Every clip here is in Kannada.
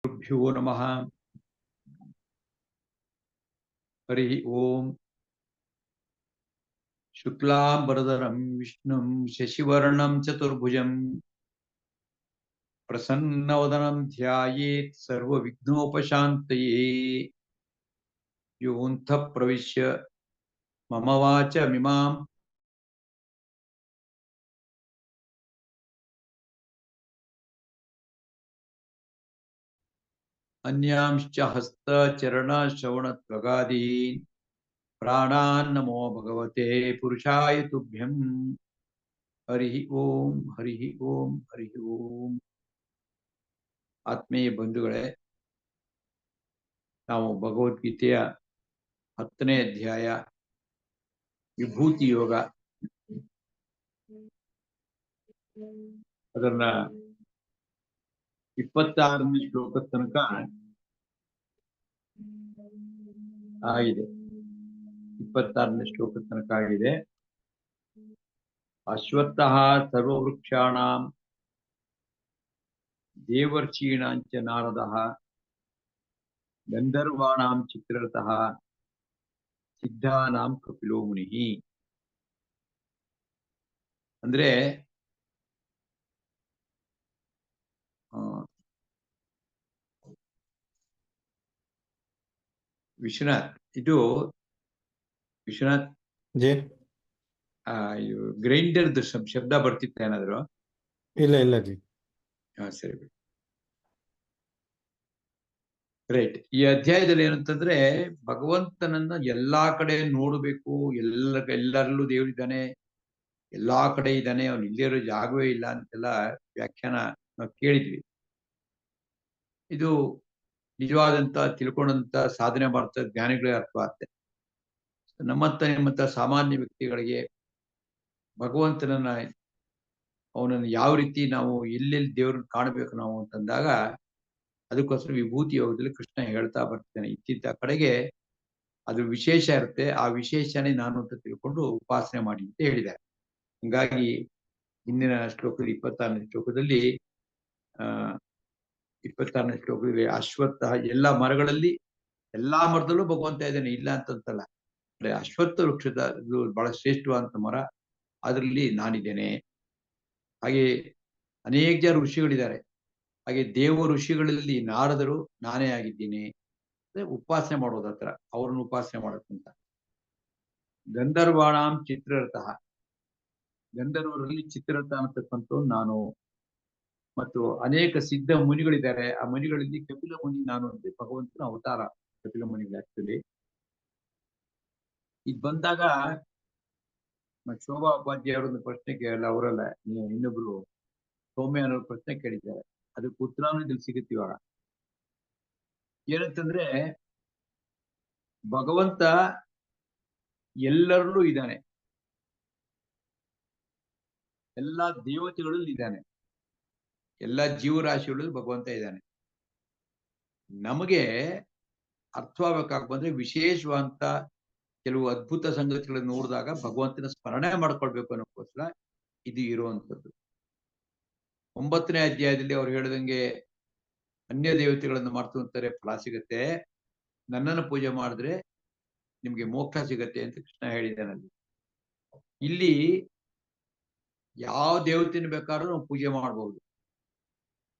गुरुभ्यो नमः। हरि ओम। शुक्लांबरधरं विष्णुं शशिवर्णं चतुर्भुजं प्रसन्नवदनं ध्यायेत् सर्वविघ्नोपशान्तये। योऽन्तः प्रविश्य मम वाचमिमां अन्यांश्च हस्तचरणश्रवणत्वगादीन् प्राणान् नमो भगवते पुरुषाय तुभ्यं। हरि ओम हरि ओम हरि ओम। ಆತ್ಮೀಯ ಬಂಧುಗಳೇ, ನಾವು ಭಗವದ್ಗೀತೆಯ 10ನೇ ಅಧ್ಯಾಯ ವಿಭೂತಿ ಯೋಗ ಅದನ್ನ 26ನೇ ಶ್ಲೋಕದ ತನಕ ಆಗಿದೆ. 26ನೇ ಶ್ಲೋಕದ ತನಕ ಆಗಿದೆ. ಅಶ್ವತ್ಥಃ ಸರ್ವವೃಕ್ಷಾಣಾಂ ದೇವರ್ಷೀಣಾಂಚ ನಾರದಃ ಗಂಧರ್ವಾಣಾಂ ಚಿತ್ರರಥಃ ಸಿದ್ಧಾನಾಂ ಕಪಿಲೋ ಮುನಿಃ. ಅಂದ್ರೆ ವಿಶ್ವನಾಥ್, ಇದು ವಿಶ್ವನಾಥ್ ಜಿ ಗ್ರೈಂಡರ್ ಶಬ್ದ ಬರ್ತಿತ್ತ ಏನಾದ್ರು? ಇಲ್ಲ ಇಲ್ಲ ಜಿ. ಸರಿ, ರೈಟ್. ಈ ಅಧ್ಯಾಯದಲ್ಲಿ ಏನಂತಂದ್ರೆ, ಭಗವಂತನನ್ನ ಎಲ್ಲಾ ಕಡೆ ನೋಡಬೇಕು, ಎಲ್ಲರಲ್ಲೂ ದೇವರಿದ್ದಾನೆ, ಎಲ್ಲಾ ಕಡೆ ಇದ್ದಾನೆ, ಅವನು ಇಲ್ಲೇ ಇರೋ ಜಾಗವೇ ಇಲ್ಲ ಅಂತೆಲ್ಲ ವ್ಯಾಖ್ಯಾನ ನಾವು ಕೇಳಿದ್ವಿ. ಇದು ನಿಜವಾದಂತ ತಿಳ್ಕೊಂಡಂತ ಸಾಧನೆ ಮಾಡ್ತಾ ಜ್ಞಾನಿಗಳೇ ಅರ್ಥವಾಗುತ್ತೆ. ನಿಮ್ಮಂತ ಸಾಮಾನ್ಯ ವ್ಯಕ್ತಿಗಳಿಗೆ ಭಗವಂತನನ್ನ, ಅವನನ್ನು ಯಾವ ರೀತಿ ನಾವು ಎಲ್ಲೆಲ್ಲಿ ದೇವ್ರನ್ನ ಕಾಣಬೇಕು ನಾವು ಅಂತಂದಾಗ, ಅದಕ್ಕೋಸ್ಕರ ವಿಭೂತಿ ಯೋಗದಲ್ಲಿ ಕೃಷ್ಣ ಹೇಳ್ತಾ ಬರ್ತಾನೆ, ಇತ್ತಿದ್ದ ಕಡೆಗೆ ಅದು ವಿಶೇಷ ಇರುತ್ತೆ, ಆ ವಿಶೇಷನೇ ನಾನು ಅಂತ ತಿಳ್ಕೊಂಡು ಉಪಾಸನೆ ಮಾಡಿ ಅಂತ ಹೇಳಿದ್ದಾರೆ. ಹೀಗಾಗಿ ಹಿಂದಿನ ಶ್ಲೋಕದಲ್ಲಿ 26ನೇ ಶ್ಲೋಕದಲ್ಲಿ 26ನೇ ಶ್ಲೋಕದಲ್ಲಿ ಅಶ್ವತ್ಥ, ಎಲ್ಲಾ ಮರಗಳಲ್ಲಿ, ಎಲ್ಲಾ ಮರದಲ್ಲೂ ಭಗವಂತ ಇದ್ದಾನೆ, ಇಲ್ಲ ಅಂತಂತಲ್ಲ. ಅಶ್ವತ್ಥ ವೃಕ್ಷದ ಬಹಳ ಶ್ರೇಷ್ಠವಾದಂತ ಮರ, ಅದರಲ್ಲಿ ನಾನಿದ್ದೇನೆ. ಹಾಗೆ ಅನೇಕ ಜನ ಋಷಿಗಳಿದ್ದಾರೆ. ಹಾಗೆ ದೇವ ಋಷಿಗಳಲ್ಲಿ ನಾರದರು ನಾನೇ ಆಗಿದ್ದೀನಿ. ಉಪಾಸನೆ ಮಾಡೋದ ಹತ್ರ, ಅವ್ರನ್ನ ಉಪಾಸನೆ ಮಾಡೋಕ್ಕಂತ. ಗಂಧರ್ವಾಣಾಂ ಚಿತ್ರರಥಃ, ಗಂಧರ್ವರಲ್ಲಿ ಚಿತ್ರರಥ ಅನ್ನತಕ್ಕಂಥ ನಾನು. ಮತ್ತು ಅನೇಕ ಸಿದ್ಧ ಮುನಿಗಳಿದ್ದಾರೆ, ಆ ಮುನಿಗಳಲ್ಲಿ ಕಪಿಲ ಮುನಿ ನಾನು ಅಂತ, ಭಗವಂತನ ಅವತಾರ ಕಪಿಲ ಮುನಿಗಳು. ಆಕ್ಚುಲಿ ಇದು ಬಂದಾಗ ಶೋಭಾ ಉಪಾಧ್ಯಾಯ ಅವರೊಂದು ಪ್ರಶ್ನೆ ಕೇಳಲ್ಲ, ಅವರಲ್ಲ ಇನ್ನೊಬ್ರು ಸೌಮ್ಯ ಅನ್ನೋ ಪ್ರಶ್ನೆ ಕೇಳಿದ್ದಾರೆ. ಅದಕ್ಕೆ ಉತ್ತರನೂ ಇದ್ರಲ್ಲಿ ಸಿಗುತ್ತೆ ಇವಾಗ. ಏನಂತಂದ್ರೆ, ಭಗವಂತ ಎಲ್ಲರಲ್ಲೂ ಇದ್ದಾನೆ, ಎಲ್ಲಾ ದೇವತೆಗಳಲ್ಲಿ ಇದ್ದಾನೆ, ಎಲ್ಲಾ ಜೀವರಾಶಿಗಳಲ್ಲಿ ಭಗವಂತ ಇದ್ದಾನೆ. ನಮಗೆ ಅರ್ಥವಾಗಬೇಕಾಗಿ ಬಂದ್ರೆ, ವಿಶೇಷವಾದಂತ ಕೆಲವು ಅದ್ಭುತ ಸಂಗತಿಗಳನ್ನು ನೋಡಿದಾಗ ಭಗವಂತನ ಸ್ಮರಣೆ ಮಾಡ್ಕೊಳ್ಬೇಕು ಅನ್ನೋಕ್ಕೋಸ್ಕರ ಇದು ಇರುವಂಥದ್ದು. 9ನೇ ಅಧ್ಯಾಯದಲ್ಲಿ ಅವ್ರು ಹೇಳಿದಂಗೆ ಅನ್ಯ ದೇವತೆಗಳನ್ನು ಮಾಡ್ತು ಅಂತಾರೆ, ಫಲ ಸಿಗತ್ತೆ, ನನ್ನನ್ನು ಪೂಜೆ ಮಾಡಿದ್ರೆ ನಿಮ್ಗೆ ಮೋಕ್ಷ ಸಿಗತ್ತೆ ಅಂತ ಕೃಷ್ಣ ಹೇಳಿದ್ದಾನಲ್ಲಿ. ಇಲ್ಲಿ ಯಾವ ದೇವತೆಯನ್ನು ಬೇಕಾದ್ರೂ ನಾವು ಪೂಜೆ ಮಾಡಬಹುದು,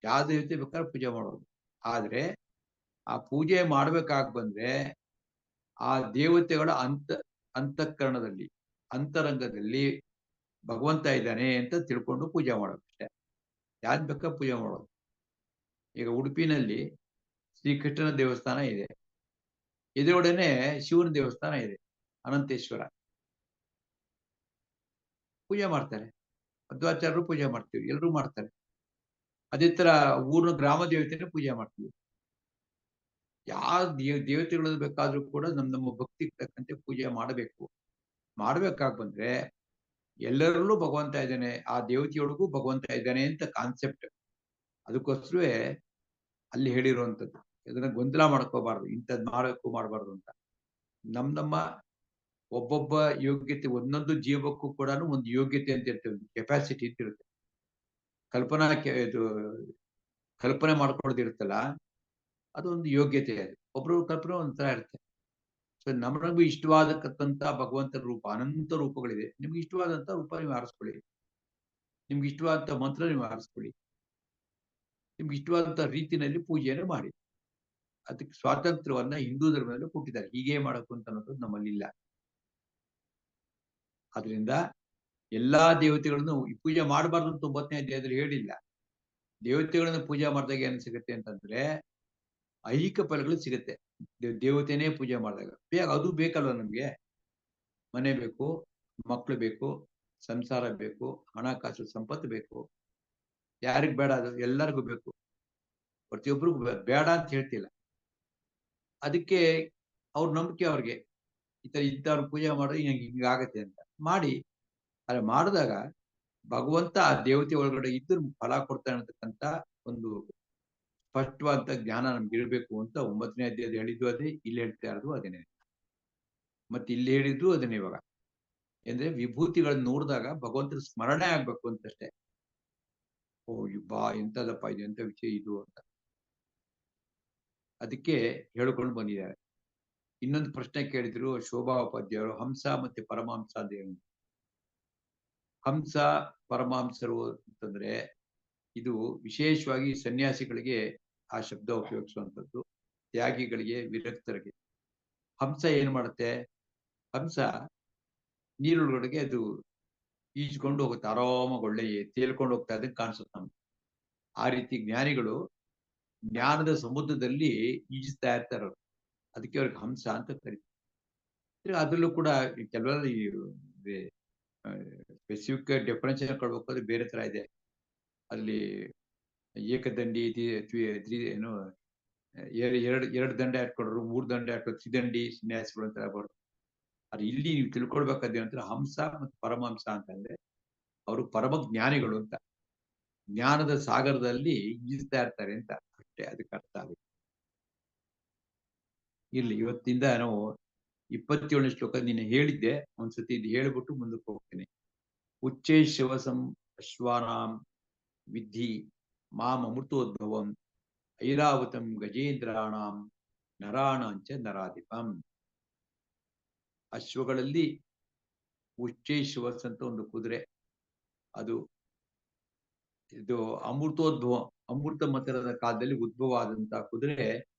ಯಾವ ದೇವತೆ ಬೇಕಾದ್ರೂ ಪೂಜೆ ಮಾಡಬಹುದು. ಆದ್ರೆ ಆ ಪೂಜೆ ಮಾಡ್ಬೇಕಾಗಿ ಬಂದ್ರೆ ಆ ದೇವತೆಗಳ ಅಂತಃಕರಣದಲ್ಲಿ, ಅಂತರಂಗದಲ್ಲಿ ಭಗವಂತ ಇದ್ದಾನೆ ಅಂತ ತಿಳ್ಕೊಂಡು ಪೂಜೆ ಮಾಡೋದು ಅಷ್ಟೇ. ಯಾರು ಬೇಕಾದ್ರೂ ಪೂಜೆ ಮಾಡೋದು. ಈಗ ಉಡುಪಿನಲ್ಲಿ ಶ್ರೀಕೃಷ್ಣನ ದೇವಸ್ಥಾನ ಇದೆ, ಎದುರುಗಡೆನೆ ಶಿವನ ದೇವಸ್ಥಾನ ಇದೆ, ಅನಂತೇಶ್ವರ. ಪೂಜೆ ಮಾಡ್ತಾರೆ, ಮಧ್ವಾಚಾರ್ಯರು ಪೂಜೆ ಮಾಡ್ತೀವಿ, ಎಲ್ಲರೂ ಮಾಡ್ತಾರೆ. ಅದೇ ತರ ಊರಿನ ಗ್ರಾಮ ದೇವತೆನ ಪೂಜೆ ಮಾಡ್ತೀವಿ. ಯಾವ ದೇವತೆಗಳನ್ನು ಬೇಕಾದ್ರೂ ಕೂಡ ನಮ್ಮ ಭಕ್ತಿಗೆ ತಕ್ಕಂತೆ ಪೂಜೆ ಮಾಡಬೇಕು. ಮಾಡ್ಬೇಕಾಗಿ ಬಂದ್ರೆ ಎಲ್ಲರಲ್ಲೂ ಭಗವಂತ ಇದ್ದಾನೆ, ಆ ದೇವತೆಯೊಳಗೂ ಭಗವಂತ ಇದ್ದಾನೆ ಅಂತ ಕಾನ್ಸೆಪ್ಟ್. ಅದಕ್ಕೋಸ್ಕರವೇ ಅಲ್ಲಿ ಹೇಳಿರುವಂಥದ್ದು. ಇದನ್ನ ಗೊಂದಲ ಮಾಡ್ಕೋಬಾರ್ದು, ಇಂಥದ್ದು ಮಾಡಬಾರ್ದು ಅಂತ. ನಮ್ಮ ಒಬ್ಬೊಬ್ಬ ಯೋಗ್ಯತೆ, ಒಂದೊಂದು ಜೀವಕ್ಕೂ ಕೂಡ ಒಂದು ಯೋಗ್ಯತೆ ಅಂತ ಇರ್ತದೆ, ಕೆಪಾಸಿಟಿ ಅಂತ ಇರುತ್ತೆ. ಕಲ್ಪನೆ ಮಾಡ್ಕೊಳ್ಳೋದಿರುತ್ತಲ್ಲ, ಅದೊಂದು ಯೋಗ್ಯತೆ. ಅದು ಒಬ್ರು ಕಲ್ಪನೆ ಒಂಥರ ಇರುತ್ತೆ. ಸೊ ನಮಗೂ ಇಷ್ಟವಾದಕ್ಕಂತ ಭಗವಂತನ ರೂಪ ಅನಂತ ರೂಪಗಳಿದೆ. ನಿಮ್ಗೆ ಇಷ್ಟವಾದಂತ ರೂಪ ನೀವು ಆರಿಸ್ಕೊಳ್ಳಿ. ನಿಮ್ಗೆ ಇಷ್ಟವಾದಂತ ಮಂತ್ರ ನೀವು ಆರಿಸ್ಕೊಳ್ಳಿ. ನಿಮ್ಗೆ ಇಷ್ಟವಾದಂತ ರೀತಿಯಲ್ಲಿ ಪೂಜೆಯನ್ನು ಮಾಡಿ. ಅದಕ್ಕೆ ಸ್ವಾತಂತ್ರ್ಯವನ್ನ ಹಿಂದೂ ಧರ್ಮದಲ್ಲೂ ಕೊಟ್ಟಿದ್ದಾರೆ. ಹೀಗೆ ಮಾಡಬೇಕು ಅಂತ ಅನ್ನೋದು ನಮ್ಮಲ್ಲಿ ಇಲ್ಲ. ಅದರಿಂದ ಎಲ್ಲಾ ದೇವತೆಗಳನ್ನು ಪೂಜೆ ಮಾಡಬಾರ್ದು ಅಂತ 9ನೇ ಅಧ್ಯಾಯದಲ್ಲಿ ಹೇಳಿಲ್ಲ. ದೇವತೆಗಳನ್ನ ಪೂಜೆ ಮಾಡಿದಾಗ ಏನ್ ಸಿಗುತ್ತೆ ಅಂತಂದ್ರೆ ಐಹಿಕ ಫಲಗಳು ಸಿಗುತ್ತೆ. ದೇವತೆನೇ ಪೂಜೆ ಮಾಡಿದಾಗ ಅದು ಬೇಕಲ್ವ ನಮ್ಗೆ. ಮನೆ ಬೇಕು, ಮಕ್ಕಳು ಬೇಕು, ಸಂಸಾರ ಬೇಕು, ಹಣಕಾಸು ಸಂಪತ್ತು ಬೇಕು. ಯಾರಿಗ್ ಬೇಡ? ಅದು ಎಲ್ಲರಿಗೂ ಬೇಕು. ಪ್ರತಿಯೊಬ್ಬರಿಗೂ ಬೇಡ ಅಂತ ಹೇಳ್ತಿಲ್ಲ. ಅದಕ್ಕೆ ಅವ್ರ ನಂಬಿಕೆ ಅವ್ರಿಗೆ ಇಂಥವ್ರು ಪೂಜೆ ಮಾಡಿ ಹಿಂಗಾಗತ್ತೆ ಅಂತ ಮಾಡಿ. ಅಲ್ಲ ಮಾಡಿದಾಗ ಭಗವಂತ ಆ ದೇವತೆ ಒಳಗಡೆ ಇದ್ದು ಫಲ ಕೊಡ್ತಾನೆ ಅನ್ನತಕ್ಕಂತ ಒಂದು ಸ್ಪಷ್ಟವಾದ ಜ್ಞಾನ ನಮ್ಗೆ ಇರಬೇಕು ಅಂತ 9ನೇ ಅಧ್ಯಾಯದಲ್ಲಿ ಹೇಳಿದ್ದು ಅದೇ, ಇಲ್ಲಿ ಹೇಳ್ತಾ ಇರೋದು ಅದೇನೆ. ಮತ್ತೆ ಇಲ್ಲಿ ಹೇಳಿದ್ದು ಅದನ್ನೇ ಇವಾಗ. ಅಂದ್ರೆ ವಿಭೂತಿಗಳನ್ನ ನೋಡಿದಾಗ ಭಗವಂತನ ಸ್ಮರಣೆ ಆಗ್ಬೇಕು ಅಂತಷ್ಟೇ. ಓ ಎಂತದಪ್ಪ ಇದು, ಎಂತ ವಿಷಯ ಇದು ಅಂತ. ಅದಕ್ಕೆ ಹೇಳ್ಕೊಂಡು ಬಂದಿದ್ದಾರೆ. ಇನ್ನೊಂದು ಪ್ರಶ್ನೆ ಕೇಳಿದ್ರು ಶೋಭಾ ಉಪಾಧ್ಯಾಯರು, ಹಂಸ ಮತ್ತೆ ಪರಮಹಂಸ ದೇವರು. ಹಂಸ ಪರಮಹಂಸರು ಅಂತಂದ್ರೆ ಇದು ವಿಶೇಷವಾಗಿ ಸನ್ಯಾಸಿಗಳಿಗೆ ಆ ಶಬ್ದ ಉಪಯೋಗಿಸುವಂಥದ್ದು, ತ್ಯಾಗಿಗಳಿಗೆ, ವಿರಕ್ತರಿಗೆ. ಹಂಸ ಏನ್ ಮಾಡುತ್ತೆ? ಹಂಸ ನೀರೊಳಗಡೆಗೆ ಅದು ಈಜ್ಕೊಂಡು ಹೋಗುತ್ತೆ, ಆರಾಮಾಗಿ ಒಳ್ಳೆ ತೇಲ್ಕೊಂಡು ಹೋಗ್ತಾ ಇದ್ದಂಗೆ ಕಾಣಿಸುತ್ತೆ ನಮ್ಗೆ. ಆ ರೀತಿ ಜ್ಞಾನಿಗಳು ಜ್ಞಾನದ ಸಮುದ್ರದಲ್ಲಿ ಈಜ್ತಾ ಇರ್ತಾರ. ಅದಕ್ಕೆ ಅವ್ರಿಗೆ ಹಂಸ ಅಂತ ಕರೀತಾರೆ. ಅದರಲ್ಲೂ ಕೂಡ ಕೆಲವರಲ್ಲಿ ಸ್ಪೆಸಿಫಿಕ್ ಡೆಫಿನೇಷನ್ ಕೊಡ್ಬೇಕಾದ್ರೆ ಬೇರೆ ತರ ಇದೆ. ಅಲ್ಲಿ ಏಕದಂಡಿ ಏನು ಎರಡು ದಂಡೆ ಹಾಕೊಂಡ್ರು, 3 ದಂಡೆ ಹಾಕೊಂಡು ತ್ರಿದಂಡಿ ಸನ್ಯಾಸಿಗಳು ಅಂತ ಹೇಳ್ಬಾರ್ದು. ಅದು ಇಲ್ಲಿ ನೀವು ತಿಳ್ಕೊಳ್ಬೇಕಾದ್ರೆ ನಂತರ ಹಂಸ ಮತ್ತು ಪರಮಹಂಸ ಅಂತಂದ್ರೆ ಅವರು ಪರಮ ಜ್ಞಾನಿಗಳು ಅಂತ. ಜ್ಞಾನದ ಸಾಗರದಲ್ಲಿ ಈಜ್ತಾ ಇರ್ತಾರೆ ಅಂತ ಅಷ್ಟೇ ಅದಕ್ಕೆ ಅರ್ಥ ಆಗುತ್ತೆ. ಇರ್ಲಿ, ಇವತ್ತಿಂದ ನಾವು 27ನೇ ಶ್ಲೋಕ ನಿನ್ನೆ ಹೇಳಿದ್ದೆ. ಒಂದ್ಸತಿ ಇದು ಹೇಳ್ಬಿಟ್ಟು ಮುಂದಕ್ಕೆ ಹೋಗ್ತೇನೆ. ಉಚ್ಚೈ ಶಿವಸಂ ಅಶ್ವಾನಾಂ ವಿದ್ಧಿ ಮಾಂ ಅಮೃತೋದ್ಭವಂ ಐರಾವತಂ ಗಜೇಂದ್ರಾಣಾಂ ನರಾಣಾಂಚ ನರಾಧಿಪಂ. ಅಶ್ವಗಳಲ್ಲಿ ಉಚ್ಚೈ ಶಿವಸ್ ಅಂತ ಒಂದು ಕುದುರೆ. ಅದು ಇದು ಅಮೃತೋದ್ಭವ, ಅಮೃತ ಮಥನದ ಕಾಲದಲ್ಲಿ ಉದ್ಭವ ಆದಂತಹ ಕುದುರೆ.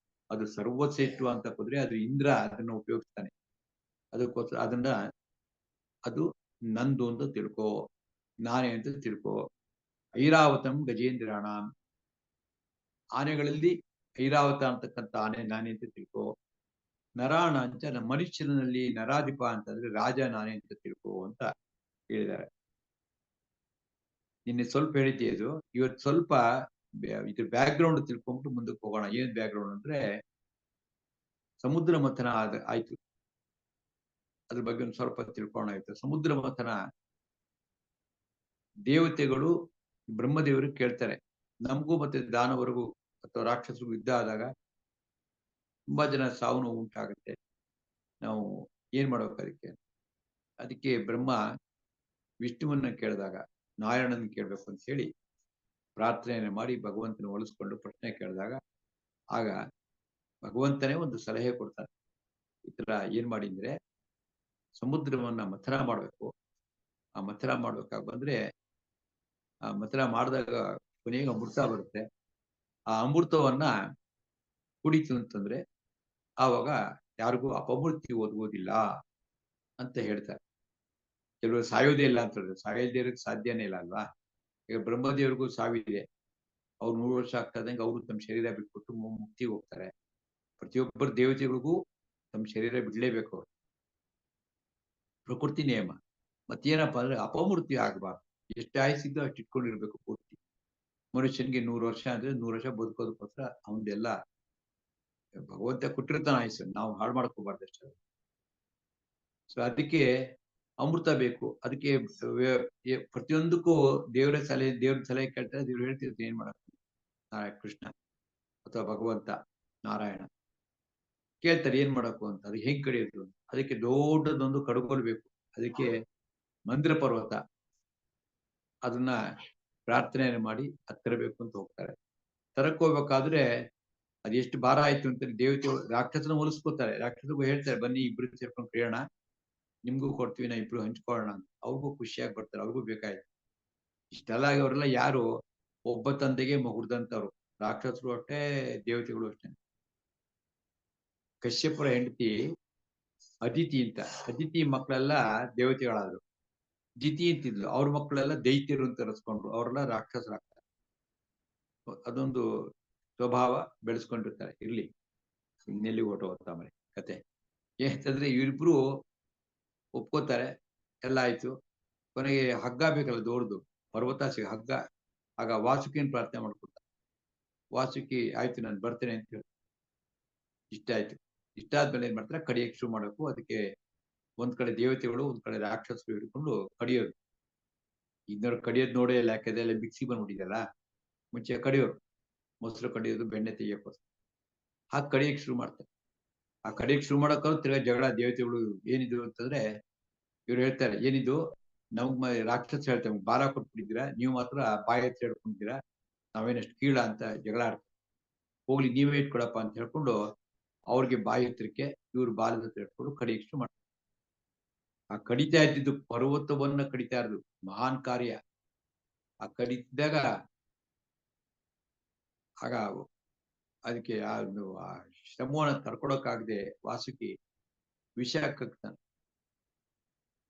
ಅದು ಸರ್ವಶ್ರೇಷ್ಠವಂತ ಕುದುರೆ. ಅದು ಇಂದ್ರ ಅದನ್ನ ಉಪಯೋಗಿಸ್ತಾನೆ. ಅದಕ್ಕೋಸ್ಕರ ಅದು ನಂದು ಅಂತ ತಿಳ್ಕೋ, ನಾನೇ ಅಂತ ತಿಳ್ಕೋ. ಐರಾವತಂ ಗಜೇಂದ್ರಾಣ, ಆನೆಗಳಲ್ಲಿ ಐರಾವತ ಅಂತಕ್ಕಂಥ ಆನೆ ನಾನೇ ಅಂತ ತಿಳ್ಕೋ. ನರಾಣ ಅಂತ ಮನುಷ್ಯನಲ್ಲಿ ನರಾಧಿಪ ಅಂತಂದ್ರೆ ರಾಜ ನಾನೇ ಅಂತ ತಿಳ್ಕೋ ಅಂತ ಹೇಳಿದ್ದಾರೆ. ನಿನ್ನೆ ಸ್ವಲ್ಪ ಹೇಳಿದ್ದೆ ಇದು. ಇವತ್ತು ಸ್ವಲ್ಪ ಇದ್ರ ಬ್ಯಾಕ್ ಗ್ರೌಂಡ್ ತಿಳ್ಕೊಂಡ್ಬಿಟ್ಟು ಮುಂದಕ್ಕೆ ಹೋಗೋಣ. ಏನ್ ಬ್ಯಾಕ್ ಗ್ರೌಂಡ್ ಅಂದ್ರೆ ಸಮುದ್ರ ಮಥನ ಆಯ್ತು. ಅದ್ರ ಬಗ್ಗೆ ಒಂದು ಸ್ವಲ್ಪ ತಿಳ್ಕೋಣ ಆಯ್ತು. ಸಮುದ್ರ ಮಥನ ದೇವತೆಗಳು ಬ್ರಹ್ಮದೇವರು ಕೇಳ್ತಾರೆ, ನಮಗೂ ಮತ್ತೆ ದಾನವರಿಗೂ ಅಥವಾ ರಾಕ್ಷಸರಿಗೂ ಯುದ್ಧ ಆದಾಗ ತುಂಬಾ ಜನ ಸಾವು ನೋವು ಉಂಟಾಗುತ್ತೆ. ನಾವು ಏನ್ ಮಾಡ್ಬೇಕು? ಅದಕ್ಕೆ ಬ್ರಹ್ಮ ವಿಷ್ಣುವನ್ನ ಕೇಳಿದಾಗ ನಾರಾಯಣನ ಕೇಳ್ಬೇಕು ಅಂತ ಹೇಳಿ ಪ್ರಾರ್ಥನೆಯನ್ನು ಮಾಡಿ ಭಗವಂತನ ಒಲಿಸ್ಕೊಂಡು ಪ್ರಶ್ನೆ ಕೇಳಿದಾಗ ಆಗ ಭಗವಂತನೇ ಒಂದು ಸಲಹೆ ಕೊಡ್ತಾನೆ. ಈ ತರ ಏನ್ ಮಾಡಿ ಅಂದ್ರೆ ಸಮುದ್ರವನ್ನ ಮಥನ ಮಾಡ್ಬೇಕು. ಆ ಮಥನ ಮಾಡ್ಬೇಕಾಗ ಬಂದ್ರೆ ಆ ಮಥನ ಮಾಡಿದಾಗ ಕೊನೆಗೆ ಅಮೃತ ಬರುತ್ತೆ. ಆ ಅಮೃತವನ್ನ ಕುಡಿತು ಅಂತಂದ್ರೆ ಆವಾಗ ಯಾರಿಗೂ ಅಪಮೃತ್ಯು ಒದಗೋದಿಲ್ಲ ಅಂತ ಹೇಳ್ತಾರೆ. ಕೆಲವರು ಸಾಯೋದೇ ಇಲ್ಲ ಅಂತ ಹೇಳಿದ್ರೆ, ಸಾಯೋದೇವ್ರಿಗೆ ಸಾಧ್ಯನೇ ಇಲ್ಲ ಅಲ್ವಾ? ಈಗ ಬ್ರಹ್ಮದೇವ್ರಿಗೂ ಸಾವಿದೆ. ಅವ್ರು 100 ವರ್ಷ ಆಗ್ತಾ ಇದ್ದಂಗೆ ಅವರು ತಮ್ಮ ಶರೀರ ಬಿಟ್ಬಿಟ್ಟು ಮುಕ್ತಿಗೆ ಹೋಗ್ತಾರೆ. ಪ್ರತಿಯೊಬ್ಬರು ದೇವತೆಗಳಿಗೂ ತಮ್ಮ ಶರೀರ ಬಿಡ್ಲೇಬೇಕು. ಪ್ರಕೃತಿ ನಿಯಮ. ಮತ್ತೇನಪ್ಪ ಅಂದ್ರೆ ಅಪಮೃತ್ಯು ಆಗಬಾರ್ದು. ಎಷ್ಟು ಆಯಸ್ಸಿದ್ದು ಅಷ್ಟು ಇಟ್ಕೊಂಡಿರ್ಬೇಕು ಪೂರ್ತಿ. ಮನುಷ್ಯನಿಗೆ 100 ವರ್ಷ ಅಂದ್ರೆ 100 ವರ್ಷ ಬದುಕೋದಕ್ಕೋಸ್ಕರ ಅವನ್ದೆಲ್ಲ ಭಗವಂತ ಕೊಟ್ಟಿರ್ತಾನ ಆಯಸ್ಸು, ನಾವು ಹಾಳು ಮಾಡ್ಕೋಬಾರ್ದು ಅಷ್ಟೇ. ಸೊ ಅದಕ್ಕೆ ಅಮೃತ ಬೇಕು. ಅದಕ್ಕೆ ಪ್ರತಿಯೊಂದಕ್ಕೂ ದೇವ್ರ ಸಲಹೆ ಕೇಳ್ತಾರೆ. ದೇವ್ರು ಹೇಳ್ತಿರ್ತಾರೆ ಏನ್ ಮಾಡಬೇಕು. ಕೃಷ್ಣ ಅಥವಾ ಭಗವಂತ ನಾರಾಯಣ ಕೇಳ್ತಾರೆ ಏನ್ ಮಾಡಬೇಕು ಅಂತ. ಅದು ಹೆಂಗ್ ಕಡಿಯೋದು? ಅದಕ್ಕೆ ದೊಡ್ಡದೊಂದು ಕಡ್ಗೋಲ್ ಬೇಕು. ಅದಕ್ಕೆ ಮಂದ್ರ ಪರ್ವತ, ಅದನ್ನ ಪ್ರಾರ್ಥನೆ ಮಾಡಿ ಹತ್ತಿರಬೇಕು ಅಂತ ಹೋಗ್ತಾರೆ. ತರಕ್ ಹೋಗ್ಬೇಕಾದ್ರೆ ಅದೆಷ್ಟು ಭಾರ ಆಯ್ತು ಅಂತ ದೇವತೆ ರಾಕ್ಷಸನ ಹೋಲಿಸ್ಕೋತಾರೆ. ರಾಕ್ಷಸರಿಗೂ ಹೇಳ್ತಾರೆ, ಬನ್ನಿ ಇಬ್ರು ಸೇರ್ಕೊಂಡು ಕರಿಯೋಣ, ನಿಮ್ಗೂ ಕೊಡ್ತೀವಿ, ನಾ ಇಬ್ರು ಹಂಚ್ಕೊಳ್ಳೋಣ ಅಂತ. ಅವ್ರಿಗೂ ಖುಷಿಯಾಗಿ ಬರ್ತಾರೆ, ಅವ್ರಿಗೂ ಬೇಕಾಯ್ತು. ಇಷ್ಟೆಲ್ಲ ಅವರೆಲ್ಲ ಯಾರು? ಒಬ್ಬ ತಂದೆಗೆ ಹುಡ್ದಂತವ್ರು. ರಾಕ್ಷಸರು ಅಷ್ಟೇ, ದೇವತೆಗಳು ಅಷ್ಟೇ. ಕಶ್ಯಪರ ಹೆಂಡತಿ ಅದಿತಿ ಅಂತ, ಅದಿತಿ ಮಕ್ಕಳೆಲ್ಲ ದೇವತೆಗಳಾದ್ರು. ದಿತಿ ಅಂತಿದ್ಲು, ಅವ್ರ ಮಕ್ಕಳೆಲ್ಲ ದೈತ್ಯರು ಅಂತ ರಸ್ಕೊಂಡ್ರು, ಅವರೆಲ್ಲ ರಾಕ್ಷಸರಾಗ್ತಾರೆ. ಅದೊಂದು ಸ್ವಭಾವ ಬೆಳೆಸ್ಕೊಂಡಿರ್ತಾರೆ. ಇರ್ಲಿ, ಇನ್ನೆಲ್ಲಿ ಓಟ ಹೋಗ್ತಾ ಮನೆ ಕತೆ ಏನಂತಂದ್ರೆ, ಇವರಿಬ್ರು ಒಪ್ಕೋತಾರೆ, ಎಲ್ಲ ಆಯ್ತು. ಕೊನೆಗೆ ಹಗ್ಗ ಬೇಕಲ್ಲ, ದೊಡ್ಡದು ಪರ್ವತ ಹಗ್ಗ. ಆಗ ವಾಸುಕಿನ ಪ್ರಾರ್ಥನೆ ಮಾಡ್ಕೊಡ್ತಾರೆ. ವಾಸುಕಿ ಆಯ್ತು ನಾನು ಬರ್ತೇನೆ ಅಂತ ಹೇಳಿ ಇಷ್ಟ ಆಯ್ತು. ಇಷ್ಟ ಆದ್ಮೇಲೆ ಏನ್ ಮಾಡ್ತಾರೆ, ಕಡಿಯಕ್ಕೆ ಶುರು ಮಾಡಬೇಕು. ಅದಕ್ಕೆ ಒಂದ್ ಕಡೆ ದೇವತೆಗಳು, ಒಂದ್ ಕಡೆ ರಾಕ್ಷಸರು ಹಿಡ್ಕೊಂಡು ಕಡಿಯೋದು. ಇನ್ನೊರು ಕಡಿಯೋದು ನೋಡೇ ಇಲ್ಲ, ಯಾಕಂದ್ರೆ ಎಲ್ಲ ಮಿಕ್ಸಿ ಬಂದ್ಬಿಟ್ಟಿದೆಯಲ್ಲ. ಮುಂಚೆ ಕಡಿಯೋರು ಮೊಸರು ಕಡಿಯೋದು, ಬೆಣ್ಣೆ ತೆಗಿಯೋಕೋಸ್ಕರ. ಹಾಗೆ ಕಡಿಯಕ್ಕೆ ಶುರು ಮಾಡ್ತಾರೆ. ಆ ಕಡಿಯಕ್ಕೆ ಶುರು ಮಾಡೋಕ್ಕಾದ್ರು ತಿರ್ಗಾ ಜಗಳ. ದೇವತೆಗಳು ಏನಿದು ಅಂತಂದ್ರೆ, ಇವ್ರು ಹೇಳ್ತಾರೆ, ಏನಿದು ನಮ್ಗ್ ರಾಕ್ಷಸ ಹೇಳ್ತಾರೆ, ಬಾಲ ಕೊಟ್ಬಿಟ್ಟಿದ್ದೀರಾ, ನೀವು ಮಾತ್ರ ಬಾಯಿ ಹತ್ರ ಹೇಳ್ಕೊಂಡಿದ್ದೀರಾ, ನಾವೇನಷ್ಟು ಕೀಳ ಅಂತ ಜಗಳ ಆಡ್ತಾರೆ. ಹೋಗ್ಲಿ ನೀವೇ ಇಟ್ಕೊಳಪ್ಪ ಅಂತ ಹೇಳ್ಕೊಂಡು ಅವ್ರಿಗೆ ಬಾಯಿ ಹತ್ರಕ್ಕೆ, ಇವ್ರು ಬಾಲದ ಹತ್ರ ಇಟ್ಕೊಂಡು ಕಡಿಯಕ್ಕೆ ಶುರು ಮಾಡ್ತಾರೆ. ಆ ಕಡಿತಾ ಇದ್ದಿದ್ದು ಪರ್ವತವನ್ನ ಕಡಿತಾ ಇರೋದು, ಮಹಾನ್ ಕಾರ್ಯ. ಆ ಕಡಿತಿದ್ದಾಗ ಆಗ ಅದಕ್ಕೆ ಆ ಶ್ರಮವನ್ನ ತಡ್ಕೊಳಕ್ಕಾಗದೆ ವಾಸುಕಿ ವಿಷ ಕಕ್ತಾನೆ.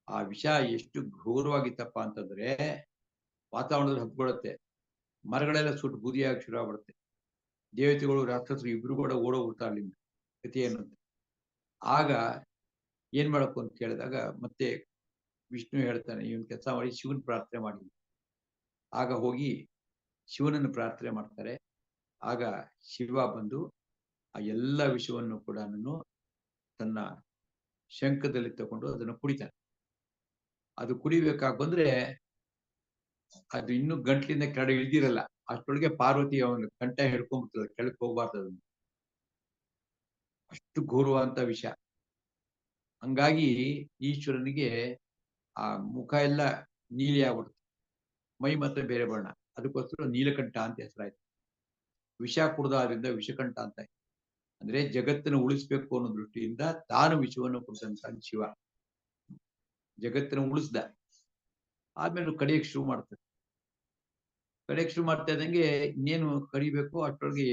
ಆ ವಿಷ ಎಷ್ಟು ಘೋರವಾಗಿತ್ತಪ್ಪ ಅಂತಂದ್ರೆ, ವಾತಾವರಣದಲ್ಲಿ ಹಬ್ಕೊಳ್ಳುತ್ತೆ, ಮರಗಳೆಲ್ಲ ಸುಟ್ಟು ಬೂದಿಯಾಗಿ ಶುರು ಆಗ್ಬಿಡುತ್ತೆ. ದೇವತೆಗಳು ರಾಕ್ಷಸರು ಇಬ್ರು ಕೂಡ ಓಡೋಗ್ಬಿಡ್ತಾ ಅಲ್ಲಿಂದ, ಗತಿ ಏನು ಅಂತ. ಆಗ ಏನ್ ಮಾಡಬೇಕು ಅಂತ ಕೇಳಿದಾಗ ಮತ್ತೆ ವಿಷ್ಣು ಹೇಳ್ತಾನೆ, ಇವನ್ ಕೆಲಸ ಮಾಡಿ ಶಿವನ್ ಪ್ರಾರ್ಥನೆ ಮಾಡಿ. ಆಗ ಹೋಗಿ ಶಿವನನ್ನು ಪ್ರಾರ್ಥನೆ ಮಾಡ್ತಾರೆ. ಆಗ ಶಿವ ಬಂದು ಆ ಎಲ್ಲ ವಿಷವನ್ನು ಕೂಡ ತನ್ನ ಶಂಖದಲ್ಲಿ ತಗೊಂಡು ಅದನ್ನು ಕುಡಿತಾನೆ. ಅದು ಕುಡಿಬೇಕಾಗಿ ಬಂದ್ರೆ ಅದು ಇನ್ನೂ ಗಂಟ್ಲಿಂದ ಕೆಳಗೆ ಇಳ್ದಿರಲ್ಲ, ಅಷ್ಟೊಳಗೆ ಪಾರ್ವತಿ ಅವನ ಕಂಠ ಹಿಡ್ಕೊಂಡ್ಬಿಡ್ತದೆ, ಕೆಳಗೆ ಹೋಗ್ಬಾರ್ದು ಅದನ್ನು. ಅಷ್ಟು ಘೋರವಾದಂತ ವಿಷ. ಹಂಗಾಗಿ ಈಶ್ವರನಿಗೆ ಆ ಮುಖ ಎಲ್ಲ ನೀಲಿ ಆಗ್ಬಿಡುತ್ತೆ, ಮೈ ಮಾತ್ರ ಬೇರೆ ಬಣ್ಣ. ಅದಕ್ಕೋಸ್ಕರ ನೀಲಕಂಠ ಅಂತ ಹೆಸರಾಯ್ತು. ವಿಷ ಕುಡ್ದಾದ್ರಿಂದ ವಿಷಕಂಠ ಅಂತ. ಅಂದ್ರೆ ಜಗತ್ತನ್ನು ಉಳಿಸ್ಬೇಕು ಅನ್ನೋ ದೃಷ್ಟಿಯಿಂದ ತಾನು ವಿಷವನ್ನು ಕುಡಿದಂತ ಶಿವ ಜಗತ್ತನ್ನು ಉಳಿಸ್ದ. ಆದ್ಮೇಲೆ ಕಡಿಯಕ್ಕೆ ಶುರು ಮಾಡ್ತಾರೆ. ಕಡಿಯಕ್ಕೆ ಶುರು ಮಾಡ್ತಾ ಇದ್ದಂಗೆ ಇನ್ನೇನು ಕಡಿಬೇಕು ಅಷ್ಟೊಳಗೆ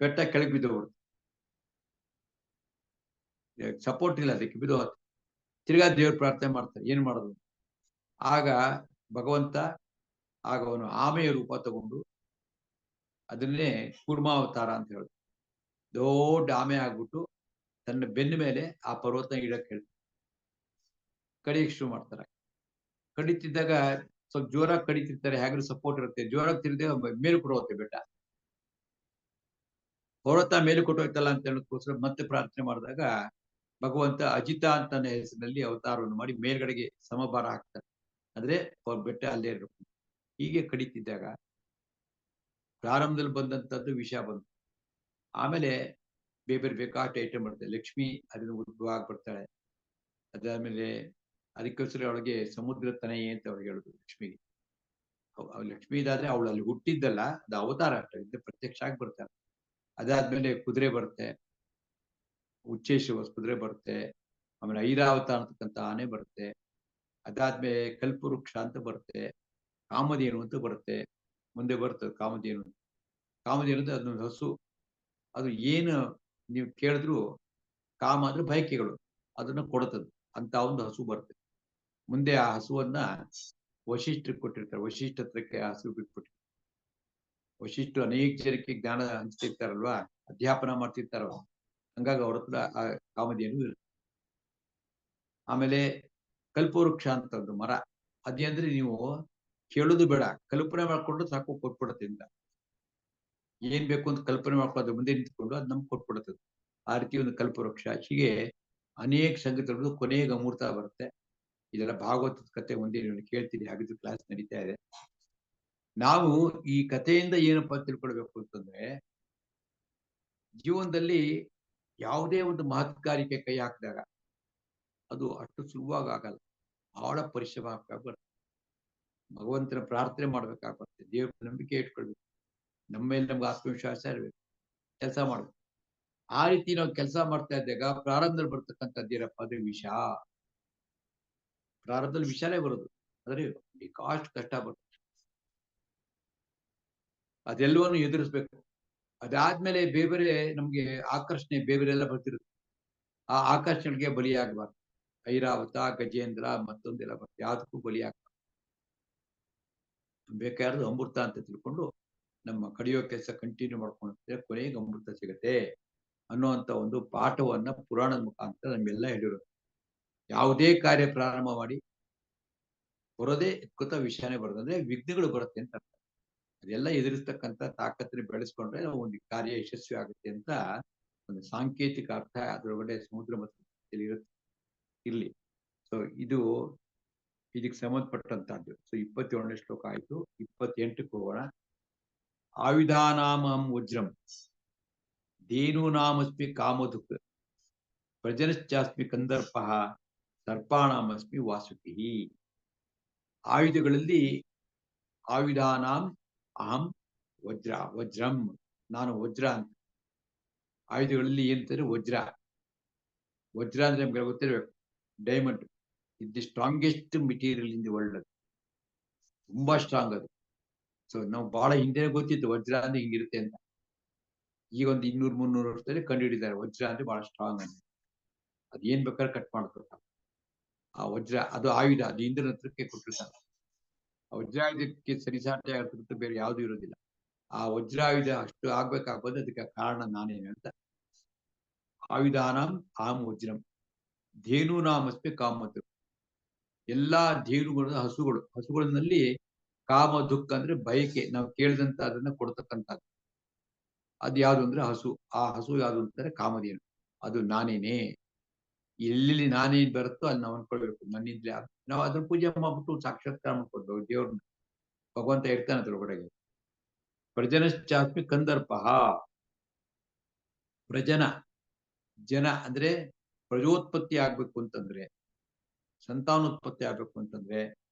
ಬೆಟ್ಟ ಕೆಳಗೆ ಬಿದ್ದೋಗ್ಬಿಡುತ್ತೆ. ಸಪೋರ್ಟ್ ಇಲ್ಲ ಅದಕ್ಕೆ, ಬಿದ್ದು ತಿರ್ಗಾ ದೇವ್ರ ಪ್ರಾರ್ಥನೆ ಮಾಡ್ತಾರೆ, ಏನ್ ಮಾಡೋದು. ಆಗ ಭಗವಂತ ಅವನು ಆಮೆಯ ರೂಪ ತಗೊಂಡು, ಅದನ್ನೇ ಕೂರ್ಮಾವತಾರ ಅಂತ ಹೇಳುದು, ದೊಡ್ಡ ಆಮೆ ಆಗ್ಬಿಟ್ಟು ತನ್ನ ಬೆನ್ನ ಮೇಲೆ ಆ ಪರ್ವತ ಇಡಕ್ಕೆ ಹೇಳ್ತಾರೆ. ಕಡಿಯಕ್ಕೆ ಶುರು ಮಾಡ್ತಾರೆ. ಕಡಿತಿದ್ದಾಗ ಸ್ವಲ್ಪ ಜೋರಾಗಿ ಕಡಿತಿರ್ತಾರೆ, ಹೇಗೂ ಸಪೋರ್ಟ್ ಇರುತ್ತೆ. ಜೋರಾಗಿ ತಿರುಗಿದಾಗ ಮೇಲೆ ಕೊಡೋಗುತ್ತೆ ಬೆಟ್ಟ, ಪರ್ವತ ಮೇಲೆ ಕೊಟ್ಟೋಯ್ತಲ್ಲ ಅಂತ ಹೇಳೋದಕ್ಕೋಸ್ಕರ ಮತ್ತೆ ಪ್ರಾರ್ಥನೆ ಮಾಡಿದಾಗ ಭಗವಂತ ಅಜಿತ ಅಂತ ಹೆಸರಿನಲ್ಲಿ ಅವತಾರವನ್ನು ಮಾಡಿ ಮೇಲ್ಗಡೆಗೆ ಸಮಭಾರ ಹಾಕ್ತಾರೆ. ಅಂದ್ರೆ ಬೆಟ್ಟ ಅಲ್ಲೇ ಇರಬೇಕು. ಹೀಗೆ ಕಡಿತಿದ್ದಾಗ ಪ್ರಾರಂಭದಲ್ಲಿ ಬಂದಂತದ್ದು ವಿಷ ಬಂತು. ಆಮೇಲೆ ಬೇರೆ ಬೇಕಾಟ ಐಟಮ್ ಬರ್ತದೆ. ಲಕ್ಷ್ಮಿ ಅದನ್ನು ಉದ್ಭವ ಆಗ್ಬಿಡ್ತಾಳೆ. ಅದಾದ್ಮೇಲೆ ಅದಕ್ಕೋಸ್ಕರ ಅವಳಿಗೆ ಸಮುದ್ರ ತನೆಯೇ ಅಂತ ಅವ್ರಿಗೆ ಹೇಳುದು ಲಕ್ಷ್ಮಿಗೆ. ಲಕ್ಷ್ಮಿ ಇದಾದ್ರೆ ಅವಳು ಅಲ್ಲಿ ಹುಟ್ಟಿದ್ದಲ್ಲ, ಅದು ಅವತಾರ ಅಷ್ಟೇ, ಪ್ರತ್ಯಕ್ಷ ಆಗಿ ಬರ್ತಾಳೆ. ಅದಾದ್ಮೇಲೆ ಕುದುರೆ ಬರುತ್ತೆ, ಉಚ್ಚೇಶ್ವ ಕುದುರೆ ಬರುತ್ತೆ. ಆಮೇಲೆ ಐರಾವತಾರ ಅಂತಕ್ಕಂಥ ಆನೆ ಬರುತ್ತೆ. ಅದಾದ್ಮೇಲೆ ಕಲ್ಪವೃಕ್ಷ ಅಂತ ಬರುತ್ತೆ. ಕಾಮಧೇನು ಅಂತ ಬರುತ್ತೆ. ಮುಂದೆ ಬರ್ತದೆ ಕಾಮಧೇನು. ಕಾಮಧೇನು ಅಂದ್ರೆ ಅದೊಂದು ಹಸು. ಅದು ಏನು ನೀವು ಕೇಳಿದ್ರು, ಕಾಮ ಅಂದ್ರೆ ಬಯಕೆಗಳು, ಅದನ್ನ ಕೊಡುತ್ತದೆ ಅಂತ ಒಂದು ಹಸು ಬರುತ್ತೆ. ಮುಂದೆ ಆ ಹಸುವನ್ನ ವಶಿಷ್ಠರಿಗೆ ಕೊಟ್ಟಿರ್ತಾರೆ. ವಶಿಷ್ಠ ಹತ್ರಕ್ಕೆ ಆ ಹಸು ಬಿಟ್ಬಿಟ್ಟು, ವಶಿಷ್ಠರು ಅನೇಕ ಜನಕ್ಕೆ ಜ್ಞಾನ ಹಂಚ್ತಿರ್ತಾರಲ್ವಾ, ಅಧ್ಯಾಪನ ಮಾಡ್ತಿರ್ತಾರಲ್ವ, ಹಂಗಾಗಿ ಅವ್ರ ಹತ್ರ ಆ ಕಾಮಧೇನು ಇರುತ್ತೆ. ಆಮೇಲೆ ಕಲ್ಪವೃಕ್ಷ ಅಂತ ಒಂದು ಮರ. ಅದೇಂದ್ರೆ ನೀವು ಕೇಳೋದು ಬೇಡ, ಕಲ್ಪನೆ ಮಾಡ್ಕೊಂಡು ಸಾಕು ಕೊಟ್ಬಿಡುತ್ತೆ ಅಂತ. ಏನ್ ಬೇಕು ಅಂತ ಕಲ್ಪನೆ ಮಾಡ್ಕೊಂಡು ಮುಂದೆ ನಿಂತ್ಕೊಂಡು ಅದು ನಮ್ಗೆ ಕೊಟ್ಬಿಡುತ್ತದೆ. ಆ ರೀತಿ ಒಂದು ಕಲ್ಪವೃಕ್ಷ. ಹೀಗೆ ಅನೇಕ ಸಂಗತಿಗಳು ಕೊನೆಗೆ ಅಮೂರ್ತ ಬರುತ್ತೆ. ಇದೆಲ್ಲ ಭಾಗವತದ ಕತೆ ಒಂದೇ ಕೇಳ್ತೀನಿ, ಹಾಗಿದ್ದು ಕ್ಲಾಸ್ ನಡೀತಾ ಇದೆ. ನಾವು ಈ ಕಥೆಯಿಂದ ಏನಪ್ಪಾ ತಿಳ್ಕೊಳ್ಬೇಕು ಅಂತಂದ್ರೆ, ಜೀವನದಲ್ಲಿ ಯಾವುದೇ ಒಂದು ಮಹತ್ಕಾರ್ಯಕ್ಕೆ ಕೈ ಹಾಕಿದಾಗ ಅದು ಅಷ್ಟು ಸುಲಭವಾಗಿ ಆಗಲ್ಲ, ಬಹಳ ಪರಿಶ್ರಮ ಆಗ್ಬೇಕಾಗ್ಬರುತ್ತೆ. ಭಗವಂತನ ಪ್ರಾರ್ಥನೆ ಮಾಡ್ಬೇಕಾಗ್ಬರುತ್ತೆ, ದೇವ್ರ ನಂಬಿಕೆ ಇಟ್ಕೊಳ್ಬೇಕು, ನಮ್ಮ ಮೇಲೆ ನಮ್ಗೆ ಆತ್ಮವಿಶ್ವಾಸ ಇರಬೇಕು. ಕೆಲಸ ಮಾಡುದು. ಆ ರೀತಿ ನಾವು ಕೆಲಸ ಮಾಡ್ತಾ ಇದ್ದಾಗ ಪ್ರಾರಂಭದಲ್ಲಿ ಬರ್ತಕ್ಕಂಥದ್ದೇನಪ್ಪ ಅಂದ್ರೆ ವಿಷ. ಪ್ರಾರಂಭದಲ್ಲಿ ವಿಷನೇ ಬರೋದು. ಅಂದ್ರೆ ಕಾಸ್ಟ್ ಕಷ್ಟ ಬರುತ್ತೆ. ಅದೆಲ್ಲವನ್ನು ಎದುರಿಸ್ಬೇಕು. ಅದಾದ್ಮೇಲೆ ಬೇರೆ ಬೇರೆ ನಮ್ಗೆ ಆಕರ್ಷಣೆ ಬೇರೆ ಬೇರೆ ಎಲ್ಲ ಬರ್ತಿರುತ್ತೆ. ಆ ಆಕರ್ಷಣೆಗೆ ಬಲಿಯಾಗಬಾರ್ದು. ಐರಾವತ, ಗಜೇಂದ್ರ ಮತ್ತೊಂದೆಲ್ಲ ಬರುತ್ತೆ. ಯಾವ್ದಕ್ಕೂ ಬಲಿಯಾಗ ಬೇಕಾದ್ರೆ ಅಮೃತ ಅಂತ ತಿಳ್ಕೊಂಡು ನಮ್ಮ ಕಡಿಯೋ ಕೆಲಸ ಕಂಟಿನ್ಯೂ ಮಾಡ್ಕೊಂಡು ಕೊನೆಗೆ ಅಮೃತ ಸಿಗತ್ತೆ ಅನ್ನುವಂತ ಒಂದು ಪಾಠವನ್ನ ಪುರಾಣದ ಮುಖಾಂತರ ನಮ್ಮೆಲ್ಲ ಹೇಳಿರೋದು. ಯಾವುದೇ ಕಾರ್ಯ ಪ್ರಾರಂಭ ಮಾಡಿ ಬರೋದೇ ಕೃತ ವಿಷಯನೇ ಬರೋದು. ಅಂದ್ರೆ ವಿಘ್ನಗಳು ಬರುತ್ತೆ ಅಂತ ಅರ್ಥ. ಅದೆಲ್ಲ ಎದುರಿಸ್ತಕ್ಕಂಥ ತಾಕತ್ತನ್ನು ಬೆಳೆಸ್ಕೊಂಡ್ರೆ ಒಂದು ಕಾರ್ಯ ಯಶಸ್ವಿ ಆಗುತ್ತೆ ಅಂತ ಒಂದು ಸಾಂಕೇತಿಕ ಅರ್ಥ ಅದರೊಳಗಡೆ ಸಮುದ್ರ ಮಧ್ಯದಲ್ಲಿ ಇರ್ಲಿ. ಸೊ ಇದಕ್ಕೆ ಸಂಬಂಧಪಟ್ಟಂತಹದ್ದು. ಸೊ 27ನೇ ಶ್ಲೋಕ ಆಯ್ತು. 28ಕ್ಕೆ ಹೋಗೋಣ. ಆಯುಧಾನಾಮಂ ವಜ್ರಂ ಧೇನೂನಾಮಸ್ಮಿ ಕಾಮಧುಕ್ ಪ್ರಜನಶ್ಚಾಸ್ಮಿ ಕಂದರ್ಪಃ ಸರ್ಪಾಣಾಮಸ್ಮಿ ವಾಸುಕಿ. ಆಯುಧಗಳಲ್ಲಿ ಆಯುಧಾನಾಂ ಅಹಂ ವಜ್ರಂ, ನಾನು ವಜ್ರ ಅಂತ. ಆಯುಧಗಳಲ್ಲಿ ಏನಂತಾರೆ ವಜ್ರ. ವಜ್ರ ಅಂದ್ರೆ ನಮ್ಗೆ ಗೊತ್ತಿರಬೇಕು, diamond is the strongest material in the world. ಅದು ತುಂಬಾ ಸ್ಟ್ರಾಂಗ್ ಅದು. ಸೊ ನಾವು ಬಹಳ ಹಿಂದೆ ಗೊತ್ತಿತ್ತು ವಜ್ರ ಅಂದ್ರೆ ಹಿಂಗಿರುತ್ತೆ ಅಂತ. ಈಗ ಒಂದು 200-300 ವರ್ಷದಲ್ಲಿ ಕಂಡು ಹಿಡಿದ್ದಾರೆ ವಜ್ರ ಅಂದ್ರೆ ಬಹಳ ಸ್ಟ್ರಾಂಗ್ ಅಂತ. ಅದ್ ಏನ್ ಬೇಕಾದ್ರೆ ಕಟ್ ಮಾಡ್ಕೊತಾರೆ. ಆ ವಜ್ರ ಅದು ಆಯುಧ, ಅದು ಇಂದ್ರನ ಹತ್ರಕ್ಕೆ ಕೊಟ್ಟಿರ್ತಾರೆ. ಆ ವಜ್ರಾಯುಧಕ್ಕೆ ಸರಿಸಾಟಿ ಆಗಿರ್ತಕ್ಕಂಥ ಬೇರೆ ಯಾವ್ದು ಇರೋದಿಲ್ಲ. ಆ ವಜ್ರಾಯುಧ ಅಷ್ಟು ಆಗ್ಬೇಕಾಗ್ಬೋದು. ಅದಕ್ಕೆ ಕಾರಣ ನಾನೇನು ಅಂತ. ಆಯುಧಾನಾಂ ಆಮ್ ವಜ್ರಂ ಧೇನೂನಾಮಸ್ಮಿ ಕಾಮಧು. ಎಲ್ಲಾ ಧೇನುಗಳು ಹಸುಗಳಲ್ಲಿ ಕಾಮ ದುಃಖ ಅಂದ್ರೆ ಬಯಕೆ, ನಾವು ಕೇಳಿದಂತ ಅದನ್ನ ಕೊಡ್ತಕ್ಕಂಥದ್ದು. ಅದು ಯಾವ್ದು ಅಂದ್ರೆ ಹಸು. ಆ ಹಸು ಯಾವ್ದು ಅಂತಾರೆ ಕಾಮಧೇನು. ಅದು ನಾನೇನೆ. ಎಲ್ಲಿ ನಾನೇನ್ ಬರುತ್ತೋ ಅಲ್ಲಿ ನಾವು ಅನ್ಕೊಳ್ಬೇಕು ನನ್ನಿಂದಲೇ. ನಾವು ಅದನ್ನ ಪೂಜೆ ಮಾಡ್ಬಿಟ್ಟು ಸಾಕ್ಷಾತ್ಕಾರ ಮಾಡ್ಕೊಳ್ಬೇಕು ದೇವ್ರನ್ನ. ಭಗವಂತ ಇರ್ತಾನೆ ಅದ್ರೊಳಗಡೆಗೆ. ಪ್ರಜನಶ್ಚಾಸ್ಮಿ ಕಂದರ್ಪಃ. ಜನ ಅಂದ್ರೆ ಪ್ರಜೋತ್ಪತ್ತಿ ಆಗ್ಬೇಕು ಅಂತಂದ್ರೆ, ಸಂತಾನೋತ್ಪತ್ತಿ ಆಗ್ಬೇಕು ಅಂತಂದ್ರೆ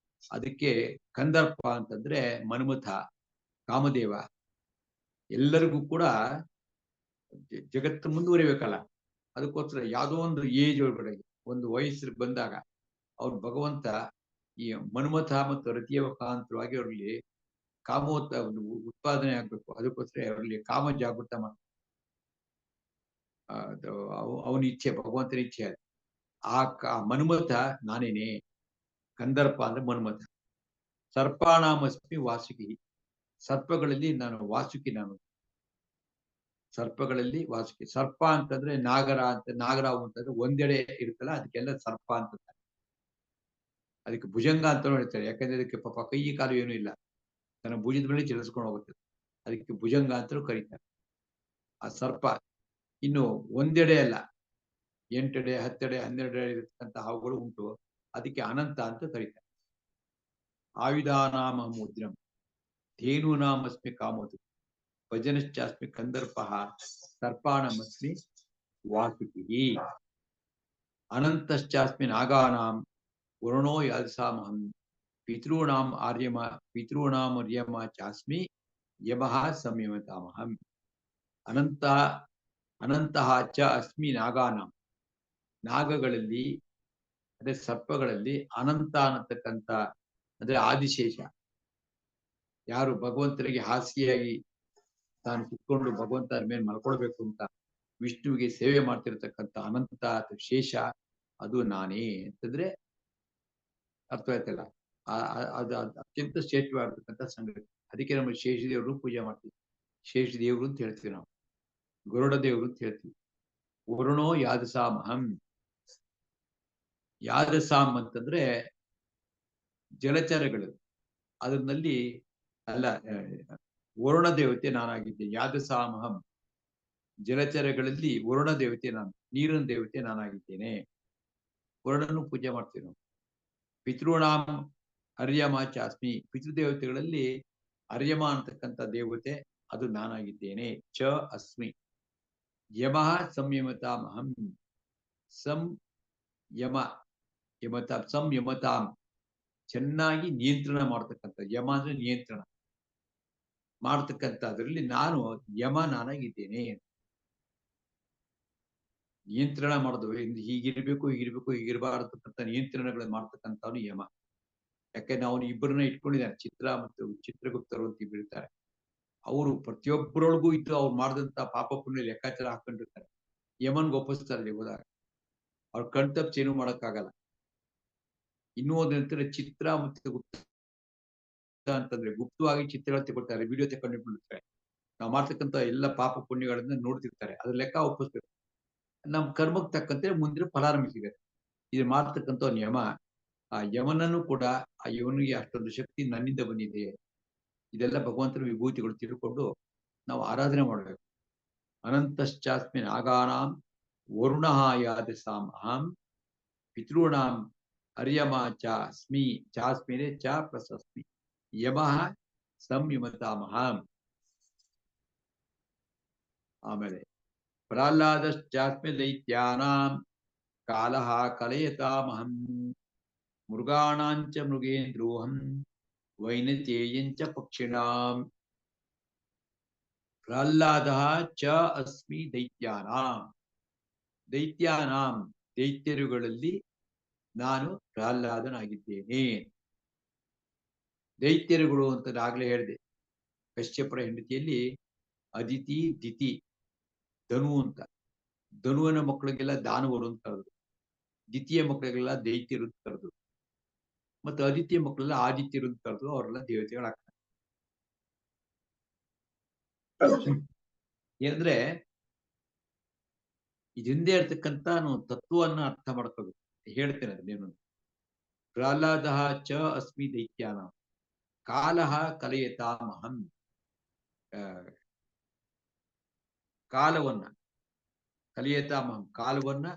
ಅದಕ್ಕೆ ಕಂದರ್ಪ ಅಂತಂದ್ರೆ ಮನ್ಮಥ, ಕಾಮದೇವ. ಎಲ್ಲರಿಗೂ ಕೂಡ ಜಗತ್ತು ಮುಂದುವರಿಬೇಕಲ್ಲ, ಅದಕ್ಕೋಸ್ಕರ ಯಾವುದೋ ಒಂದು ಏಜ್ ಒಳಗಡೆ ಒಂದು ವಯಸ್ಸಿಗೆ ಬಂದಾಗ ಅವ್ರು ಭಗವಂತ ಈ ಮನ್ಮಥ ಮತ್ತು ರತಿಯ ಮುಖಾಂತರವಾಗಿ ಅವರಲ್ಲಿ ಉತ್ಪಾದನೆ ಆಗ್ಬೇಕು. ಅದಕ್ಕೋಸ್ಕರ ಅವರಲ್ಲಿ ಕಾಮ ಜಾಗೃತ ಮಾಡ್ತಾರೆ. ಅವನ ಇಚ್ಛೆ, ಭಗವಂತನ ಇಚ್ಛೆ ಅದು. ಆ ಮನ್ಮಥ ನಾನೇನೆ. ಕಂದರ್ಪ ಅಂದ್ರೆ ಮನ್ಮಥ. ಸರ್ಪಾಣಾಮಸ್ಮಿ ವಾಸುಕಿ. ಸರ್ಪಗಳಲ್ಲಿ ನಾನು ವಾಸುಕಿ. ನಾನು ಸರ್ಪಗಳಲ್ಲಿ ವಾಸುಕಿ. ಸರ್ಪ ಅಂತಂದ್ರೆ ನಾಗರ ಅಂತ. ನಾಗರಾವು ಅಂತಂದ್ರೆ ಒಂದೆಡೆ ಇರುತ್ತಲ್ಲ, ಅದಕ್ಕೆಲ್ಲ ಸರ್ಪ ಅಂತ. ಅದಕ್ಕೆ ಭುಜಂಗ ಅಂತ ಹೇಳ್ತಾರೆ. ಯಾಕಂದ್ರೆ ಅದಕ್ಕೆ ಪಾಪ ಕೈ ಕಾಲು ಏನೂ ಇಲ್ಲ, ತನ್ನ ಭುಜದ ಮೇಲೆ ಚಲಿಸ್ಕೊಂಡು ಹೋಗುತ್ತೆ. ಅದಕ್ಕೆ ಭುಜಂಗ ಅಂತಲೂ ಕರೀತಾರೆ ಆ ಸರ್ಪ. ಇನ್ನು ಒಂದೆಡೆ ಅಲ್ಲ, 8 ಎಡೆ 10 ಎಡೆ 12 ಎಡೆ ಇರತಕ್ಕಂಥ ಹಾವುಗಳು ಉಂಟು. ಅದಕ್ಕೆ ಅನಂತ ಅಂತ ಕರೀತಾರೆ. ಆಯುಧಾನಾಮ ಮುದ್ರಂ ಧೇನೂನಾಮಸ್ಮಿ ಕಾಮಧು ಭಜನಶ್ಚಾಸ್ಮಿ ಕಂದರ್ಪಃ ಸರ್ಪಾಣಮಸ್ಮಿ ವಾಸುಕಿ. ಅನಂತಶ್ಚಾಸ್ಮಿ ನಾಗಾನಾಂ ವರುಣೋ ಯಾದಸಾಮಹಂ ಪಿತॄಣಾಂ ಅರ್ಯಮ ಚಾಸ್ಮಿ ಯಮಃ ಸಂಯಮತಾಮಹಂ. ಅನಂತಹ ಚ ಅಸ್ಮಿ ನಾಗಾನಾಂ. ನಾಗಗಳಲ್ಲಿ ಅದೇ ಸರ್ಪಗಳಲ್ಲಿ ಅನಂತ ಅನ್ನತಕ್ಕಂಥ ಅಂದ್ರೆ ಆದಿಶೇಷ. ಯಾರು ಭಗವಂತನಿಗೆ ಹಾಸಿಗೆಯಾಗಿ ತಾನು ಕುತ್ಕೊಂಡು ಭಗವಂತ ಮೇಲೆ ಮಲ್ಕೊಳ್ಬೇಕು ಅಂತ ವಿಷ್ಣುವಿಗೆ ಸೇವೆ ಮಾಡ್ತಿರ್ತಕ್ಕಂಥ ಅನಂತ ಶೇಷ, ಅದು ನಾನೇ ಅಂತಂದ್ರೆ ಅರ್ಥ ಆಯ್ತಲ್ಲ. ಅದು ಅತ್ಯಂತ ಶ್ರೇಷ್ಠವಾಗಿರ್ತಕ್ಕಂಥ ಸಂಗತಿ. ಅದಕ್ಕೆ ನಮ್ಮ ಶೇಷದೇವರು ಪೂಜೆ ಮಾಡ್ತೀವಿ. ಶೇಷದೇವರು ಅಂತ ಹೇಳ್ತೀವಿ ನಾವು, ಗರುಡ ದೇವರು ಅಂತ ಹೇಳ್ತೀವಿ. ವರುಣೋ ಯಾದಸಾಮಹಂ. ಯಾದಸಾಂ ಅಂತಂದ್ರೆ ಜಲಚರಗಳು. ಅದರಲ್ಲಿ ಅಲ್ಲ, ವರುಣ ದೇವತೆ ನಾನಾಗಿದ್ದೆ. ಯಾದಸಾಮಹಂ ಜಲಚರಗಳಲ್ಲಿ ವರುಣ ದೇವತೆ ನಾನು, ನೀರಿನ ದೇವತೆ ನಾನಾಗಿದ್ದೇನೆ. ವರುಣನು ಪೂಜೆ ಮಾಡ್ತೀವಿ ನಾವು. ಪಿತೃಣಾಂ ಅರ್ಯಮ ಚಾಸ್ಮಿ. ಪಿತೃದೇವತೆಗಳಲ್ಲಿ ಅರ್ಯಮ ಅಂತಕ್ಕಂಥ ದೇವತೆ, ಅದು ನಾನಾಗಿದ್ದೇನೆ. ಚ ಅಸ್ಮಿ ಯಮಃ ಸಂಯಮತಾಮಹಂ. ಸಂಯಮತಾಂ ಚೆನ್ನಾಗಿ ನಿಯಂತ್ರಣ ಮಾಡ್ತಕ್ಕಂಥ. ಯಮ ಅಂದ್ರೆ ನಿಯಂತ್ರಣ ಮಾಡ್ತಕ್ಕಂಥ. ಅದರಲ್ಲಿ ನಾನು ಯಮ ನಾನಾಗಿದ್ದೇನೆ. ನಿಯಂತ್ರಣ ಮಾಡೋದು ಹೀಗಿರ್ಬೇಕು ಹೀಗಿರಬಾರದು ಅಂತ ನಿಯಂತ್ರಣಗಳನ್ನು ಮಾಡ್ತಕ್ಕಂಥವ್ನು ಯಮ. ಯಾಕೆ ನಾವು ಇಬ್ಬರನ್ನ ಇಟ್ಕೊಂಡಿದ್ದಾರೆ, ಚಿತ್ರ ಮತ್ತು ಚಿತ್ರಗುಪ್ತರು ಅಂತ ಇಬ್ಬರು ಇರ್ತಾರೆ. ಅವರು ಪ್ರತಿಯೊಬ್ಬರೊಳಗೂ ಇದ್ದು ಅವ್ರು ಮಾಡಿದಂತ ಪಾಪ ಪುಣ್ಯ ಲೆಕ್ಕಾಚಾರ ಹಾಕೊಂಡಿರ್ತಾರೆ. ಯಮನ್ಗೆ ಒಪ್ಪಿಸ್ತಾರೆ ಹೋದಾಗ. ಅವ್ರ ಕಣ್ತಪ್ಪಿಸಿ ಏನೂ ಮಾಡಕ್ಕಾಗಲ್ಲ. ಇನ್ನೂ ಒಂದಂತಾರೆ ಚಿತ್ರ ಮತ್ತು ಗುಪ್ತ ಅಂತಂದ್ರೆ ಗುಪ್ತವಾಗಿ ಚಿತ್ರಗಳು ತಗೊಳ್ತಾರೆ, ವಿಡಿಯೋ ತಗೊಂಡಿರ್ತಾರೆ. ನಾವು ಮಾಡ್ತಕ್ಕಂಥ ಎಲ್ಲ ಪಾಪ ಪುಣ್ಯಗಳನ್ನ ನೋಡ್ತಿರ್ತಾರೆ, ಅದ್ರ ಲೆಕ್ಕ ಒಪ್ಪಿಸ್ಬೇಕು. ನಮ್ ಕರ್ಮಕ್ಕೆ ತಕ್ಕಂತೆ ಮುಂದೆ ಫಲ ನಮಗೆ ಸಿಗತ್ತೆ. ಇದು ಮಾಡ್ತಕ್ಕಂಥ ಯಮ. ಆ ಯಮನನ್ನು ಕೂಡ ಆ ಯವನಿಗೆ ಅಷ್ಟೊಂದು ಶಕ್ತಿ ನನ್ನಿಂದ ಬಂದಿದೆ, ಇದೆಲ್ಲ ಭಗವಂತನ ವಿಭೂತಿಗಳು ತಿಳ್ಕೊಂಡು ನಾವು ಆರಾಧನೆ ಮಾಡಬೇಕು. ಅನಂತಶ್ಚಾಸ್ಮಿನ್ ಆಗಾನಾಂ ವರುಣ ಯಾದಸಾಂ ಅಹಂ ಪಿತೃಣಾಂ ಅರ್ಯಮ ಚಾಸ್ಮಿ ಚಾಸ್ಮಿನೆ ಚ ಪ್ರಶಸ್ಮಿ ಯಮಃ ಸಂಯಮತಾಮಹಂ. ಆಮೇಲೆ ಪ್ರಹ್ಲಾದಶ್ಚಾಸ್ಮಿ ದೈತ್ಯಾನಾಂ ಕಾಲಃ ಕಲಯತಾಮಹಂ ಮೃಗಾಣಾಂಚ ಮೃಗೇಂದ್ರೋಹಂ ವೈನತೇಯಂಚ ಪಕ್ಷಿಣಾಂ. ಪ್ರಹ್ಲಾದ ಚ ಅಸ್ಮಿ ದೈತ್ಯಾನಾಂ. ದೈತ್ಯಾನಾಂ ದೈತ್ಯರುಗಳಲ್ಲಿ ನಾನು ಪ್ರಹ್ಲಾದನಾಗಿದ್ದೇನೆ. ದೈತ್ಯರುಗಳು ಅಂತ ಆಗ್ಲೇ ಹೇಳಿದೆ. ಕಶ್ಯಪರ ಹೆಂಡತಿಯಲ್ಲಿ ಅದಿತಿ ದಿತಿ ಧನು ಅಂತ. ಧನುವಿನ ಮಕ್ಕಳಿಗೆಲ್ಲ ದಾನವರು ಅಂತ ಕರೆದ್ರು, ದ್ವಿತೀಯ ಮಕ್ಕಳಿಗೆಲ್ಲ ದೈತ್ಯರು ಅಂತ ಕರೆದ್ರು, ಮತ್ತು ಆದಿತ್ಯ ಮಕ್ಕಳೆಲ್ಲ ಆದಿತ್ಯರು ಅಂತ ಕರೆದ್ರು. ಅವರೆಲ್ಲ ದೇವತೆಗಳಾಗ್ತಾರೆ. ಏನಂದ್ರೆ ಹಿಂದೆ ಇರ್ತಕ್ಕಂಥ ನಾವು ತತ್ವವನ್ನ ಅರ್ಥ ಮಾಡ್ಕೋಬೇಕು. ಹೇಳ್ತೇನೆ ಅದನ್ನೇನು. ಪ್ರಹ್ಲಾದ ಚ ಅಸ್ಮಿ ದೈತ್ಯಾನ ಕಾಲಃ ಕಲಯತಾಮಹಂ. ಕಾಲವನ್ನ ಕಲಿಯತಾಮಹಂ, ಕಾಲವನ್ನ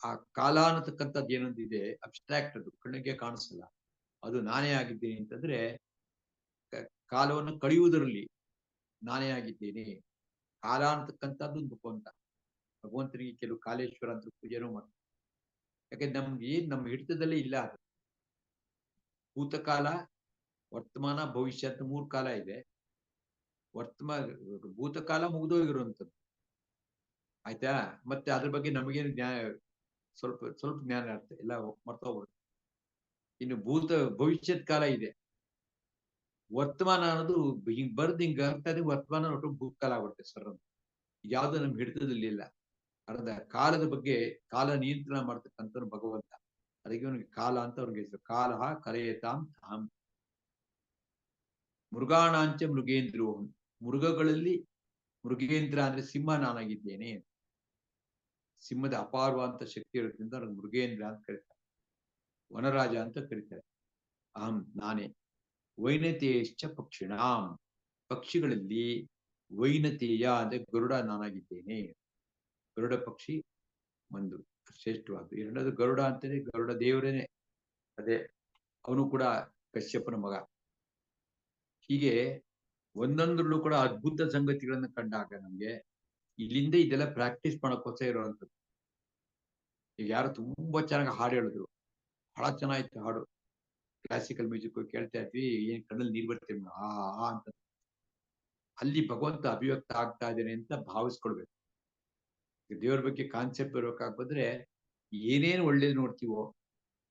ಆ ಕಾಲ ಅನ್ನತಕ್ಕಂಥದ್ದು ಏನೊಂದಿದೆ ಅಬ್ಸ್ಟ್ರಾಕ್ಟ್, ಅದು ಕಣ್ಣಿಗೆ ಕಾಣಿಸಲ್ಲ, ಅದು ನಾನೇ ಆಗಿದ್ದೇನೆ ಅಂತಂದ್ರೆ ಕಾಲವನ್ನು ಕಳೆಯುವುದರಲ್ಲಿ ನಾನೇ ಆಗಿದ್ದೇನೆ. ಕಾಲ ಅಂತಕ್ಕಂಥದ್ದು ಭಗವಂತ. ಭಗವಂತನಿಗೆ ಕೆಲವು ಕಾಲೇಶ್ವರ ಅಂತ ಪೂಜೆನೂ ಮಾಡ್ತಾರೆ. ಯಾಕಂದ್ರೆ ನಮ್ಗೆ ನಮ್ಮ ಹಿಡಿತದಲ್ಲೇ ಇಲ್ಲ ಅದು. ಭೂತಕಾಲ, ವರ್ತಮಾನ, ಭವಿಷ್ಯ ಅಂತ 3 ಕಾಲ ಇದೆ. ಭೂತಕಾಲ ಮುಗಿದೋಗಿರುವಂಥದ್ದು, ಆಯ್ತಾ. ಮತ್ತೆ ಅದ್ರ ಬಗ್ಗೆ ನಮಗೇನು ಸ್ವಲ್ಪ ಜ್ಞಾನ ಇರುತ್ತೆ, ಎಲ್ಲ ಮರ್ತೋಗ್ಬಿಡುತ್ತೆ. ಇನ್ನು ಭವಿಷ್ಯದ ಕಾಲ ಇದೆ. ವರ್ತಮಾನ ಅನ್ನೋದು ಹಿಂಗ್ ಹಿಂಗ ಆಗ್ತದೆ, ವರ್ತಮಾನ ಒಟ್ಟು ಭೂತಕಾಲ ಆಗ್ಬಿಡುತ್ತೆ ಸರ್. ಯಾವ್ದು ನಮ್ ಹಿಡಿತದಲ್ಲಿ ಇಲ್ಲ. ಅರ್ಧ ಕಾಲದ ಬಗ್ಗೆ, ಕಾಲ ನಿಯಂತ್ರಣ ಮಾಡ್ತಕ್ಕಂಥ ಭಗವಂತ. ಅದಕ್ಕೆ ಅವನಿಗೆ ಕಾಲ ಅಂತ ಅವ್ರಿಗೆ ಹೆಸರು. ಕಾಲ ಕರೆಯತಾಂ ಅಹಂ. ಮೃಗಾಣಾಂಚ ಮೃಗೇಂದ್ರೋಹಂ. ಮೃಗಗಳಲ್ಲಿ ಮೃಗೇಂದ್ರ ಅಂದ್ರೆ ಸಿಂಹ ನಾನಾಗಿದ್ದೇನೆ. ಸಿಂಹದ ಅಪಾರವಾದಂತ ಶಕ್ತಿ ಇರೋದ್ರಿಂದ ಅವ್ರಿಗೆ ಮೃಗೇಂದ್ರ ಅಂತ ಕರೀತಾರೆ, ವನರಾಜ ಅಂತ ಕರೀತಾರೆ. ಅಹಂ ನಾನೇ. ವೈನತೇಶ್ಚ ಪಕ್ಷಿಣಾಂ. ಪಕ್ಷಿಗಳಲ್ಲಿ ವೈನತೇಯ ಅಂದ್ರೆ ಗರುಡ ನಾನಾಗಿದ್ದೇನೆ. ಗರುಡ ಪಕ್ಷಿ ಒಂದು ಶ್ರೇಷ್ಠವಾದ. ಎರಡನೇದು ಗರುಡ ಅಂತೇಳಿ ಗರುಡ ದೇವರೇನೆ, ಅದೇ ಅವನು ಕೂಡ ಕಶ್ಯಪನ ಮಗ. ಹೀಗೆ ಒಂದೊಂದ್ರಲ್ಲೂ ಕೂಡ ಅದ್ಭುತ ಸಂಗತಿಗಳನ್ನ ಕಂಡಾಗ ನಮ್ಗೆ ಇಲ್ಲಿಂದ ಇದೆಲ್ಲ ಪ್ರಾಕ್ಟೀಸ್ ಮಾಡೋಕ್ಕೋಸ್ಕರ ಇರುವಂಥದ್ದು. ಈಗ ಯಾರು ತುಂಬಾ ಚೆನ್ನಾಗಿ ಹಾಡು ಹೇಳಿದ್ರು, ಬಹಳ ಚೆನ್ನಾಗಿತ್ತು ಹಾಡು, ಕ್ಲಾಸಿಕಲ್ ಮ್ಯೂಸಿಕ್ ಕೇಳ್ತಾ ಇದ್ವಿ, ಏನ್ ಕಣ್ಣಲ್ಲಿ ನೀರ್ ಬರ್ತೀವಿ ಆ ಅಂತ. ಅಲ್ಲಿ ಭಗವಂತ ಅಭಿವ್ಯಕ್ತ ಆಗ್ತಾ ಇದ್ದೇನೆ ಅಂತ ಭಾವಿಸ್ಕೊಳ್ಬೇಕು. ದೇವರ ಬಗ್ಗೆ ಕಾನ್ಸೆಪ್ಟ್ ಬರ್ಬೇಕಾಗ್ಬಂದ್ರೆ ಏನೇನು ಒಳ್ಳೇದು ನೋಡ್ತೀವೋ,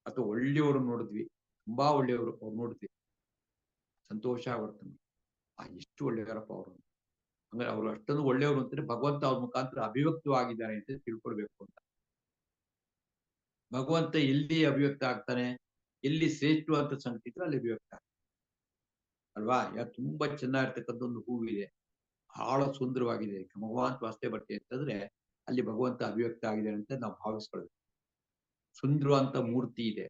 ಅಥವಾ ಒಳ್ಳೆಯವರು ನೋಡಿದ್ವಿ, ತುಂಬಾ ಒಳ್ಳೆಯವರು ಅವ್ರು ನೋಡಿದ್ವಿ, ಸಂತೋಷ ಆಗುತ್ತೆ. ಎಷ್ಟು ಒಳ್ಳೆಯವರಪ್ಪ ಅವರು, ಅಂದ್ರೆ ಅವ್ರು ಅಷ್ಟೊಂದು ಒಳ್ಳೆಯವರು ಅಂತಂದ್ರೆ ಭಗವಂತ ಅವ್ರ ಮುಖಾಂತರ ಅಭಿವ್ಯಕ್ತವಾಗಿದ್ದಾರೆ ಅಂತ ತಿಳ್ಕೊಳ್ಬೇಕು ಅಂತ. ಭಗವಂತ ಎಲ್ಲಿ ಅಭಿವ್ಯಕ್ತ ಆಗ್ತಾನೆ, ಎಲ್ಲಿ ಶ್ರೇಷ್ಠವಾದ ಸಂಗತಿ ಇದ್ರೆ ಅಲ್ಲಿ ಅಭಿವ್ಯಕ್ತ ಅಲ್ವಾ. ತುಂಬಾ ಚೆನ್ನಾಗಿರ್ತಕ್ಕಂಥ ಒಂದು ಹೂವಿದೆ, ಬಹಳ ಸುಂದರವಾಗಿದೆ, ಭಗವಂತ ವಾಸ್ತೆ ಬಟ್ಟೆ ಅಂತಂದ್ರೆ ಅಲ್ಲಿ ಭಗವಂತ ಅಭಿವ್ಯಕ್ತ ಆಗಿದ್ದಾರೆ ಅಂತ ನಾವು ಭಾವಿಸ್ಕೊಳ್ಬೇಕು. ಸುಂದರವಂತ ಮೂರ್ತಿ ಇದೆ,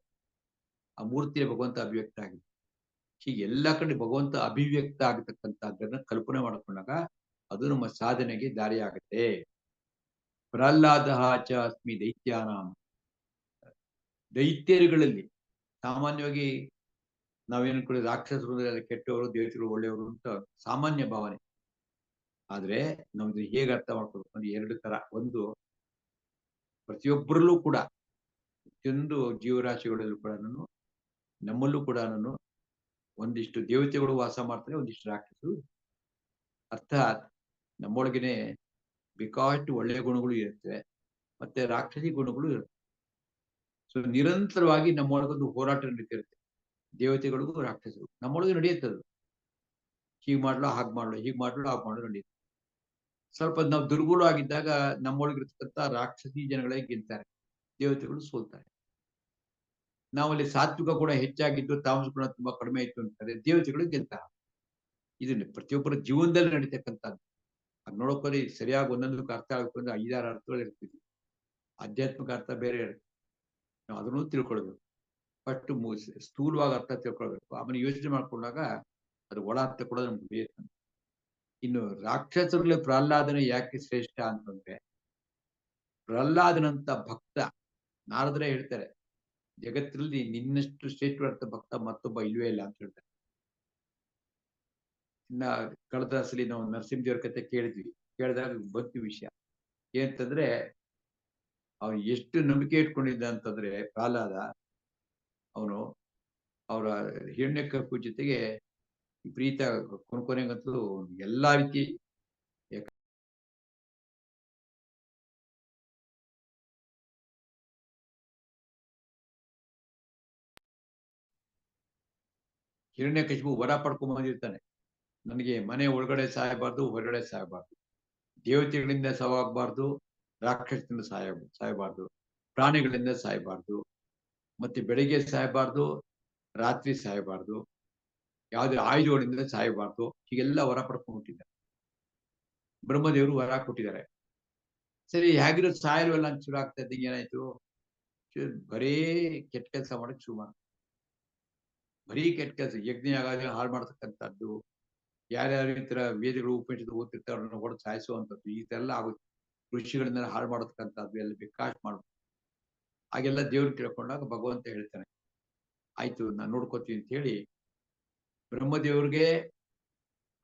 ಆ ಮೂರ್ತಿಯ ಭಗವಂತ ಅಭಿವ್ಯಕ್ತ ಆಗಿದೆ. ಹೀಗೆ ಎಲ್ಲ ಕಡೆ ಭಗವಂತ ಅಭಿವ್ಯಕ್ತ ಆಗತಕ್ಕಂಥದ್ದನ್ನ ಕಲ್ಪನೆ ಮಾಡಿಕೊಂಡಾಗ ಅದು ನಮ್ಮ ಸಾಧನೆಗೆ ದಾರಿಯಾಗುತ್ತೆ. ಪ್ರಹ್ಲಾದ ಚ ಅಸ್ಮಿ ದೈತ್ಯಾನಾಂ. ದೈತ್ಯರುಗಳಲ್ಲಿ ಸಾಮಾನ್ಯವಾಗಿ ನಾವೇನು ಕೂಡ ರಾಕ್ಷಸರು ಕೆಟ್ಟವರು, ದೇವತೆಗಳು ಒಳ್ಳೆಯವರು ಅಂತ ಸಾಮಾನ್ಯ ಭಾವನೆ. ಆದ್ರೆ ನಮ್ದು ಹೇಗೆ ಅರ್ಥ ಮಾಡ್ಕೊಳ್ಬೇಕು ಅಂದ್ರೆ 2 ತರ. ಒಂದು, ಪ್ರತಿಯೊಬ್ಬರಲ್ಲೂ ಕೂಡ, ಪ್ರತಿಯೊಂದು ಜೀವರಾಶಿಗಳಲ್ಲೂ ಕೂಡ ನಮ್ಮಲ್ಲೂ ಕೂಡ ಒಂದಿಷ್ಟು ದೇವತೆಗಳು ವಾಸ ಮಾಡ್ತಾರೆ, ಒಂದಿಷ್ಟು ರಾಕ್ಷಸರು. ಅರ್ಥಾತ್ ನಮ್ಮೊಳಗೇನೆ ಬೇಕಾಷ್ಟು ಒಳ್ಳೆಯ ಗುಣಗಳು ಇರುತ್ತೆ, ಮತ್ತೆ ರಾಕ್ಷಸಿ ಗುಣಗಳು ಇರುತ್ತೆ. ಸೊ ನಿರಂತರವಾಗಿ ನಮ್ಮೊಳಗೊಂದು ಹೋರಾಟ ನಡೀತಿರುತ್ತೆ, ದೇವತೆಗಳಿಗೂ ರಾಕ್ಷಸರು ನಮ್ಮೊಳಗೆ ನಡೆಯುತ್ತೆ. ಅದು ಹೀಗ್ ಮಾಡ್ಲೋ ಹಾಗೆ ಮಾಡ್ಲೋ, ಹೀಗ್ ಮಾಡ್ಲೋ ಹಾಗೆ ಮಾಡ್ಲೋ ನಡೆಯುತ್ತೆ. ಸ್ವಲ್ಪ ನಾವು ದುರ್ಗುಣ ಆಗಿದ್ದಾಗ ನಮ್ಮೊಳಗಿರ್ತಕ್ಕಂಥ ರಾಕ್ಷಸಿ ಜನಗಳೇ ಗೆಲ್ತಾರೆ, ದೇವತೆಗಳು ಸೋಲ್ತಾರೆ. ನಾವಲ್ಲಿ ಸಾತ್ವಿಕ ಕೂಡ ಹೆಚ್ಚಾಗಿದ್ದು ತಾಮಸ ಗುಣ ತುಂಬಾ ಕಡಿಮೆ ಇತ್ತು ಅಂತಾರೆ, ದೇವತೆಗಳು ಗೆಲ್ತಾರೆ. ಇದನ್ನ ಪ್ರತಿಯೊಬ್ಬರ ಜೀವನದಲ್ಲಿ ನಡೀತಕ್ಕಂಥದ್ದು. ಅದ್ ನೋಡೋಕೋದ್ರೆ ಸರಿಯಾಗಿ ಒಂದೊಂದಕ್ಕೆ ಅರ್ಥ ಆಗಬೇಕು ಅಂದ್ರೆ 5-6 ಅರ್ಥಗಳು ಇರ್ತೀವಿ. ಆಧ್ಯಾತ್ಮಿಕ ಅರ್ಥ ಬೇರೆ ಇರುತ್ತೆ, ನಾವು ಅದನ್ನು ತಿಳ್ಕೊಳ್ಬೇಕು. ಫಸ್ಟ್ ಸ್ಥೂಲವಾಗಿ ಅರ್ಥ ತಿಳ್ಕೊಳ್ಬೇಕು, ಆಮೇಲೆ ಯೋಚನೆ ಮಾಡ್ಕೊಂಡಾಗ ಅದು ಒಳ ಅರ್ಥ ಕೂಡ ನಮ್ಗೆ ಬೇರೆ. ಇನ್ನು ರಾಕ್ಷಸರಲ್ಲಿ ಪ್ರಹ್ಲಾದನೆ ಯಾಕೆ ಶ್ರೇಷ್ಠ ಅಂತಂದ್ರೆ, ಪ್ರಹ್ಲಾದನಂತ ಭಕ್ತ ನಾರದ್ರೆ ಹೇಳ್ತಾರೆ, ಜಗತ್ತಿನಲ್ಲಿ ನಿನ್ನಷ್ಟು ಶ್ರೇಷ್ಠವಾದ ಭಕ್ತ ಮತ್ತೊಬ್ಬ ಇಲ್ವೇ ಇಲ್ಲ ಅಂತ ಹೇಳ್ತಾರೆ. ಇನ್ನ ಕಳೆದ ಸಲ ನಾವು ನರಸಿಂಹದೇವ್ರ ಕತೆ ಕೇಳಿದಾಗ ಬಂತು ವಿಷಯ ಏನಂತಂದ್ರೆ, ಅವನು ಎಷ್ಟು ನಂಬಿಕೆ ಇಟ್ಕೊಂಡಿದ್ದ ಅಂತಂದ್ರೆ ಪ್ರಹ್ಲಾದ, ಅವನು ಅವರ ಹಿರಣ್ಯಕಶಿಪು ಜೊತೆಗೆ ವಿಪರೀತ ಕೊನೆಗಂತೂ ಎಲ್ಲಾ ರೀತಿ ಹಿರಣ್ಯಕಶಿಪು ವರ ಪಡ್ಕೊಂಡ್ ಬಂದಿರ್ತಾನೆ, ನನಗೆ ಮನೆ ಒಳಗಡೆ ಸಾಯಬಾರ್ದು, ಹೊರಗಡೆ ಸಾಯಬಾರ್ದು, ದೇವತೆಗಳಿಂದ ಸಾವಾಗಬಾರ್ದು, ರಾಕ್ಷಸರಿಂದ ಸಾಯಬಾರ್ದು, ಪ್ರಾಣಿಗಳಿಂದ ಸಾಯಬಾರ್ದು, ಮತ್ತೆ ಬೆಳಿಗ್ಗೆ ಸಾಯಬಾರ್ದು, ರಾತ್ರಿ ಸಾಯಬಾರ್ದು, ಯಾವುದೇ ಆಯುಧಗಳಿಂದ ಸಾಯಬಾರ್ದು, ಹೀಗೆಲ್ಲ ವರ ಪಡ್ಕೊಂಡ್ಬಿಟ್ಟಿದ್ದಾರೆ. ಬ್ರಹ್ಮದೇವರು ವರ ಕೊಟ್ಟಿದ್ದಾರೆ. ಸರಿ, ಹೇಗಿರೋ ಸಾಯಲ್ವಲ್ಲ ಅಂತ ಶುರು ಆಗ್ತಾ ಇದ್ದಂಗೆ ಏನಾಯ್ತು, ಬರೇ ಕೆಟ್ಟ ಕೆಲಸ ಮಾಡಕ್ ಶುರು ಮಾಡ, ಬರೀ ಕೆಟ್ಟ ಕೆಲಸ, ಯಜ್ಞ ಆಗೋದನ್ನ ಹಾಳು ಮಾಡ್ತಕ್ಕಂಥದ್ದು, ಯಾರ್ಯಾರು ಈ ತರ ವೇದಗಳು ಉಪನಿಷತ್ತು ಓದ್ತಿರ್ತಾರೆ ಅವ್ರನ್ನ ಹೊಡೆದು ಸಾಯಿಸುವಂಥದ್ದು, ಈ ತರ ಎಲ್ಲ ಆಗುತ್ತೆ. ಋಷಿಗಳನ್ನೆಲ್ಲ ಹಾಳು ಮಾಡತಕ್ಕಂಥದ್ದು ಎಲ್ಲ ಬೇಕಾಷ್ಟು ಮಾಡ್ಬೋದು. ಹಾಗೆಲ್ಲ ದೇವ್ರು ತಿಳ್ಕೊಂಡಾಗ ಭಗವಂತ ಹೇಳ್ತಾನೆ, ಆಯ್ತು ನಾನು ನೋಡ್ಕೋತೀನಿ ಅಂತ ಹೇಳಿ ಬ್ರಹ್ಮದೇವ್ರಿಗೆ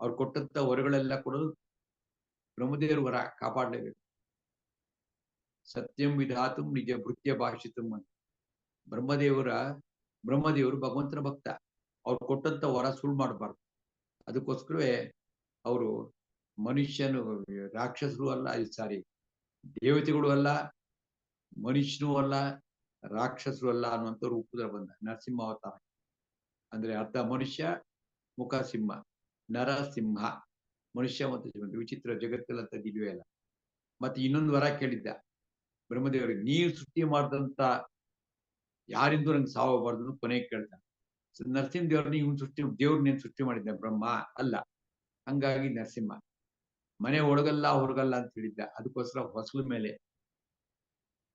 ಅವ್ರು ಕೊಟ್ಟಂತ ವರಗಳೆಲ್ಲ ಕೊಡೋದು. ಬ್ರಹ್ಮದೇವ್ರ ವರ ಕಾಪಾಡಲೇಬೇಕು. ಸತ್ಯಂ ವಿಧಾತು ನಿಜ ಭೃತ್ಯ ಭಾಷಿತಂ ಅಂತ. ಬ್ರಹ್ಮದೇವರು ಭಗವಂತನ ಭಕ್ತ, ಅವ್ರು ಕೊಟ್ಟಂತ ವರ ಸುಳ್ಳು ಮಾಡಬಾರ್ದು. ಅದಕ್ಕೋಸ್ಕರವೇ ಅವರು ಮನುಷ್ಯನು, ರಾಕ್ಷಸರು ಅಲ್ಲ, ಸಾರಿ ದೇವತೆಗಳು ಅಲ್ಲ, ಮನುಷ್ಯನೂ ಅಲ್ಲ, ರಾಕ್ಷಸರು ಅಲ್ಲ ಅನ್ನುವಂಥ ರೂಪದಲ್ಲಿ ಬಂದ ನರಸಿಂಹ ಅವತಾರ. ಅಂದ್ರೆ ಅರ್ಧ ಮನುಷ್ಯ, ಮುಖ ಸಿಂಹ, ನರಸಿಂಹ, ಮನುಷ್ಯ ಮತ್ತು ಸಿಂಹ. ವಿಚಿತ್ರ, ಜಗತ್ತಲ್ಲ ಅಂತ ಇಲ್ವೇ ಅಲ್ಲ. ಮತ್ತೆ ಇನ್ನೊಂದು ವರ ಕೇಳಿದ್ದ ಬ್ರಹ್ಮದೇವರಿಗೆ, ನೀವು ಸೃಷ್ಟಿ ಮಾಡಿದಂತ ಯಾರಿಂದೂ ನಂಗೆ ಸಾವಬಾರ್ದು ಕೊನೆಗೆ ಕೇಳ್ತಾನೆ. ನರಸಿಂಹ ದೇವ್ರನ್ನ ಇವನ್ ದೇವ್ರನ್ನೇನು ಸೃಷ್ಟಿ ಮಾಡಿದ್ದ ಬ್ರಹ್ಮ ಅಲ್ಲ, ಹಂಗಾಗಿ ನರಸಿಂಹ. ಮನೆ ಒಳಗಲ್ಲ ಹೊರಗಲ್ಲ ಅಂತ ಹೇಳಿದ್ದ, ಅದಕ್ಕೋಸ್ಕರ ಹೊಸಲ ಮೇಲೆ.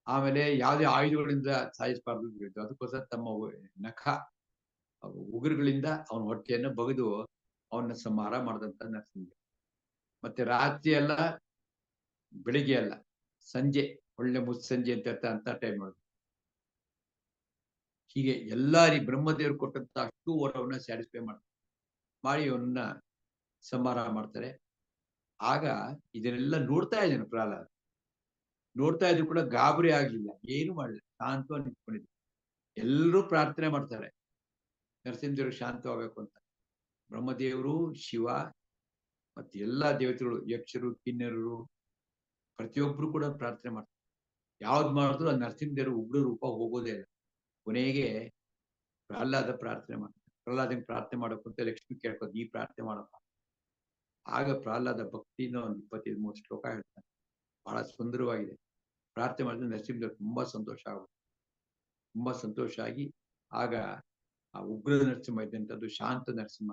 ಆಮೇಲೆ ಯಾವುದೇ ಆಯುಧಗಳಿಂದ ಸಾಯಿಸಬಾರ್ದು ಅಂತ ಹೇಳಿದ್ದು, ಅದಕ್ಕೋಸ್ಕರ ತಮ್ಮ ನಖ ಉಗುರುಗಳಿಂದ ಅವನ ಹೊಟ್ಟೆಯನ್ನು ಬಗೆದು ಅವನ್ನ ಸಂಹಾರ ಮಾಡಿದಂತ ನರಸಿಂಹ. ಮತ್ತೆ ರಾತ್ರಿ ಅಲ್ಲ, ಬೆಳಿಗ್ಗೆ ಅಲ್ಲ, ಸಂಜೆ, ಒಳ್ಳೆ ಮುಸ್ಸಂಜೆ ಅಂತ ಟೈಮ್ ನೋಡಿದ್ರು. ಹೀಗೆ ಎಲ್ಲಾ ಬ್ರಹ್ಮದೇವರು ಕೊಟ್ಟಂತ ಅಷ್ಟು ವರವನ್ನ ಸ್ಯಾಟಿಸ್ಫೈ ಮಾಡಿ ಅವನ್ನ ಸಂಹಾರ ಮಾಡ್ತಾರೆ. ಆಗ ಇದನ್ನೆಲ್ಲ ನೋಡ್ತಾ ಇದ್ದೇನೆ ಪ್ರಹ್ಲಾದ, ನೋಡ್ತಾ ಇದ್ರು ಕೂಡ ಗಾಬರಿ ಆಗ್ಲಿಲ್ಲ, ಏನು ಮಾಡಲಿಲ್ಲ, ಶಾಂತವಾಗಿ ನಿಂತ್ಕೊಂಡಿದ್ರು. ಎಲ್ಲರೂ ಪ್ರಾರ್ಥನೆ ಮಾಡ್ತಾರೆ ನರಸಿಂಹದೇವರು ಶಾಂತವಾಗಬೇಕು ಅಂತ. ಬ್ರಹ್ಮದೇವರು, ಶಿವ ಮತ್ತೆ ಎಲ್ಲಾ ದೇವತೆಗಳು, ಯಕ್ಷರು, ಕಿನ್ನರರು, ಪ್ರತಿಯೊಬ್ರು ಕೂಡ ಪ್ರಾರ್ಥನೆ ಮಾಡ್ತಾರೆ. ಯಾವ್ದು ಮಾಡಿದ್ರು ಆ ನರಸಿಂಹದೇವರು ಉಗ್ರ ರೂಪ ಹೋಗೋದೇ ಇಲ್ಲ. ಕೊನೆಗೆ ಪ್ರಹ್ಲಾದ ಪ್ರಾರ್ಥನೆ ಮಾಡ್ತಾರೆ. ಪ್ರಹ್ಲಾದನ್ ಪ್ರಾರ್ಥನೆ ಮಾಡಬೇಕು ಅಂತ ಲಕ್ಷ್ಮಿ ಕೇಳ್ಕೋದು, ಈ ಪ್ರಾರ್ಥನೆ ಮಾಡಪ್ಪ. ಆಗ ಪ್ರಹ್ಲಾದ ಭಕ್ತಿಯಿಂದ ಒಂದು 25-30 ಶ್ಲೋಕ ಹೇಳ್ತಾನೆ, ಬಹಳ ಸುಂದರವಾಗಿದೆ. ಪ್ರಾರ್ಥನೆ ಮಾಡಿದ್ರೆ ನರಸಿಂಹದೇವರು ತುಂಬಾ ಸಂತೋಷ ಆಗಿ ಆಗ ಆ ಉಗ್ರ ನರಸಿಂಹ ಇದ್ದಂಥದ್ದು ಶಾಂತ ನರಸಿಂಹ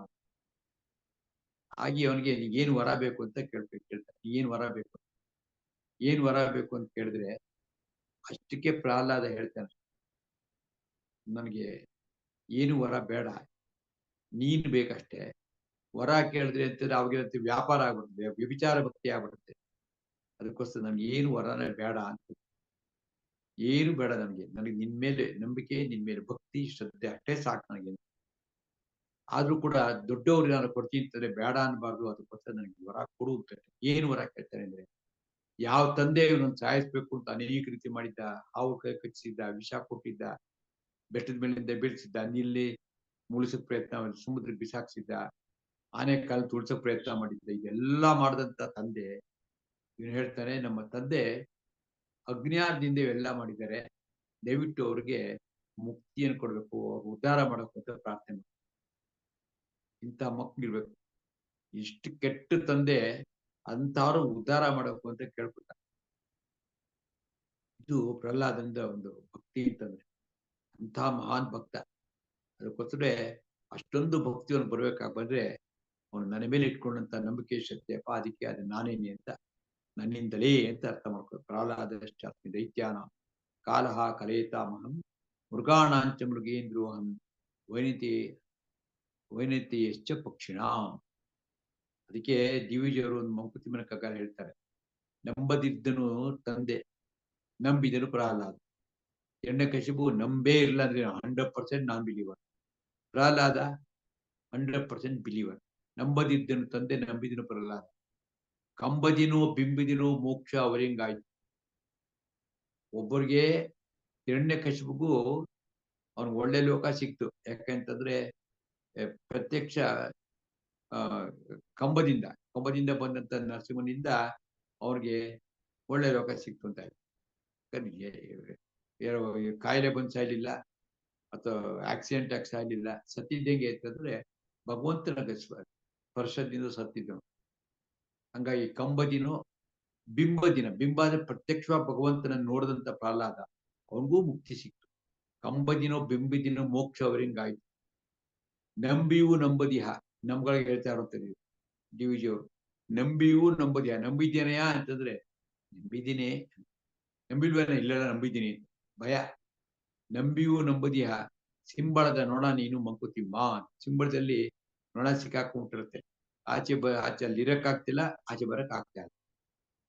ಆಗಿ ಅವನಿಗೆ ಏನು ವರ ಬೇಕು ಅಂತ ಕೇಳ್ತಾರೆ. ಏನ್ ವರ ಬೇಕು ಅಂತ ಕೇಳಿದ್ರೆ, ಅಷ್ಟಕ್ಕೆ ಪ್ರಹ್ಲಾದ ಹೇಳ್ತಾನೆ, ನನಗೆ ಏನು ವರ ಬೇಡ, ನೀನ್ ಬೇಕಷ್ಟೇ. ವರ ಕೇಳಿದ್ರೆ ಅಂತಂದ್ರೆ ಅವಾಗ ವ್ಯಾಪಾರ ಆಗ್ಬಿಡುತ್ತೆ, ವ್ಯಭಿಚಾರ ಭಕ್ತಿ ಆಗ್ಬಿಡುತ್ತೆ. ಅದಕ್ಕೋಸ್ಕರ ನನ್ಗೆ ಏನು ವರನೇ ಬೇಡ ಅಂತ, ಏನು ಬೇಡ ನನಗೆ ನಿನ್ ಮೇಲೆ ನಂಬಿಕೆ, ನಿನ್ ಮೇಲೆ ಭಕ್ತಿ, ಶ್ರದ್ಧೆ ಅಷ್ಟೇ ಸಾಕು ನನಗೆ. ಆದ್ರೂ ಕೂಡ ದೊಡ್ಡವ್ರು ನಾನು ಕೊಡ್ತೀನಿ ಅಂತಂದ್ರೆ ಬೇಡ ಅನ್ಬಾರ್ದು, ಅದಕ್ಕೋಸ್ಕರ ನನಗೆ ವರ ಕೊಡು ಅಂತ. ಏನು ವರ ಕೇಳ್ತಾರೆ ಅಂದ್ರೆ, ಯಾವ ತಂದೆ ಇವನನ್ನು ಸಾಯಿಸ್ಬೇಕು ಅಂತ ಅನೇಕ ರೀತಿ ಮಾಡಿದ್ದ, ಹಾವು ಕೈ ಕಚ್ಚಿದ್ದ, ವಿಷ ಕೊಟ್ಟಿದ್ದ, ಬೆಟ್ಟದ ಮೇಲಿಂದ ಬೀಳ್ಸಿದ್ದ, ನೀಲ್ಲಿ ಮುಳಿಸಕ್ ಪ್ರಯತ್ನ, ಸಮುದ್ರಕ್ಕೆ ಬಿಸಾಕ್ಸಿದ್ದ, ಆನೆ ಕಾಲು ತುಳ್ಸಕ್ ಪ್ರಯತ್ನ ಮಾಡಿದ್ದ, ಇದೆಲ್ಲ ಮಾಡಿದಂತ ತಂದೆ ಇವನು ಹೇಳ್ತಾನೆ, ನಮ್ಮ ತಂದೆ ಅಜ್ಞಾನದಿಂದ ಇವೆಲ್ಲ ಮಾಡಿದ್ದಾರೆ, ದಯವಿಟ್ಟು ಅವ್ರಿಗೆ ಮುಕ್ತಿಯನ್ನು ಕೊಡ್ಬೇಕು, ಅವ್ರು ಉದ್ಧಾರ ಮಾಡಬೇಕು ಅಂತ ಪ್ರಾರ್ಥನೆ ಮಾಡ್ತಾರೆ. ಇಂಥ ಮಕ್ಕಳಿರ್ಬೇಕು. ಇಷ್ಟು ಕೆಟ್ಟ ತಂದೆ ಅಂಥವ್ರು ಉದ್ಧಾರ ಮಾಡಬೇಕು ಅಂತ ಕೇಳ್ಕೊತಾರೆ. ಇದು ಪ್ರಹ್ಲಾದನಿಂದ ಒಂದು ಭಕ್ತಿ ಅಂತಂದ್ರೆ, ಅಂಥ ಮಹಾನ್ ಭಕ್ತ. ಅದಕ್ಕೋಸ್ಕರ ಅಷ್ಟೊಂದು ಭಕ್ತಿಯನ್ನು ಬರ್ಬೇಕಾಗಿ ಬಂದ್ರೆ ಅವನು ನನ್ನ ಮೇಲೆ ಇಟ್ಕೊಂಡಂತ ನಂಬಿಕೆ ಶಕ್ತಿಯಪ್ಪ, ಅದಕ್ಕೆ ಅದು ನಾನೇನೆ ಅಂತ, ನನ್ನಿಂದಲೇ ಅಂತ ಅರ್ಥ ಮಾಡ್ಕೊ. ಪ್ರಹ್ಲಾದಶ್ಚಾಸ್ಮಿ ದೈತ್ಯಾನ ಕಾಲಹ ಕಲೇತಾಮಹಂ ಮೃಗಾಣಾಂಚ ಮೃಗೇಂದ್ರೋಹಂ ವೈನತಿ ವೈನತಿಯಶ್ಚ ಪಕ್ಷಿಣ. ಅದಕ್ಕೆ ದಿವಿಜಿಯವರು ಒಂದು ಮಂಕುತಿಮ್ಮನ ಕಗ್ಗಾಲ ಹೇಳ್ತಾರೆ, ನಂಬದಿದ್ದನು ತಂದೆ, ನಂಬಿದನು ಪ್ರಹ್ಲಾದ. ಹಿರಣ್ಯಕಶಿಪು ನಂಬೇ ಇಲ್ಲ ಅಂದ್ರೆ 100% ನಾನ್ ಬಿಲೀವರ್. ಪ್ರಹ್ಲಾದ 100% ಬಿಲೀವರ್. ನಂಬದಿದ್ದನು ತಂದೆ, ನಂಬಿದನು ಪ್ರಹ್ಲಾದ. ಕಂಬದಿನೋ ಬಿಂಬಿದಿನೋ ಮೋಕ್ಷ ಅವರಿಂಗಾಯ್ತು. ಒಬ್ಬರಿಗೆ ಹಿರಣ್ಯಕಶಿಪಿಗೂ ಅವ್ನಿಗೆ ಒಳ್ಳೆ ಲೋಕ ಸಿಕ್ತು. ಯಾಕಂತಂದ್ರೆ ಪ್ರತ್ಯಕ್ಷ ಕಂಬದಿಂದ ಬಂದಂತ ನರಸಿಂಹನಿಂದ ಅವ್ರಿಗೆ ಒಳ್ಳೆ ಲೋಕ ಸಿಕ್ತು ಅಂತ ಆಯ್ತು. ಕಾಯಿಲೆ ಬಂದು ಸಾಯ್ಲಿಲ್ಲ ಅಥವಾ ಆಕ್ಸಿಡೆಂಟ್ ಆಗಿ ಸಾಯ್ಲಿಲ್ಲ. ಸತ್ತಿದ್ದಂಗೆ ಅಂತಂದ್ರೆ ಭಗವಂತನ ಸ್ಪರ್ಶದಿಂದ ಸತ್ತಿದ್ದನು. ಹಂಗಾಗಿ ಕಂಬದಿನೋ ಬಿಂಬ ಅಂದ್ರೆ ಪ್ರತ್ಯಕ್ಷವಾಗಿ ಭಗವಂತನ ನೋಡಿದಂತ ಪ್ರಹ್ಲಾದ, ಅವನಿಗೂ ಮುಕ್ತಿ ಸಿಕ್ತು. ಕಂಬದಿನೋ ಬಿಂಬಿದಿನೋ ಮೋಕ್ಷ ಅವರಿಂಗಾಯ್ತು. ನಂಬಿಯೂ ನಂಬದಿಹ, ನಮ್ಗಳಿಗೆ ಹೇಳ್ತಾ ಇರುತ್ತಾರೆ ಡಿವಿಜಿಯವರು. ನಂಬಿಯೂ ನಂಬದಿಹ, ನಂಬಿದ್ದೇನೆಯಾ ಅಂತಂದ್ರೆ ನಂಬಿದ್ದೀನಿ, ನಂಬಿಲ್ವೇನ, ಇಲ್ಲ ನಂಬಿದ್ದೀನಿ, ಭಯ. ನಂಬಿಯೂ ನಂಬದಿಹ ಸಿಂಬಳದ ನೊಣ ನೀನು ಮಂಕುತಿಮ್ಮ. ಸಿಂಬಳದಲ್ಲಿ ನೊಣ ಸಿಕ್ಕಾಕೊಂಡ್ಬಿಟ್ಟಿರುತ್ತೆ, ಆಚೆ ಅಲ್ಲಿ ಇರಕ್ಕಾಗ್ತಿಲ್ಲ, ಆಚೆ ಬರಕ್ ಆಗ್ತಾ ಇಲ್ಲ.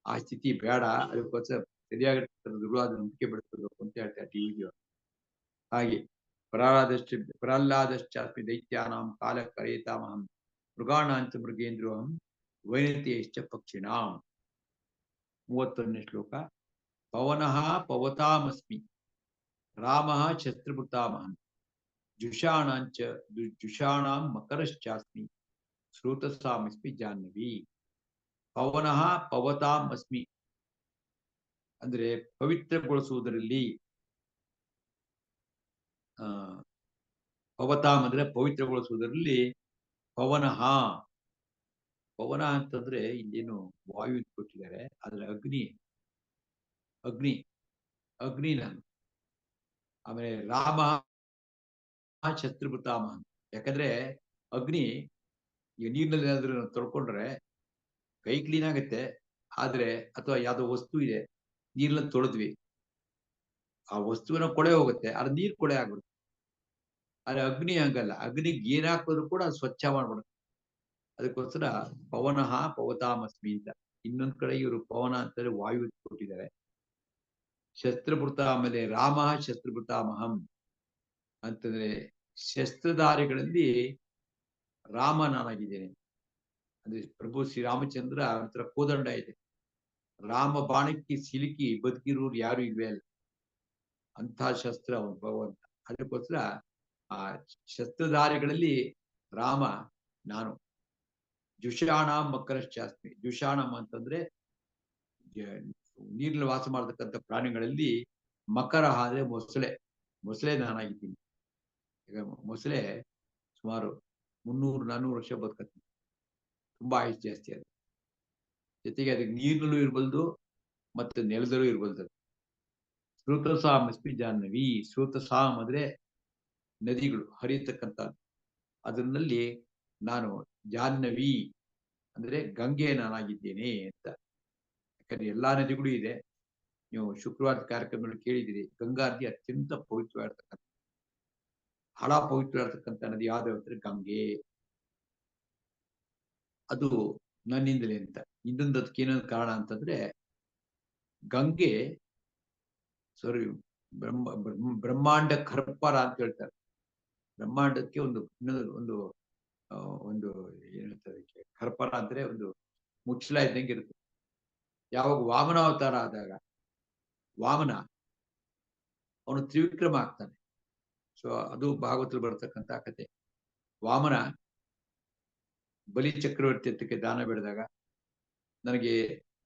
ಆ ಸ್ಥಿತಿ ಬೇಡ, ಅದಕ್ಕೋಸ್ಕರ ಸರಿಯಾಗಿ ದೃಢವಾದ ನಂಬಿಕೆ ಬೆಳೆಸಬೇಕು ಅಂತ ಹೇಳ್ತಾರೆ ಡಿವಿಜಿಯವರು. ಹಾಗೆ ಪ್ರಹ್ಲಾದಶ್ಚಾಸ್ಮಿ ದೈತ್ಯಾನಾಂ ಕಾಲ ಕರೇತಾಮಹಂ ಮೃಗಾಣಾಂಚ ಮೃಗೇಂದ್ರೋಹಂ ವೈನತೆಯಶ್ಚ ಪಕ್ಷಿಣಾಂ. 31ನೇ ಶ್ಲೋಕ. ಪವನಃ ಪವತಾಮಸ್ಮಿ ರಾಮಃ ಶಸ್ತ್ರಭೃತಾಮಹಂ ಜುಷಾಣಾಂ ಮಕರಶ್ಚಾಸ್ಮಿ ಶ್ರೋತಸಾಮಸ್ಮಿ ಜಾಹ್ನವಿ. ಪವನಃ ಪವತಾಂ ಅಸ್ಮಿ ಅಂದ್ರೆ ಪವಿತ್ರಗೊಳಿಸುವುದರಲ್ಲಿ, ಪವತಾಂ ಅಂದ್ರೆ ಪವಿತ್ರಗೊಳಿಸುವುದರಲ್ಲಿ, ಪವನಃ ಅಂತಂದ್ರೆ ಇಲ್ಲೇನು ವಾಯು ಕೊಟ್ಟಿದ್ದಾರೆ, ಆದ್ರೆ ಅಗ್ನಿ ನಾನು. ಆಮೇಲೆ ರಾಮ ಶತ್ರುಭೃತಾಮಹ, ಯಾಕಂದ್ರೆ ಅಗ್ನಿ ಈಗ ನೀರಿನಲ್ಲಿ ಏನಾದ್ರೂ ತೊಳ್ಕೊಂಡ್ರೆ ಕೈ ಕ್ಲೀನ್ ಆಗುತ್ತೆ, ಆದ್ರೆ ಅಥವಾ ಯಾವ್ದೋ ವಸ್ತು ಇದೆ ನೀರ್ನಲ್ಲಿ ತೊಳೆದ್ವಿ, ಆ ವಸ್ತುವಿನ ಕೊಳೆ ಹೋಗುತ್ತೆ, ಆದ್ರೆ ನೀರ್ ಕೊಳೆ ಆಗ್ಬಿಡುತ್ತೆ. ಆದ್ರೆ ಅಗ್ನಿ ಹಂಗಲ್ಲ, ಅಗ್ನಿಗೆ ಏನ್ ಹಾಕಿದ್ರು ಕೂಡ ಸ್ವಚ್ಛ ಮಾಡ್ಬಿಡುತ್ತೆ. ಅದಕ್ಕೋಸ್ಕರ ಪವನಃ ಪವತಾಮಸ್ಮಿ ಅಂತ. ಇನ್ನೊಂದ್ ಕಡೆ ಇವರು ಪವನ ಅಂತಂದ್ರೆ ವಾಯು ಕೊಟ್ಟಿದ್ದಾರೆ. ಶಸ್ತ್ರಭೃತ, ಆಮೇಲೆ ರಾಮ ಶಸ್ತ್ರಭೃತಾಮಹಂ ಅಂತಂದ್ರೆ ಶಸ್ತ್ರಧಾರಿಗಳಲ್ಲಿ ರಾಮ ನಾನಾಗಿದ್ದೇನೆ. ಅಂದ್ರೆ ಪ್ರಭು ಶ್ರೀರಾಮಚಂದ್ರ ಹತ್ರ ಕೋದಂಡ ಇದೆ, ರಾಮ ಬಾಣಕ್ಕೆ ಸಿಲುಕಿ ಬದುಕಿರೋರು ಯಾರು ಇಲ್ವೇ ಅಲ್ಲ, ಅಂಥ ಶಸ್ತ್ರ ಅವನು ಭಗವಂತ. ಅದಕ್ಕೋಸ್ಕರ ಆ ಶಸ್ತ್ರಧಾರಿಗಳಲ್ಲಿ ರಾಮ ನಾನು. ಜುಷಾಣಂ ಮಕರಶ್ಚಾಸ್ಮಿ, ಜುಷಾಣಂ ಅಂತಂದ್ರೆ ನೀರಿನಲ್ಲಿ ವಾಸ ಮಾಡತಕ್ಕಂಥ ಪ್ರಾಣಿಗಳಲ್ಲಿ ಮಕರ ಅಂದ್ರೆ ಮೊಸಳೆ ನಾನಾಗಿದ್ದೀನಿ. ಈಗ ಮೊಸಳೆ ಸುಮಾರು 300-400 ವರ್ಷ ಬದುಕತ್ತೆ, ತುಂಬಾ ಆಯುಷ್ ಜಾಸ್ತಿ. ಅದು ಜೊತೆಗೆ ಅದಕ್ಕೆ ನೀರಿನಲ್ಲೂ ಇರ್ಬಲ್ದು ಮತ್ತು ನೆಲದಲ್ಲೂ ಇರ್ಬಲ್ದು. ಶ್ರೋತಸಾಮಸ್ಮಿ ಜಾಹ್ನವಿ. ಶ್ರೋತಸಾಮ್ ಅಂದ್ರೆ ನದಿಗಳು ಹರಿಯತಕ್ಕಂಥ, ಅದರಲ್ಲಿ ನಾನು ಜಾಹ್ನವಿ ಅಂದ್ರೆ ಗಂಗೆ ನಾನಾಗಿದ್ದೇನೆ ಅಂತ. ಯಾಕಂದ್ರೆ ಎಲ್ಲಾ ನದಿಗಳು ಇದೆ, ನೀವು ಶುಕ್ರವಾರದ ಕಾರ್ಯಕ್ರಮದಲ್ಲಿ ಕೇಳಿದಿರಿ, ಗಂಗಾ ನದಿ ಅತ್ಯಂತ ಪವಿತ್ರವಾಗಿರ್ತಕ್ಕಂಥ, ಬಹಳ ಪವಿತ್ರವಾಗಿರ್ತಕ್ಕಂಥ ನದಿ ಯಾವ್ದು ಅಂದ್ರೆ ಗಂಗೆ. ಅದು ನನ್ನಿಂದಲೇ ಅಂತ. ಇನ್ನೊಂದು ಅದಕ್ಕೆ ಏನೊಂದು ಕಾರಣ ಅಂತಂದ್ರೆ, ಗಂಗೆ ಸಾರಿ ಬ್ರಹ್ಮಾಂಡ ಕರ್ಪರ ಅಂತ ಹೇಳ್ತಾರೆ. ಬ್ರಹ್ಮಾಂಡಕ್ಕೆ ಒಂದು ಒಂದು ಒಂದು ಏನಂತಾರೆ ಅದಕ್ಕೆ, ಕರ್ಪರ ಅಂದ್ರೆ ಒಂದು ಮುಚ್ಚಳ ಇದ್ದಂಗೆ ಇರುತ್ತೆ. ಯಾವಾಗ ವಾಮನ ಅವತಾರ ಆದಾಗ ವಾಮನ ಅವನು ತ್ರಿವಿಕ್ರಮ ಆಗ್ತಾನೆ. ಸೊ ಅದು ಭಾಗವತದಲ್ಲಿ ಬರ್ತಕ್ಕಂಥ ಕತೆ. ವಾಮನ ಬಲಿ ಚಕ್ರವರ್ತಿ ಹತ್ತಕ್ಕೆ ದಾನ ಬೇಡಿದಾಗ, ನನಗೆ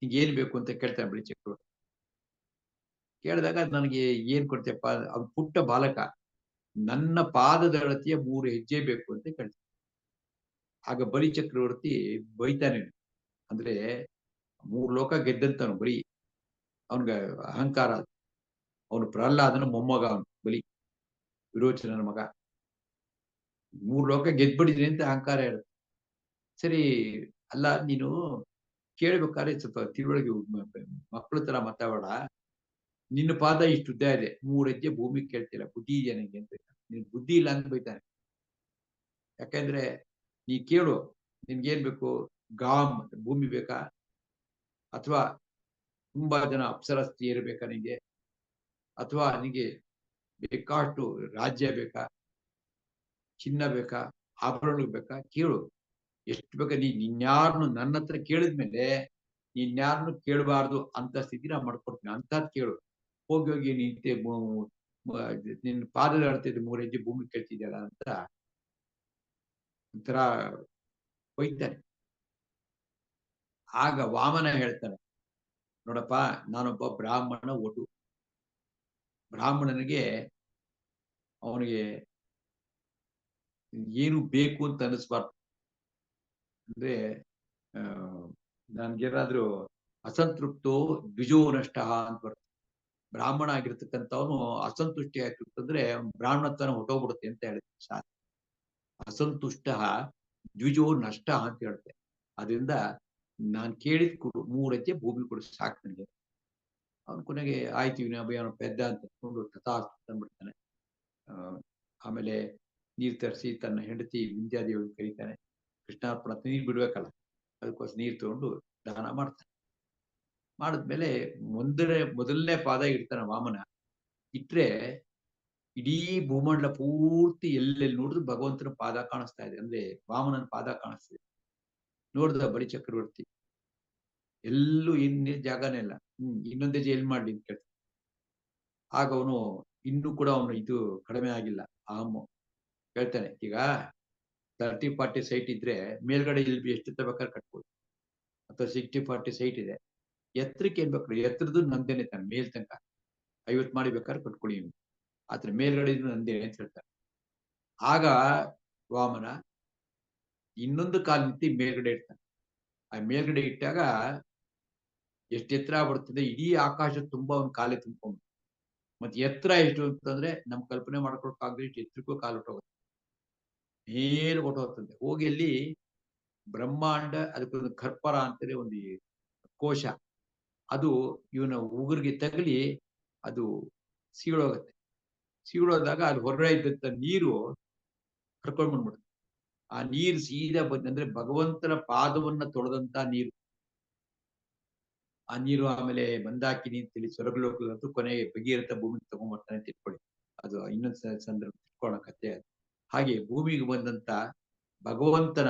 ನಿಂಗೆ ಏನ್ ಬೇಕು ಅಂತ ಕೇಳ್ತಾನೆ ಬಲಿ ಚಕ್ರವರ್ತಿ. ಕೇಳಿದಾಗ ನನಗೆ ಏನ್ ಕೊಡ್ತೀಯಪ್ಪ? ಅವ್ನು ಪುಟ್ಟ ಬಾಲಕ. ನನ್ನ ಪಾದದ ಅಳತೆಯ 3 ಹೆಜ್ಜೆ ಬೇಕು ಅಂತ ಕೇಳ್ತಾನೆ. ಆಗ ಬಲಿ ಚಕ್ರವರ್ತಿ ಬೈತಾನೆ. ಅಂದ್ರೆ 3 ಲೋಕ ಗೆದ್ದಂತವನು ಬಲಿ. ಅವನ್ಗೆ ಅಹಂಕಾರ. ಅವನು ಪ್ರಹ್ಲಾದನ ಮೊಮ್ಮಗ ಅವನು ಬಲಿ. ವಿರೋಚನನ ಮಗ. 3 ಲೋಕ ಗೆದ್ಬಿಟ್ಟಿದೀನಿ ಅಂತ ಅಹಂಕಾರ ಹೇಳುತ್ತೆ. ಸರಿ, ಅಲ್ಲ ನೀನು ಕೇಳ್ಬೇಕಾದ್ರೆ ಸ್ವಲ್ಪ ತಿಳುವಳಿಕೆ ಮಕ್ಳ ತರ ಮಾತಾಡಬೇಡ. ನಿನ್ನ ಪಾದ ಇಷ್ಟು ಉದ್ದ ಇದೆ. 3 ಹೆಜ್ಜೆ ಭೂಮಿಗೆ ಕೇಳ್ತಿಲ್ಲ. ಬುದ್ಧಿ ಇದೆಯಾ ನಿಂಗೆ ಅಂತ ಬೈತಾನೆ. ನಿನ್ಗೆ ಬುದ್ಧಿ ಇಲ್ಲ ಅಂತ ಬೈತಾನೆ. ಯಾಕಂದ್ರೆ ನೀ ಕೇಳು, ನಿನ್ಗೇನ್ ಬೇಕು? ಗಾಮ್ ಭೂಮಿ ಬೇಕಾ? ಅಥವಾ ತುಂಬಾ ಜನ ಅಪ್ಸರಸ್ತಿಯರು ಬೇಕಾ ನಿಂಗೆ? ಅಥವಾ ನಿನಗೆ ಬೇಕಾಷ್ಟು ರಾಜ್ಯ ಬೇಕಾ? ಚಿನ್ನ ಬೇಕಾ? ಆಭರಣಗಳು ಬೇಕಾ? ಕೇಳು. ಎಷ್ಟು ಬೇಕಾ? ನಿನ್ಯಾರನ್ನು ನನ್ನ ಹತ್ರ ಕೇಳಿದ್ಮೇಲೆ ಇನ್ಯಾರನ್ನು ಕೇಳಬಾರ್ದು ಅಂತ ಸ್ಥಿತಿ ನಾನು ಮಾಡ್ಕೊಡ್ತೀನಿ. ಅಂತದ್ ಕೇಳು. ಹೋಗಿ ಹೋಗಿ ನಿಂತೆ ನಿನ್ನ ಪಾದದ ಅಳತೆದು 3 ಹೆಜ್ಜೆ ಭೂಮಿ ಕೇಳ್ತಿದ್ಯಲ್ಲ ಅಂತ ಒಂಥರ ಬೈತಾನೆ. ಆಗ ವಾಮನ ಹೇಳ್ತಾನೆ, ನೋಡಪ್ಪ, ನಾನೊಬ್ಬ ಬ್ರಾಹ್ಮಣ ವಟು. ಬ್ರಾಹ್ಮಣನಿಗೆ ಅವನಿಗೆ ಏನು ಬೇಕು ಅಂತ ಅನಿಸ್ಬಾರ್ದು. ಅಂದ್ರೆ ಆ ನನ್ಗೇನಾದ್ರೂ ಅಸಂತೃಪ್ತೋ ದ್ವಿಜೋ ನಷ್ಟಃ ಅಂತ ಬರ್ತದೆ. ಬ್ರಾಹ್ಮಣ ಆಗಿರ್ತಕ್ಕಂಥವನು ಅಸಂತುಷ್ಟಿ ಆಯ್ತು ಅಂತಂದ್ರೆ ಬ್ರಾಹ್ಮಣತ್ವನ ಹೊಟ್ಟೋಗ್ಬಿಡುತ್ತೆ ಅಂತ ಹೇಳಿದೆ ಶಾಸ್ತ್ರ. ಅಸಂತುಷ್ಟ ದ್ವಿಜೋ ನಷ್ಟ ಅಂತ ಹೇಳುತ್ತೆ. ಅದರಿಂದ ನಾನ್ ಕೇಳಿದ್ ಕೊಡು, 3 ಹೆಜ್ಜೆ ಭೂಮಿ ಕೊಡು ಸಾಕು ನನಗೆ. ಅವನ ಕೊನೆಗೆ ಆಯ್ತು ಇವನ ಅಭಿಯಾನ ಪೆದ್ದ ಅಂತ ಅಂದ್ಕೊಂಡು ತಥಾಸ್ತು ತಂದ್ಬಿಡ್ತಾನೆ. ಆಮೇಲೆ ನೀರ್ ತರಿಸಿ ತನ್ನ ಹೆಂಡತಿ ವಿಂಧ್ಯಾದೇವಿ ಕರೀತಾನೆ. ಕೃಷ್ಣಾರ್ಪಣ ನೀರ್ ಬಿಡ್ಬೇಕಲ್ಲ, ಅದಕ್ಕೋಸ್ಕರ ನೀರ್ ತಗೊಂಡು ದಾನ ಮಾಡ್ತಾನೆ. ಮಾಡಿದ್ಮೇಲೆ ಮೊದಲನೇ ಪಾದ ಇಡ್ತಾನೆ ವಾಮನ. ಇಟ್ರೆ ಇಡೀ ಭೂಮಂಡಲ ಪೂರ್ತಿ ಎಲ್ಲೆಲ್ಲಿ ನೋಡಿದ್ರು ಭಗವಂತನ ಪಾದ ಕಾಣಿಸ್ತಾ ಇದೆ. ಅಂದ್ರೆ ವಾಮನನ ಪಾದ ಕಾಣಿಸ್ತಿದೆ. ನೋಡಿದ ಬಲಿ ಚಕ್ರವರ್ತಿ, ಎಲ್ಲೂ ಜಾಗನೇ ಇಲ್ಲ. ಇನ್ನೊಂದ್ ಹೆಜ್ಜೆ ಎಲ್ಲಿ ಮಾಡ್ಲಿ ಅಂತ ಕೇಳ್ತಾನೆ. ಆಗ ಅವನು ಇನ್ನೂ ಕೂಡ ಅವನು ಇದು ಕಡಿಮೆ ಆಗಿಲ್ಲ ಅಹಮ್ಮು. ಹೇಳ್ತಾನೆ, ಈಗ 30-40 ಸೈಟ್ ಇದ್ರೆ ಮೇಲ್ಗಡೆ ಇಲ್ಲಿ ಎಷ್ಟು ಬೇಕಾದ್ರೆ ಕಟ್ಬೋದು. ಅಥವಾ 60-40 ಸೈಟ್ ಇದೆ. ಎತ್ತರಕ್ಕೆ ಏನ್ ಬೇಕು? ಎತ್ತರದ್ದು ನಂದೇನೆ ತಾನೆ ಮೇಲ್ ತನಕ 50 ಮಾಡಿ ಬೇಕಾದ್ರೆ ಕಟ್ಕೊಳ್ಳಿ ನೀವು. ಆದ್ರೆ ಮೇಲ್ಗಡೆ ಇದ್ದು ನಂದೇನೆ ಅಂತ ಹೇಳ್ತಾರೆ. ಆಗ ವಾಮನ ಇನ್ನೊಂದು ಕಾಲ್ ನಿಂತಿ ಮೇಲ್ಗಡೆ ಇಡ್ತಾನೆ. ಆ ಮೇಲ್ಗಡೆ ಇಟ್ಟಾಗ ಎಷ್ಟು ಎತ್ತರ ಬರ್ತದೆ, ಇಡೀ ಆಕಾಶ ತುಂಬಾ ಒಂದು ಕಾಲೇ ತುಂಬ್ಕೊಂಡು. ಮತ್ತೆ ಎತ್ತರ ಎಷ್ಟು ಅಂತಂದ್ರೆ ನಮ್ ಕಲ್ಪನೆ ಮಾಡ್ಕೊಳಕ್ಕಾಗದೆ ಇಷ್ಟು ಎತ್ತರಕ್ಕೂ ಕಾಲು ಹೊಟ್ಟೋಗುತ್ತೆ. ಮೇಲೆ ಹೊಟ್ಟೋಗ್ತದೆ. ಹೋಗಿ ಅಲ್ಲಿ ಬ್ರಹ್ಮಾಂಡ, ಅದಕ್ಕೊಂದು ಕರ್ಪರ ಅಂತಾನೆ ಒಂದು ಕೋಶ, ಅದು ಇವನ ಉಗುರಿಗೆ ತಗಲಿ ಅದು ಸೀಳೋಗುತ್ತೆ. ಸೀಳೋದಾಗ ಅಲ್ಲಿ ಹೊರಗಡೆ ಇದ್ದಂತ ನೀರು ಕರ್ಕೊಂಡ್ ಬಂದ್ಬಿಡುತ್ತೆ. ಆ ನೀರು ಸೀದಾ ಅಂದ್ರೆ ಭಗವಂತನ ಪಾದವನ್ನ ತೊಳೆದಂತ ನೀರು. ಆ ನೀರು ಆಮೇಲೆ ಮಂದಾಕಿನಿ ಅಂತೇಳಿ ಸ್ವರ್ಗಲೋಕದಂತೂ ಕೊನೆಗೆ ಭಗೀರಥ ಭೂಮಿಗೆ ತಗೊಂಡ್ಬರ್ತಾನೆ ಅಂತ ಇಟ್ಕೊಳ್ಳಿ. ಅದು ಇನ್ನೊಂದು ಸಂದರ್ಭ ಇಟ್ಕೊಳ್ಳೋ ಕಥೆ ಅದು. ಹಾಗೆ ಭೂಮಿಗೆ ಬಂದಂತ ಭಗವಂತನ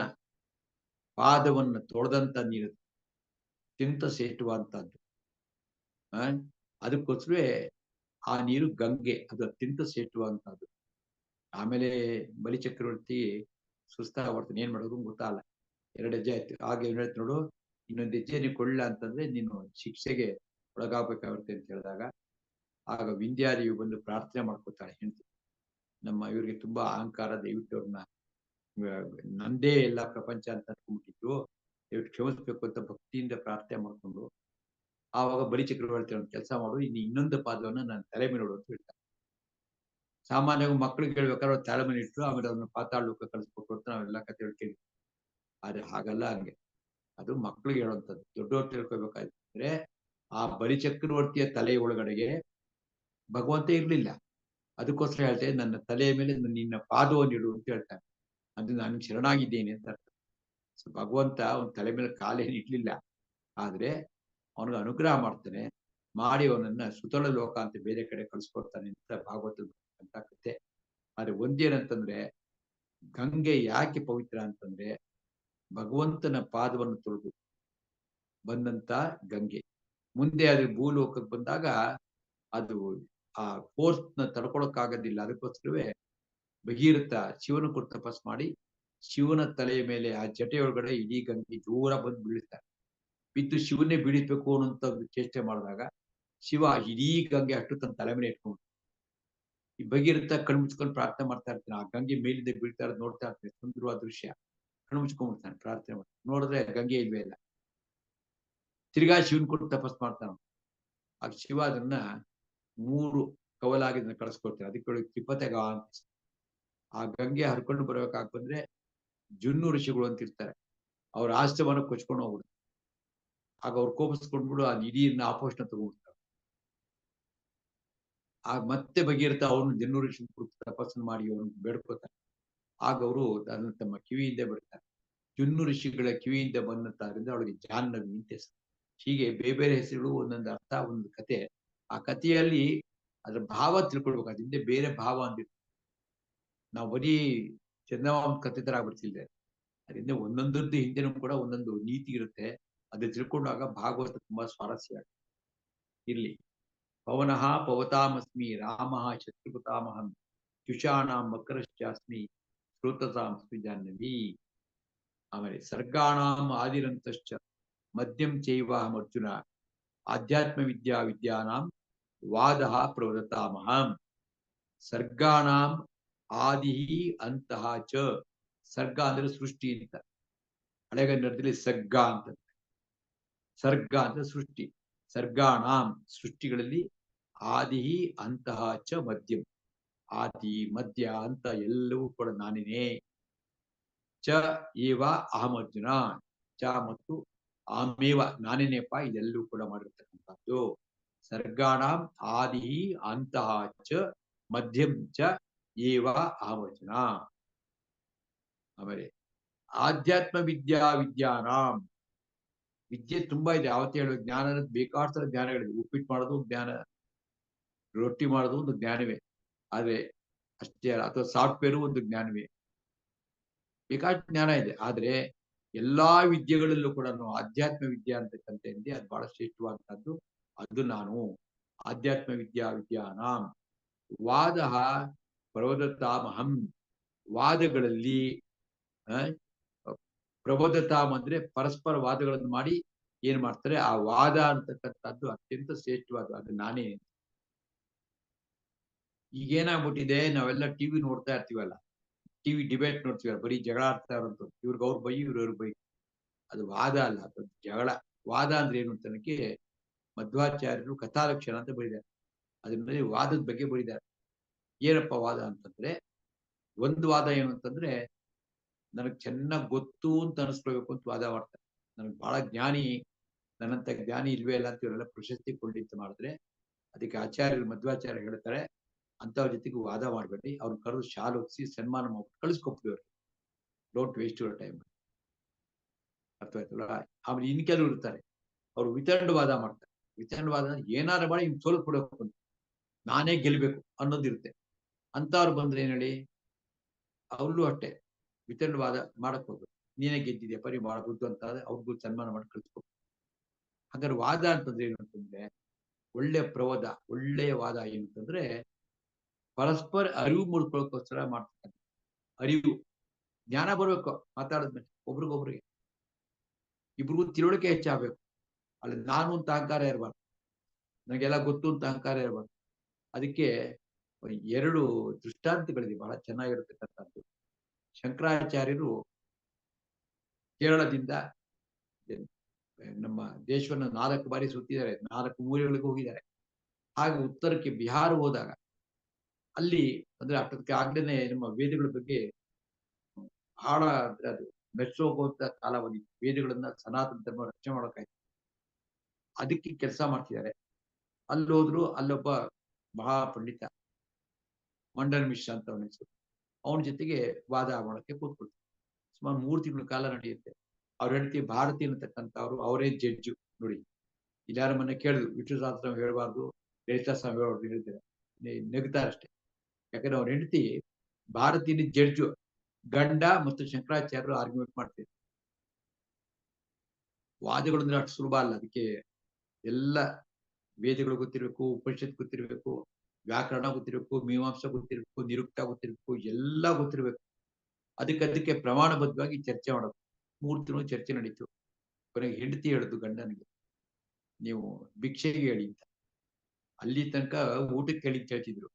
ಪಾದವನ್ನು ತೊಳೆದಂತ ನೀರು ಅತ್ಯಂತ ಶ್ರೇಷ್ಠವಾದಂತಹದ್ದು. ಅದಕ್ಕೋಸ್ಕರವೇ ಆ ನೀರು ಗಂಗೆ, ಅದು ಅತ್ಯಂತ ಶ್ರೇಷ್ಠವಾದಂತಹದ್ದು. ಆಮೇಲೆ ಬಲಿ ಚಕ್ರವರ್ತಿ ಸುಸ್ತಾಗ್ಬಿಡ್ತಾನೆ. ಏನ್ ಮಾಡೋದು ಗೊತ್ತಾಗಲ್ಲ. 2 ಹೆಜ್ಜೆ ಆಯ್ತು. ಆಗ ಏನ್ ಹೇಳ್ತ ನೋಡು, ಇನ್ನೊಂದು ಹೆಜ್ಜೆ ನೀವು ಕೊಳ್ಳ ಅಂತಂದ್ರೆ ನೀನು ಶಿಕ್ಷೆಗೆ ಒಳಗಾಗಬೇಕಾಗುತ್ತೆ ಅಂತ ಹೇಳಿದಾಗ, ಆಗ ವಿಂಧ್ಯಾದೇವಿ ಬಂದು ಪ್ರಾರ್ಥನೆ ಮಾಡ್ಕೊತಾಳೆ ಹೆಂಡತಿ. ನಮ್ಮ ಇವ್ರಿಗೆ ತುಂಬಾ ಅಹಂಕಾರ, ದಯವಿಟ್ಟು ಅವ್ರನ್ನ ನಂದೇ ಎಲ್ಲ ಪ್ರಪಂಚ ಅಂತ ಅನ್ಕೊಂಡ್ಬಿಟ್ಟಿತ್ತು, ದಯವಿಟ್ಟು ಕ್ಷಮಿಸ್ಬೇಕು ಅಂತ ಭಕ್ತಿಯಿಂದ ಪ್ರಾರ್ಥನೆ ಮಾಡ್ಕೊಂಡು, ಆವಾಗ ಬಲಿ ಚಕ್ರವರ್ತಿ ಒಂದು ಕೆಲಸ ಮಾಡು, ಇನ್ನೊಂದು ಪಾದವನ್ನ ನನ್ನ ತಲೆ ಮೇಲೆ ನೋಡು ಅಂತ ಹೇಳ್ತಾರೆ. ಸಾಮಾನ್ಯವಾಗಿ ಮಕ್ಕಳಿಗೆ ಹೇಳ್ಬೇಕಾದ್ರೆ ಅವ್ರ ತಲೆ ಮೇಲೆ ಇಟ್ಟು ಆಮೇಲೆ ಅವ್ರನ್ನ ಪಾತಾಳ ಲೋಕ ಕಳಿಸ್ಕೊಟ್ಟು ಅಂತ ನಾವೆಲ್ಲ ಕಥೆ ಕೇಳಿ. ಆದ್ರೆ ಹಾಗಲ್ಲ ಹಂಗೆ. ಅದು ಮಕ್ಕಳಿಗೆ ಹೇಳುವಂಥದ್ದು. ದೊಡ್ಡವ್ರು ತಿಳ್ಕೊಬೇಕಾದ್ರೆ ಆ ಬಲಿ ಚಕ್ರವರ್ತಿಯ ತಲೆ ಒಳಗಡೆಗೆ ಭಗವಂತ ಇರ್ಲಿಲ್ಲ. ಅದಕ್ಕೋಸ್ಕರ ಹೇಳ್ತೇನೆ, ನನ್ನ ತಲೆಯ ಮೇಲೆ ನಿನ್ನ ಪಾದವನ್ನು ಇಡು ಅಂತ ಹೇಳ್ತಾನೆ. ಅದು ನಾನು ಶರಣಾಗಿದ್ದೇನೆ ಅಂತ ಅರ್ಥ. ಸೊ ಭಗವಂತ ಅವನ ತಲೆ ಮೇಲೆ ಕಾಲೇನು ಇಡ್ಲಿಲ್ಲ. ಆದ್ರೆ ಅವನಿಗೆ ಅನುಗ್ರಹ ಮಾಡ್ತಾನೆ, ಮಾಡಿ ಅವನನ್ನ ಸುತಳ ಲೋಕ ಅಂತ ಬೇರೆ ಕಡೆ ಕಳಿಸ್ಕೊಡ್ತಾನೆ ಅಂತ ಭಾಗವತದ ಅಂತ ಕಥೆ. ಆದ್ರೆ ಒಂದೇನಂತಂದ್ರೆ, ಗಂಗೆ ಯಾಕೆ ಪವಿತ್ರ ಅಂತಂದ್ರೆ ಭಗವಂತನ ಪಾದವನ್ನು ತೊಳೆದು ಬಂದಂತ ಗಂಗೆ. ಮುಂದೆ ಅದು ಭೂಲೋಕಕ್ಕೆ ಬಂದಾಗ ಅದು ಆ ಫೋರ್ಸ್ ನ ತಡ್ಕೊಳಕ್ಕಾಗೋದಿಲ್ಲ. ಅದಕ್ಕೋಸ್ಕರವೇ ಭಗೀರಥ ಶಿವನ ಕೊಟ್ಟು ತಪಸ್ ಮಾಡಿ ಶಿವನ ತಲೆಯ ಮೇಲೆ ಆ ಜಟೆಯೊಳಗಡೆ ಇಡೀ ಗಂಗೆ ಜೋರ ಬಂದು ಬೀಳ್ತಾರೆ. ಬಿದ್ದು ಶಿವನ್ನೇ ಬೀಳಿಸ್ಬೇಕು ಅನ್ನೋಂತ ಒಂದು ಚೇಷ್ಟೆ ಮಾಡಿದಾಗ ಶಿವ ಇಡೀ ಗಂಗೆ ಅಷ್ಟು ತನ್ನ ತಲೆ ಮೇಲೆ ಇಟ್ಕೊಂಡು ಈ ಭಗೀರಥ ಕಣ್ಣು ಮುಚ್ಕೊಂಡು ಪ್ರಾರ್ಥನೆ ಮಾಡ್ತಾ ಇರ್ತಾನೆ. ಆ ಗಂಗೆ ಮೇಲಿಂದ ಬೀಳ್ತಾ ಇರೋದು ನೋಡ್ತಾ ಇರ್ತಾನೆ. ಸುಂದರವಾದ ದೃಶ್ಯ. ಕಣ್ಣು ಮುಚ್ಕೊಂಡ್ಬಿಡ್ತಾನೆ ಪ್ರಾರ್ಥನೆ ಮಾಡಿ. ನೋಡಿದ್ರೆ ಗಂಗೆ ಇಲ್ವೇ ಇಲ್ಲ. ತಿರ್ಗಾ ಶಿವನ್ ಕೊಟ್ಟು ತಪಸ್ ಮಾಡ್ತಾನ. ಆಗ ಶಿವ ಅದನ್ನ 3 ಕವಲಾಗಿ ಅದನ್ನ ಕಳಿಸ್ಕೊಡ್ತಾರೆ. ಅದಕ್ಕೆ ತ್ರಿಪತೆಗ ಅಂತ. ಆ ಗಂಗೆ ಹರ್ಕೊಂಡು ಬರ್ಬೇಕಾಗ್ ಬಂದ್ರೆ ಜುನ್ನು ಋಷಿಗಳು ಅಂತ ಇರ್ತಾರೆ. ಅವ್ರ ಆಶ್ರಮನ ಕೊಚ್ಕೊಂಡು ಹೋಗ್ಬಿಡ್ತಾರೆ. ಆಗ ಅವ್ರು ಕೋಪಿಸ್ಕೊಂಡ್ಬಿಡು ಆ ನಿಧಿಯನ್ನ ಆಪೋಷಣ ತಗೊಂಡ್ಬಿಡ್ತಾರೆ. ಆಗ ಮತ್ತೆ ಭಗೀರಥ ಅವನು ಜನ್ನು ಋಷಿ ತಪಸ್ಸನ್ನು ಮಾಡಿ ಅವನು ಬೇಡ್ಕೋತಾರೆ. ಆಗ ಅವರು ಅದನ್ನ ತಮ್ಮ ಕಿವಿಯಿಂದ ಬಿಡ್ತಾರೆ. ಜುನ್ನು ಋಷಿಗಳ ಕಿವಿಯಿಂದ ಬಂದಂತಾದ್ರಿಂದ ಅವಳಿಗೆ ಜಾಹ್ನವಿ ಅಂತ ಹೆಸರು. ಹೀಗೆ ಬೇರೆ ಬೇರೆ ಹೆಸರುಗಳು ಒಂದೊಂದು ಅರ್ಥ, ಒಂದು ಕತೆ. ಆ ಕಥೆಯಲ್ಲಿ ಅದ್ರ ಭಾವ ತಿಳ್ಕೊಳ್ಬೇಕು. ಅದ್ರ ಹಿಂದೆ ಬೇರೆ ಭಾವ ಅಂದಿರ್ತೀವಿ. ನಾವು ಬರೀ ಚಂದಮಾಮ ಕಥೆ ತರ ಆಗ್ಬಿಡ್ತಿಲ್ದೆ ಅದರಿಂದ ಒಂದೊಂದದ್ದು ಹಿಂದೆನೂ ಕೂಡ ಒಂದೊಂದು ನೀತಿ ಇರುತ್ತೆ. ಅದು ತಿಳ್ಕೊಂಡಾಗ ಭಾಗವತ ತುಂಬಾ ಸ್ವಾರಸ್ಯ ಆಗುತ್ತೆ. ಇರ್ಲಿ. ಪವನಃ ಪವತಾಮಸ್ಮಿ ರಾಮಃ ಶತ್ರುಪತಾಮಹಂ ಚುಷಾಣಾಂ ಮಕರಶ್ಚಾಸ್ಮಿ ಶ್ರೋತತಾಮಸ್ಮಿ ಜಾಹ್ನವಿ. ಆಮೇಲೆ ಸರ್ಗಾಣಾಂ ಆದಿರಂತಶ್ಚ ಮಧ್ಯಂ ಚೈವಾಹಂ ಅರ್ಜುನ ಆಧ್ಯಾತ್ಮ ವಿದ್ಯಾನಾಂ ವಾದಃ ಪ್ರವದತಾಮಹಂ. ಸರ್ಗಾಣಾಂ ಆದಿ ಅಂತಃ ಚ. ಸರ್ಗ ಅಂದ್ರೆ ಸೃಷ್ಟಿ ಅಂತ. ಹಳೆಗನ್ನಡದಲ್ಲಿ ಸಗ್ಗ ಅಂತ. ಸರ್ಗ ಅಂದ್ರೆ ಸೃಷ್ಟಿ. ಸರ್ಗಾಣಾಂ ಸೃಷ್ಟಿಗಳಲ್ಲಿ ಆದಿ ಅಂತಃ ಚ ಮಧ್ಯಂ. ಆದಿ ಮಧ್ಯ ಅಂತ ಎಲ್ಲವೂ ಕೂಡ ನಾನೇನೆ. ಚ ಏವ ಅಹಂ ಅರ್ಜುನ. ಚ ಮತ್ತು ಆಮೇವ ನಾನೇನೆಪ್ಪ ಇದೆಲ್ಲವೂ ಕೂಡ ಮಾಡಿರ್ತಕ್ಕಂಥದ್ದು. ಸರ್ಗಾಣಾಂ ಆದಿ ಅಂತಃ ಚ ಮಧ್ಯಂ ಚ ಏವ ಅಹಂ ಅರ್ಜುನ. ಆಮೇಲೆ ಆಧ್ಯಾತ್ಮ ವಿದ್ಯಾನಾಂ. ವಿದ್ಯೆ ತುಂಬಾ ಇದೆ. ಯಾವತ್ತೇ ಹೇಳುವ ಜ್ಞಾನ ಬೇಕಾದ ಜ್ಞಾನಗಳಿದೆ. ಉಪ್ಪಿಟ್ಟು ಮಾಡೋದು ಜ್ಞಾನ, ರೊಟ್ಟಿ ಮಾಡೋದು ಒಂದು ಜ್ಞಾನವೇ. ಆದ್ರೆ ಅಷ್ಟೇ ಅಲ್ಲ, ಅಥವಾ ಸಾಫ್ಟ್ವೇರು ಒಂದು ಜ್ಞಾನವೇ. ಬೇಕಾದ ಜ್ಞಾನ ಇದೆ. ಆದ್ರೆ ಎಲ್ಲಾ ವಿದ್ಯೆಗಳಲ್ಲೂ ಕೂಡ ಆಧ್ಯಾತ್ಮ ವಿದ್ಯೆ ಅಂತಕ್ಕಂಥ ಇದೆ. ಅದು ಬಹಳ ಶ್ರೇಷ್ಠವಾದಂತದ್ದು. ಅದು ನಾನು ಆಧ್ಯಾತ್ಮ ವಿದ್ಯಾನಾಂ ವಾದ ಪ್ರವದತಾಮಹಂ. ವಾದಗಳಲ್ಲಿ ಪ್ರಬೋಧತಾಮ್ ಅಂದ್ರೆ ಪರಸ್ಪರ ವಾದಗಳನ್ನು ಮಾಡಿ ಏನ್ ಮಾಡ್ತಾರೆ, ಆ ವಾದ ಅಂತಕ್ಕಂಥದ್ದು ಅತ್ಯಂತ ಶ್ರೇಷ್ಠವಾದ. ಅದು ನಾನೇ. ಈಗೇನಾಗ್ಬಿಟ್ಟಿದೆ, ನಾವೆಲ್ಲ ಟಿವಿ ನೋಡ್ತಾ ಇರ್ತೀವಲ್ಲ, ಟಿವಿ ಡಿಬೇಟ್ ನೋಡ್ತೀವಲ್ಲ, ಬರೀ ಜಗಳ ಆಡ್ತಾ ಇರೋಂಥ. ಇವ್ರಿಗೆ ಅವ್ರು ಬೈ, ಇವ್ರವ್ರು ಬೈ. ಅದು ವಾದ ಅಲ್ಲ, ಅದು ಜಗಳ. ವಾದ ಅಂದ್ರೆ ಏನು ಅಂತನಕ್ಕೆ ಮಧ್ವಾಚಾರ್ಯರು ಕಥಾಲಕ್ಷಣ ಅಂತ ಬರೀತಾರೆ. ಅದ್ರ ಮೇಲೆ ವಾದದ ಬಗ್ಗೆ ಬರೀತಾರೆ. ಏನಪ್ಪ ವಾದ ಅಂತಂದ್ರೆ, ಒಂದು ವಾದ ಏನು ಅಂತಂದ್ರೆ, ನನಗ್ ಚೆನ್ನಾಗ್ ಗೊತ್ತು ಅಂತ ಅನಿಸ್ಕೊಳ್ಬೇಕು ಅಂತ ವಾದ ಮಾಡ್ತಾರೆ. ನನಗೆ ಬಹಳ ಜ್ಞಾನಿ, ನನ್ನಂತ ಜ್ಞಾನಿ ಇಲ್ವೇ ಇಲ್ಲ ಅಂತ ಇವರೆಲ್ಲ ಪ್ರಶಸ್ತಿ ಕೊಂಡಿಂತ ಮಾಡಿದ್ರೆ, ಅದಕ್ಕೆ ಆಚಾರ್ಯರು ಮಧ್ವಾಚಾರ್ಯ ಹೇಳ್ತಾರೆ, ಅಂತವ್ರ ಜೊತೆಗೆ ವಾದ ಮಾಡ್ಬೇಡಿ. ಅವ್ರನ್ನ ಕರೆದು ಶಾಲು ಹೊತ್ಸಿ ಸನ್ಮಾನ ಮಾಡ್ಬಿಟ್ಟು ಕಳಿಸ್ಕೊಬಿಡಿ. Don't waste your time. ಅರ್ಥ ಆಯ್ತಲ್ಲ. ಆಮೇಲೆ ಇನ್ ಕೆಲವರು ಇರ್ತಾರೆ, ಅವ್ರು ವಿತಂಡವಾದ ಮಾಡ್ತಾರೆ. ವಿತಂಡವಾದ ಏನಾರು ಮಾಡಿ ಇನ್ ಸೋಲ್ಕೊಡ್ಬೇಕು ಅಂತ, ನಾನೇ ಗೆಲ್ಬೇಕು ಅನ್ನೋದಿರುತ್ತೆ. ಅಂತವ್ರು ಬಂದ್ರೆ ಏನ್ ಹೇಳಿ, ಅವ್ರಲ್ಲೂ ಅಷ್ಟೇ ವಿತಂಡವಾದ ಮಾಡಕ್ ಹೋಗ್ಬೇಕು. ನೀನೇ ಗೆದ್ದಿದ್ಯಾ ಪರಿ ಬಹಳ ಬುದ್ಧು ಅಂತ ಅವ್ರಿಗೂ ಸನ್ಮಾನ ಮಾಡಿ ಕಳಿಸ್ಬೇಕು. ಹಾಗಾದ್ರೆ ವಾದ ಅಂತಂದ್ರೆ ಏನು ಅಂತಂದ್ರೆ, ಒಳ್ಳೆ ಪ್ರವಾದ, ಒಳ್ಳೆಯ ವಾದ ಏನು ಅಂತಂದ್ರೆ ಪರಸ್ಪರ ಅರಿವು ಮೂಡ್ಕೊಳ್ಳೋಕೋಸ್ಕರ ಮಾಡ್ತಕ್ಕಂಥ ಅರಿವು, ಜ್ಞಾನ ಬರ್ಬೇಕು ಮಾತಾಡಿದ್ಮೇಲೆ ಒಬ್ರಿಗೊಬ್ರಿಗೆ. ಇಬ್ರಿಗೂ ತಿಳುವಳಿಕೆ ಹೆಚ್ಚಾಗಬೇಕು. ಅಲ್ಲಿ ನಾನು ಅಂತ ಅಹಂಕಾರ ಇರಬಾರ್ದು, ನನಗೆಲ್ಲ ಗೊತ್ತು ಅಂತ ಅಹಂಕಾರ ಇರಬಾರ್ದು. ಅದಕ್ಕೆ 2 ದೃಷ್ಟಾಂತಗಳಿದೆ ಬಹಳ ಚೆನ್ನಾಗಿರತಕ್ಕಂಥದ್ದು. ಶಂಕರಾಚಾರ್ಯರು ಕೇರಳದಿಂದ ನಮ್ಮ ದೇಶವನ್ನು 4 ಬಾರಿ ಸುತ್ತಿದ್ದಾರೆ, 4 ಮೂಲೆಗಳಿಗೆ ಹೋಗಿದ್ದಾರೆ. ಹಾಗೆ ಉತ್ತರಕ್ಕೆ ಬಿಹಾರ ಹೋದಾಗ ಅಲ್ಲಿ ಅಂದ್ರೆ ಅಷ್ಟೊತ್ತಿಗೆ ಆಗ್ಲೇನೆ ನಮ್ಮ ವೇದಗಳ ಬಗ್ಗೆ ಬಹಳ ಅಂದ್ರೆ ಅದು ಮೆಚ್ಚೋಗುವಂತ ಕಾಲ ಬಂದಿತ್ತು. ವೇದಗಳನ್ನ ಸನಾತನ ಧರ್ಮ ರಕ್ಷಣೆ ಮಾಡೋಕಾಯ್ತು. ಅದಕ್ಕೆ ಕೆಲಸ ಮಾಡ್ತಿದ್ದಾರೆ. ಅಲ್ಲಿ ಹೋದ್ರು, ಅಲ್ಲೊಬ್ಬ ಮಹಾ ಪಂಡಿತ ಮಂಡನ್ ಮಿಶ್ರ ಅಂತ ಅವನ ಹೆಸರು. ಅವನ ಜೊತೆಗೆ ವಾದ ಮಾಡೋಕ್ಕೆ ಕೂತ್ಕೊಳ್ತಾರೆ. ಸುಮಾರು 3 ತಿಂಗಳ ಕಾಲ ನಡೆಯುತ್ತೆ. ಅವ್ರ ಹೆಂಡತಿ ಭಾರತಿ ಅನ್ನತಕ್ಕಂಥವ್ರು, ಅವರೇ ಜಡ್ಜು. ನೋಡಿ, ಇಲ್ಲಾರ ಮೊನ್ನೆ ಕೇಳಿದ್ರು, ವಿಷ್ಣು ಸಹಸ್ರ ಹೇಳ್ಬಾರ್ದು, ಲಲಿತಾ ಸ್ವಾಮಿ ಹೇಳ್ಬಾರ್ದು ಹೇಳಿದ್ದಾರೆ. ನಗ್ತಾರಷ್ಟೇ. ಯಾಕಂದ್ರೆ ಅವ್ರ ಹೆಂಡತಿ ಭಾರತೀಯ ಜಡ್ಜು. ಗಂಡ ಮತ್ತು ಶಂಕರಾಚಾರ್ಯರು ಆರ್ಗ್ಯುಮೆಂಟ್ ಮಾಡ್ತಿದ್ರು. ವಾದಗಳು ಅಂದ್ರೆ ಅಷ್ಟು ಸುಲಭ ಅಲ್ಲ. ಅದಕ್ಕೆ ಎಲ್ಲ ವೇದಗಳು ಗೊತ್ತಿರ್ಬೇಕು, ಉಪನಿಷತ್ ಗೊತ್ತಿರ್ಬೇಕು, ವ್ಯಾಕರಣ ಗೊತ್ತಿರ್ಬೇಕು, ಮೀಮಾಂಸ ಗೊತ್ತಿರ್ಬೇಕು, ನಿರುಕ್ತ ಗೊತ್ತಿರ್ಬೇಕು, ಎಲ್ಲ ಗೊತ್ತಿರ್ಬೇಕು. ಅದಕ್ಕೆ ಪ್ರಮಾಣಬದ್ಧವಾಗಿ ಚರ್ಚೆ ಮಾಡೋದು. 3 ತಿಂಗಳು ಚರ್ಚೆ ನಡೀತು. ಕೊನೆಗೆ ಹೆಂಡತಿ ಹೇಳಿದ್ದು ಗಂಡನಿಗೆ, ನೀವು ಭಿಕ್ಷೆಗೆ ಹೇಳಿ ಅಂತ. ಅಲ್ಲಿ ತನಕ ಊಟಕ್ಕೆ ಹೇಳಿ ಕೇಳ್ತಿದ್ರು.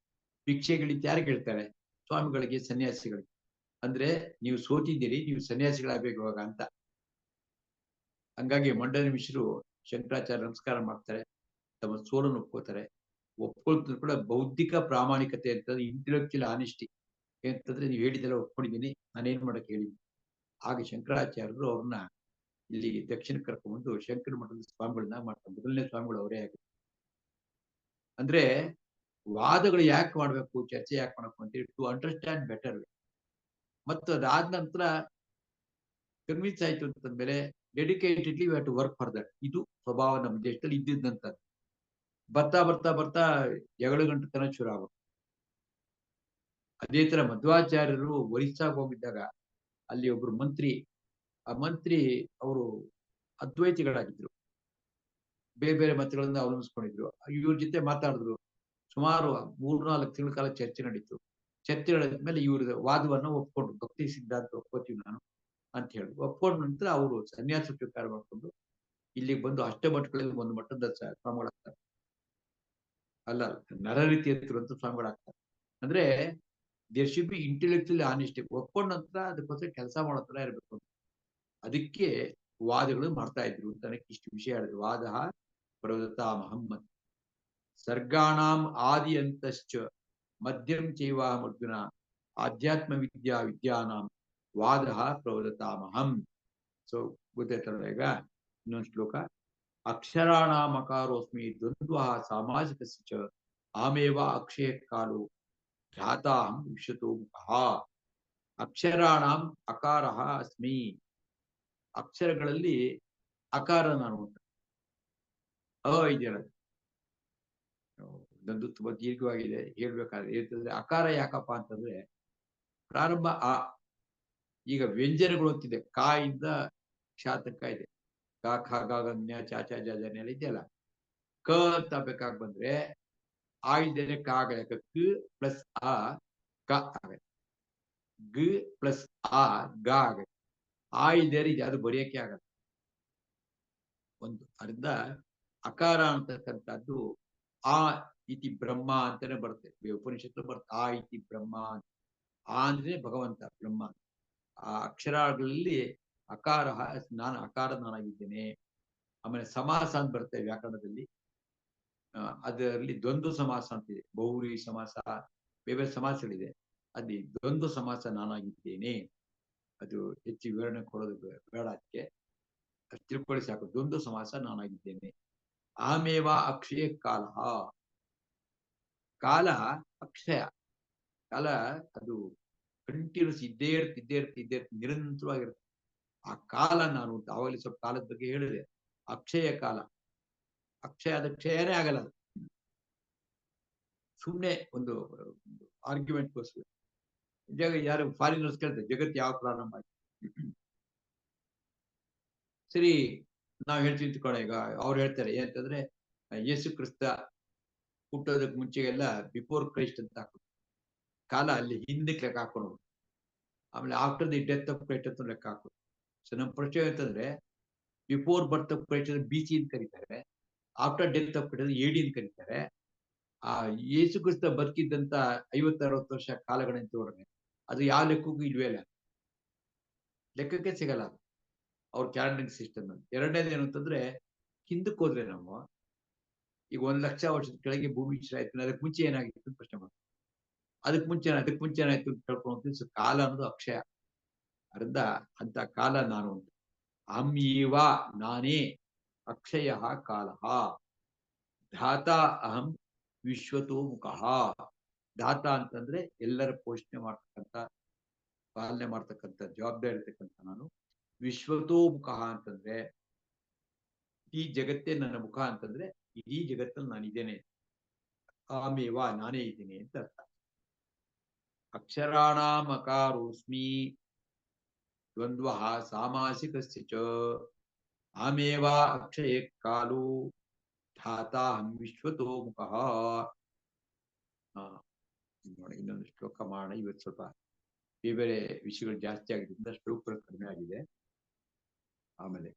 ಭಿಕ್ಷೆಗೆ ಹೇಳಿದ್ದು ಯಾರು ಕೇಳ್ತಾರೆ? ಸ್ವಾಮಿಗಳಿಗೆ, ಸನ್ಯಾಸಿಗಳಿಗೆ. ಅಂದ್ರೆ ನೀವು ಸೋತಿದ್ದೀರಿ, ನೀವು ಸನ್ಯಾಸಿಗಳಾಗಬೇಕು ಇವಾಗ ಅಂತ. ಹಂಗಾಗಿ ಮಂಡನ ಮಿಶ್ರು ಶಂಕರಾಚಾರ್ಯ ನಮಸ್ಕಾರ ಮಾಡ್ತಾರೆ, ತಮ್ಮ ಸೋಲನ್ನು ಒಪ್ಕೋತಾರೆ. ಒಪ್ಕೊಳ್ತಿದ್ರು ಕೂಡ ಬೌದ್ಧಿಕ ಪ್ರಾಮಾಣಿಕತೆ ಅಂತಂದ್ರೆ ಇಂಟೆಲೆಕ್ಚುಯಲ್ ಆನೆಸ್ಟಿ ಅಂತಂದ್ರೆ, ನೀವು ಹೇಳಿದೆಲ್ಲ ಒಪ್ಕೊಂಡಿದ್ದೀನಿ, ನಾನೇನ್ ಮಾಡಕ್ ಹೇಳಿ. ಆಗ ಶಂಕರಾಚಾರ್ಯರು ಅವ್ರನ್ನ ಇಲ್ಲಿ ದಕ್ಷಿಣಕ್ಕೆ ಕರ್ಕೊಂಡ್ಬಂದು ಶಂಕರ ಮಠದ ಸ್ವಾಮಿಗಳನ್ನ ಮಾಡ್ತಾರೆ. ಮೊದಲನೇ ಸ್ವಾಮಿಗಳು ಅವರೇ ಆಗಿದೆ. ಅಂದ್ರೆ ವಾದಗಳು ಯಾಕೆ ಮಾಡ್ಬೇಕು, ಚರ್ಚೆ ಯಾಕೆ ಮಾಡ್ಬೇಕು ಅಂತ ಹೇಳಿ ಟು ಅಂಡರ್ಸ್ಟ್ಯಾಂಡ್ ಬೆಟರ್. ಮತ್ತು ಅದಾದ ನಂತರ ಕನ್ವಿನ್ಸ್ ಆಯ್ತು ಅಂತಂದ್ಮೇಲೆ dedicatedly we have to work for that. ಇದು ಸ್ವಭಾವ ನಮ್ಮ ದೇಶದಲ್ಲಿ ಇದ್ದಿದ್ದಂತ. ಬರ್ತಾ ಬರ್ತಾ ಬರ್ತಾ ಜಗಳ ಗಂಟುತನ ಶುರು ಆಗುತ್ತೆ. ಅದೇ ತರ ಮಧ್ವಾಚಾರ್ಯರು ಒರಿಸ್ಸಾಗೆ ಹೋಗಿದ್ದಾಗ ಅಲ್ಲಿ ಒಬ್ರು ಮಂತ್ರಿ, ಆ ಮಂತ್ರಿ ಅವರು ಅದ್ವೈತಿಗಳಾಗಿದ್ರು, ಬೇರೆ ಬೇರೆ ಮತಗಳನ್ನ ಅವಲಂಬಿಸ್ಕೊಂಡಿದ್ರು. ಇವ್ರ ಜೊತೆ ಮಾತಾಡಿದ್ರು. ಸುಮಾರು 3-4 ತಿಂಗಳ ಕಾಲ ಚರ್ಚೆ ನಡೀತು. ಚರ್ಚೆ ನಡೆದ್ಮೇಲೆ ಇವ್ರ ವಾದವನ್ನ ಒಪ್ಕೊಂಡ್ರು. ಭಕ್ತಿ ಸಿದ್ಧಾಂತ ಒಪ್ಕೋತೀವಿ ನಾನು ಅಂತ ಹೇಳಿ ಒಪ್ಕೊಂಡ ನಂತರ ಅವರು ಸನ್ಯಾಸ ಸ್ವೀಕಾರ ಮಾಡ್ಕೊಂಡು ಇಲ್ಲಿಗೆ ಬಂದು ಅಷ್ಟಮಠಗಳಲ್ಲಿ ಒಂದು ಮಠದ ಸ್ವಾಮಿಗಳಾಗ್ತಾರೆ. ಅಲ್ಲ, ನರರೀತಿ ಅಂತ ಸ್ವಾಮಿಗಳಾಗ್ತಾರೆ. ಅಂದ್ರೆ there should be intellectual honesty. ಒಪ್ಕೊಂಡ ನಂತರ ಅದಕ್ಕೋಸ್ಕರ ಕೆಲಸ ಮಾಡೋ ತರ ಇರಬೇಕು. ಅದಕ್ಕೆ ವಾದಗಳು ಮಾಡ್ತಾ ಇದ್ರು ಅಂತ ಇಷ್ಟು ವಿಷಯ ಹೇಳಿದ್ರು. ವಾದ ಪ್ರವದತಾಮಹಂ ಸರ್ಗಾಣಾಂ ಆದಿ ಅಂತಶ್ಚ ಮಧ್ಯಂ ಚೈವಾಹಂ ಅರ್ಜುನ ಆಧ್ಯಾತ್ಮ ವಿದ್ಯಾ ವಿದ್ಯಾನಾಂ ವಾದ ಪ್ರವದತಾಮಹಂ. ಸೊ ಗೊತ್ತಾಯ್ತಲ್ಲ ಈಗ ಇನ್ನೊಂದು ಶ್ಲೋಕ. ಅಕ್ಷರಾಣಾಮಕಾರೋಸ್ಮಿ ದ್ವಂದ್ವ ಸಾಮಾಜಿಕಸ್ಯ ಆಮೇವ ಅಕ್ಷಯ ಕಾಲು ಖ್ಯಾತಾಹಂ ವಿಶ್ವತೋ ಮುಖಃ. ಅಕ್ಷರಾಣಾಂ ಅಕಾರಃ ಅಸ್ಮಿ. ಅಕ್ಷರಗಳಲ್ಲಿ ಅಕಾರ ನಾನು ಅಂತ. ಇದೆಯಲ್ಲ, ನಂದು ತುಂಬಾ ದೀರ್ಘವಾಗಿದೆ ಹೇಳ್ಬೇಕಾದ್ರೆ. ಹೇಳ್ತಂದ್ರೆ ಅಕಾರ ಯಾಕಪ್ಪ ಅಂತಂದ್ರೆ ಪ್ರಾರಂಭ ಆ. ಈಗ ವ್ಯಂಜನಗಳು ಅಂತಿದೆ, ಕಾ ಇಂದ ಕ್ಷ ತನಕ ಇದೆ. ಕ ಖ ಗ ಘ ಜ್ಞ ಚ ಛ ಜ ಝ ಎಲ್ಲ ಇದೆಯಲ್ಲ. ಕ ಅಂತ ಬೇಕಾಗಿ ಬಂದ್ರೆ ಆ ಇದ್ದೇನೆ ಕ ಆಗತ್ತೆ. ಕ ಪ್ಲಸ್ ಆ ಕ ಆಗತ್ತೆ. ಗ ಪ್ಲಸ್ ಆ ಗ ಆಗತ್ತೆ. ಆ ಇದ್ದೇನೆ ಇದೆ, ಅದು ಬರೆಯಕ್ಕೆ ಆಗಲ್ಲ. ಒಂದು ಅರ್ಧ ಅಕಾರ ಅಂತಕ್ಕಂಥದ್ದು ಆ ಇತಿ ಬ್ರಹ್ಮ ಅಂತಾನೆ ಬರುತ್ತೆ. ಉಪನಿಷತ್ತು ಬರುತ್ತೆ ಆ ಇತಿ ಬ್ರಹ್ಮ. ಆ ಅಂದ್ರೆ ಭಗವಂತ ಬ್ರಹ್ಮ. ಆ ಅಕ್ಷರಗಳಲ್ಲಿ ಅಕಾರ, ನಾನು ಅಕಾರ ನಾನಾಗಿದ್ದೇನೆ. ಆಮೇಲೆ ಸಮಾಸ ಅಂತ ಬರುತ್ತೆ ವ್ಯಾಕರಣದಲ್ಲಿ. ಅದರಲ್ಲಿ ದ್ವಂದ್ವ ಸಮಾಸ ಅಂತಿದೆ, ಬಹುವ್ರೀಹಿ ಸಮಾಸ, ಬೇರೆ ಸಮಾಸಗಳಿದೆ. ಅಲ್ಲಿ ದ್ವಂದ್ವ ಸಮಾಸ ನಾನಾಗಿದ್ದೇನೆ. ಅದು ಹೆಚ್ಚು ವಿವರಣೆ ಕೊಡೋದು ಬೇಡ, ಅದಕ್ಕೆ ಅಷ್ಟು ತಿಳ್ಕೊಳ್ಳಿ ಸಾಕು. ದ್ವಂದ್ವ ಸಮಾಸ ನಾನಾಗಿದ್ದೇನೆ. ಆಮೇವ ಅಕ್ಷಯ ಕಾಲ. ಕಾಲ ಅಕ್ಷಯ ಕಾಲ, ಅದು ಕಂಟಿನ್ಯೂಸ್ ಇದ್ದೇ ಇರ್ತಿ ನಿರಂತರವಾಗಿರುತ್ತೆ. ಆ ಕಾಲ ನಾನು ಅಂತ ಆವಾಗಲೇ ಸ್ವಲ್ಪ ಕಾಲದ ಬಗ್ಗೆ ಹೇಳಿದೆ. ಅಕ್ಷಯ ಕಾಲ, ಅಕ್ಷಯ ಅದು ಕ್ಷಯನೇ ಆಗಲ್ಲ. ಸುಮ್ಮನೆ ಒಂದು ಆರ್ಗ್ಯುಮೆಂಟ್ಗೋಸ್ಕರ. ಯಾರು ಫಾರಿನರ್ಸ್ ಕೇಳ್ತಾರೆ ಜಗತ್ತು ಯಾವ ಪ್ರಾರಂಭ ಆಯ್ತು. ಸರಿ, ನಾವ್ ಹೇಳ್ತೀವಿ ತಿಳ್ಕೊಳ್ಳೋ. ಈಗ ಅವ್ರು ಹೇಳ್ತಾರೆ ಏನಂತಂದ್ರೆ ಯೇಸು ಕ್ರಿಸ್ತ ಹುಟ್ಟೋದಕ್ಕೆ ಮುಂಚೆಗೆಲ್ಲ ಬಿಫೋರ್ ಕ್ರೈಸ್ಟ್ ಅಂತ ಹಾಕೋದು ಕಾಲ, ಅಲ್ಲಿ ಹಿಂದಕ್ಕೆ ಲೆಕ್ಕ ಹಾಕೊಂಡು. ಆಮೇಲೆ after the death of Christ ಅಂತ ಲೆಕ್ಕ ಹಾಕೋದು. ಸೊ ನಮ್ಮ ಪ್ರಶ್ನೆ ಅಂತಂದ್ರೆ before birth of Christ BC ಅಂತ ಕರೀತಾರೆ, after death of Christ AD ಅಂತ ಕರೀತಾರೆ. ಆ ಯೇಸು ಕ್ರಿಸ್ತ ಬದುಕಿದ್ದಂತ 50-60 ವರ್ಷ ಕಾಲಗಳಂತ ಹೊರಗೆ ಅದು ಯಾವ ಲೆಕ್ಕಕ್ಕೂ ಇಲ್ವೇ ಇಲ್ಲ, ಲೆಕ್ಕಕ್ಕೆ ಸಿಗಲ್ಲ ಅವ್ರ ಕ್ಯಾಲೆಂಡರಿಂಗ್ ಸಿಸ್ಟಮ್ ಅಲ್ಲಿ. ಎರಡನೇದು ಏನು ಅಂತಂದ್ರೆ, ಹಿಂದಕ್ಕೆ ಹೋದ್ರೆ ನಾವು ಈಗ 1,00,000 ವರ್ಷದ ಕೆಳಗೆ ಭೂಮಿ ವಿಶ್ವ ಆಯ್ತು, ಅದಕ್ಕೆ ಮುಂಚೆ ಏನಾಗಿತ್ತು ಅಂತ ಪ್ರಶ್ನೆ ಮಾಡ್ತೀವಿ. ಅದಕ್ಕೆ ಮುಂಚೆ ಏನಾಯ್ತು ಅಂತ ಕೇಳ್ಕೊಂಡು ಕಾಲ ಅನ್ನೋದು ಅಕ್ಷಯ ಅರ್ಧ ಅಂತ ಕಾಲ ನಾನು ಅಂತ. ಅಹಂಯೇವ ನಾನೇ ಅಕ್ಷಯ ಕಾಲ ಧಾತಾ ಅಹಂ ವಿಶ್ವತೋ ಮುಖಃ. ಧಾತ ಅಂತಂದ್ರೆ ಎಲ್ಲರ ಪೋಷಣೆ ಮಾಡ್ತಕ್ಕಂಥ, ಪಾಲನೆ ಮಾಡ್ತಕ್ಕಂಥ ಜವಾಬ್ದಾರಿ ಇರ್ತಕ್ಕಂಥ ನಾನು. ವಿಶ್ವತೋ ಮುಖಃ ಅಂತಂದ್ರೆ ಈ ಜಗತ್ತೇ ನನ್ನ ಮುಖ ಅಂತಂದ್ರೆ ಇಡೀ ಜಗತ್ತಲ್ಲಿ ನಾನಿದ್ದೇನೆ. ಆಮೇವ ನಾನೇ ಇದ್ದೀನಿ ಅಂತ ಅರ್ಥ. ಅಕ್ಷರಾಣಾಂ ಅಕಾರೋಸ್ಮಿ ದ್ವಂದ್ವ ಸಾಮಾಸಿಕಸ್ಯ ಚ ಆಮೇವ ಅಕ್ಷಯ ಕಾಲೋ ಧಾತಾಹಂ ವಿಶ್ವತೋ ಮುಖಃ. ನೋಡಿ, ಇನ್ನೊಂದು ಶ್ಲೋಕ ಮಾಡೋಣ. ಇವತ್ತು ಸ್ವಲ್ಪ ಬೇರೆ ವಿಷಯಗಳು ಜಾಸ್ತಿ ಆಗಿದ್ದರಿಂದ ಶ್ಲೋಕಗಳು ಕಡಿಮೆ ಆಗಿದೆ. ಆಮೇಲೆ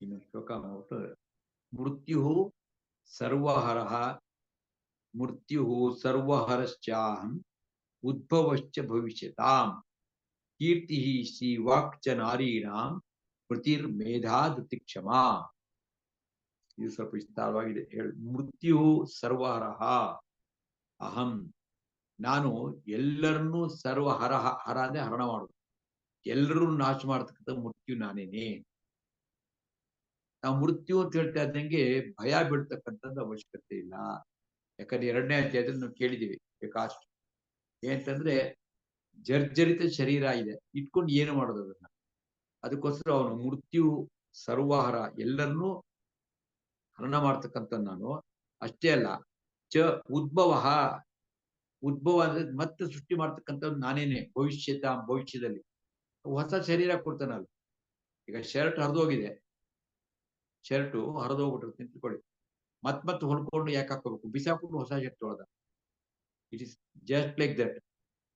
ಇನ್ನೊಂದು ಶ್ಲೋಕ ಮಾಡ್ಬಿಟ್ಟು ಮೃತ್ಯು ಸರ್ವಹರಃ ಮೃತ್ಯು ಸರ್ವಹರಶ್ಚಾಹಂ ಉದ್ಭವಶ್ಚ ಭವಿಷ್ಯತಾಂ ಕೀರ್ತಿ ಶ್ರೀ ವಾಕ್ಚ ನಾರೀಣಾಂ ಮೃತಿರ್ಮೇಧಾ ಧೃತಿಕ್ಷಮಾ. ಇದು ಸ್ವಲ್ಪ ವಿಸ್ತಾರವಾಗಿದೆ ಹೇಳಿ. ಮೃತ್ಯು ಸರ್ವಹರಃ ಅಹಂ, ನಾನು ಎಲ್ಲರನ್ನೂ ಸರ್ವಹರ, ಹರ ಅಂದ್ರೆ ಹರಣ ಮಾಡುದು, ಎಲ್ಲರೂ ನಾಶ ಮಾಡ್ತಕ್ಕಂಥ ಮೃತ್ಯು ನಾನೇನೆ. ನಾವು ಮೃತ್ಯು ಅಂತ ಹೇಳ್ತಾ ಇದ್ದಂಗೆ ಭಯ ಬೀಳ್ತಕ್ಕಂಥದ್ದು ಅವಶ್ಯಕತೆ ಇಲ್ಲ. ಯಾಕಂದ್ರೆ 2ನೇ ಅಧ್ಯಾಯದಲ್ಲಿ ನಾವು ಕೇಳಿದೀವಿ ಬೇಕಾಷ್ಟು. ಏನಂತಂದ್ರೆ ಜರ್ಜರಿತ ಶರೀರ ಇದೆ, ಇಟ್ಕೊಂಡು ಏನು ಮಾಡೋದು ಅದನ್ನ. ಅದಕ್ಕೋಸ್ಕರ ಅವನು ಮೃತ್ಯು ಸರ್ವಹರ, ಎಲ್ಲರನ್ನೂ ಹರಣ ಮಾಡ್ತಕ್ಕಂಥ ನಾನು. ಅಷ್ಟೇ ಅಲ್ಲ, ಚ ಉದ್ಭವ, ಉದ್ಭವ ಅಂದ್ರೆ ಮತ್ತೆ ಸೃಷ್ಟಿ ಮಾಡ್ತಕ್ಕಂಥದ್ದು ನಾನೇನೆ. ಭವಿಷ್ಯದಲ್ಲಿ ಹೊಸ ಶರೀರ ಕೊಡ್ತಾನಲ್ಲ. ಈಗ ಶರ್ಟ್ ಹರಿದೋಗಿದೆ, ಶರ್ಟು ಹರಿದೋಗ್ಬಿಟ್ರೆ ತಿಳ್ಕೊಳ್ಳಿ, ಮತ್ತೆ ಹೊಲ್ಕೊಂಡು ಯಾಕೆ ಹಾಕೋಬೇಕು, ಬಿಸಾಕೊಂಡು ಹೊಸ ಶರ್ಟ್ ಹೊಡೆದ. It is just like that.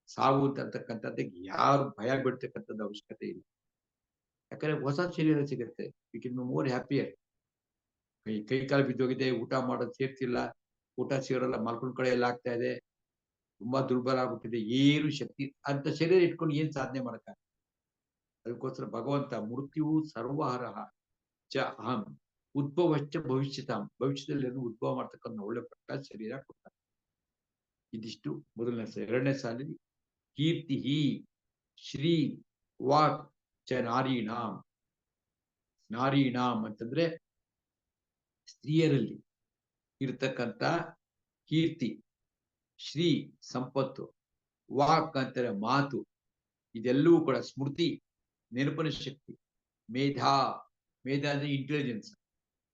ಸಾವು ಅಂತಕ್ಕಂಥದ್ದಕ್ಕೆ ಯಾರು ಭಯ ಬೀಳ್ತಕ್ಕಂಥದ್ದು ಅವಶ್ಯಕತೆ ಇಲ್ಲ. ಯಾಕಂದ್ರೆ ಹೊಸ ಶರೀರ ಸಿಗುತ್ತೆ. We can be more happier. ಕೈ ಕಾಲು ಬಿದ್ದೋಗಿದೆ, ಊಟ ಮಾಡೋದು ಸೇರ್ತಿಲ್ಲ, ಊಟ ಸೇರಲ್ಲ, ಮಲ್ಕೊಂಡ್ ಕಡೆ ಎಲ್ಲ ಆಗ್ತಾ ಇದೆ, ತುಂಬಾ ದುರ್ಬಲ ಆಗ್ಬಿಟ್ಟಿದೆ, ಏನು ಶಕ್ತಿ ಅಂತ ಶರೀರ ಇಟ್ಕೊಂಡು ಏನ್ ಸಾಧನೆ ಮಾಡಕ. ಅದಕ್ಕೋಸ್ಕರ ಭಗವಂತ ಮೃತ್ಯು ಸರ್ವಹರಃ ಚ ಅಹಂ ಉದ್ಭವಶ್ಚ ಭವಿಷ್ಯತಾಂ, ಭವಿಷ್ಯದಲ್ಲಿ ಉದ್ಭವ ಮಾಡ್ತಕ್ಕಂಥ ಒಳ್ಳೆ ಪ್ರಕಾಶ ಶರೀರ ಕೊಡ್ತಾರೆ. ಇದಿಷ್ಟು ಮೊದಲನೇ ಸಾಲ. 2ನೇ ಸಾಲಿನಲ್ಲಿ ಕೀರ್ತಿ ಶ್ರೀ ವಾಕ್ ಚ ನಾರೀಣಾಂ. ನಾರೀಣಾಂ ಅಂತಂದ್ರೆ ಸ್ತ್ರೀಯರಲ್ಲಿ ಇರ್ತಕ್ಕಂಥ ಕೀರ್ತಿ, ಶ್ರೀ ಸಂಪತ್ತು, ವಾಕ್ ಅಂತಾರೆ ಮಾತು, ಇದೆಲ್ಲವೂ ಕೂಡ ಸ್ಮೃತಿ ನೆನಪಿನ ಶಕ್ತಿ, ಮೇಧಾ, ಮೇಧ ಅಂದ್ರೆ ಇಂಟೆಲಿಜೆನ್ಸ್.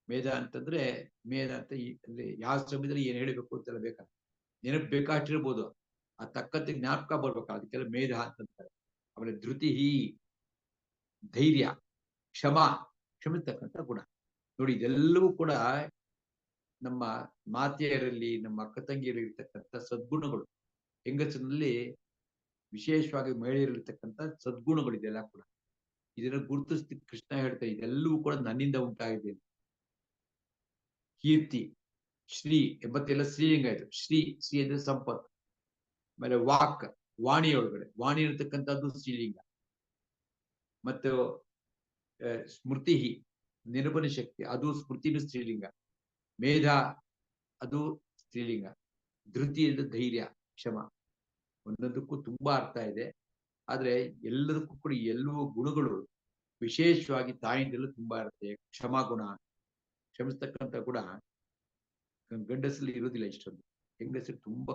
ಮೇಧ ಅಂತಂದ್ರೆ ಮೇಧ ಅಂತ ಅಂದ್ರೆ ಯಾವ ಸಮಯದಲ್ಲಿ ಏನ್ ಹೇಳಬೇಕು ಅಂತೆಲ್ಲ ಬೇಕಾದ್ರೆ ನೆನಪು ಬೇಕಾಷ್ಟಿರ್ಬೋದು, ಆ ತಕ್ಕಂತೆ ಜ್ಞಾಪಕ ಬರ್ಬೇಕು, ಅದಕ್ಕೆಲ್ಲ ಮೇಧ ಅಂತಂತಾರೆ. ಆಮೇಲೆ ಧೃತಿ, ಧೈರ್ಯ, ಕ್ಷಮ, ಕ್ಷಮಿಸ್ತಕ್ಕಂಥ ಗುಣ. ನೋಡಿ, ಇದೆಲ್ಲವೂ ಕೂಡ ನಮ್ಮ ಮಾತೆಯರಲ್ಲಿ, ನಮ್ಮ ಅಕ್ಕ ತಂಗಿಯರಲ್ಲಿ ಇರ್ತಕ್ಕಂಥ ಸದ್ಗುಣಗಳು. ಹೆಂಗಸಿನಲ್ಲಿ ವಿಶೇಷವಾಗಿ ಮಹಿಳೆಯರಿರ್ತಕ್ಕಂಥ ಸದ್ಗುಣಗಳು ಇದೆಲ್ಲ ಕೂಡ. ಇದನ್ನ ಗುರುತಿಸ್ತಿ ಕೃಷ್ಣ ಹೇಳ್ತಾ, ಇದೆಲ್ಲವೂ ಕೂಡ ನನ್ನಿಂದ ಉಂಟಾಗಿದೆ. ಕೀರ್ತಿ, ಶ್ರೀ ಎಂಬತ್ತೆಲ್ಲ ಸ್ತ್ರೀಲಿಂಗ ಇದು. ಶ್ರೀ ಅಂದ್ರೆ ಸಂಪತ್ತು. ಆಮೇಲೆ ವಾಕ್, ವಾಣಿಯೊಳಗಡೆ ವಾಣಿ ಇರತಕ್ಕಂಥದ್ದು ಸ್ತ್ರೀಲಿಂಗ. ಮತ್ತು ಸ್ಮೃತಿ, ನೆನಪಿನ ಶಕ್ತಿ, ಅದು ಸ್ಮೃತಿನೂ ಸ್ತ್ರೀಲಿಂಗ. ಮೇಧ, ಅದು ಸ್ತ್ರೀಲಿಂಗ. ಧೃತಿ ಅಂದ್ರೆ ಧೈರ್ಯ, ಕ್ಷಮ. ಒಂದೊಂದಕ್ಕೂ ತುಂಬಾ ಅರ್ಥ ಇದೆ. ಆದ್ರೆ ಎಲ್ಲದಕ್ಕೂ ಕೂಡ ಎಲ್ಲವೂ ಗುಣಗಳು ವಿಶೇಷವಾಗಿ ತಾಯಿಂದಲೂ ತುಂಬಾ ಇರುತ್ತೆ. ಕ್ಷಮಾ ಗುಣ, ಕ್ಷಮಿಸ್ತಕ್ಕಂಥ ಗುಣ ಗಂಡಸಲ್ಲಿ ಇರೋದಿಲ್ಲ ಇಷ್ಟೊಂದು. ಹೆಂಗಸರು ತುಂಬಾ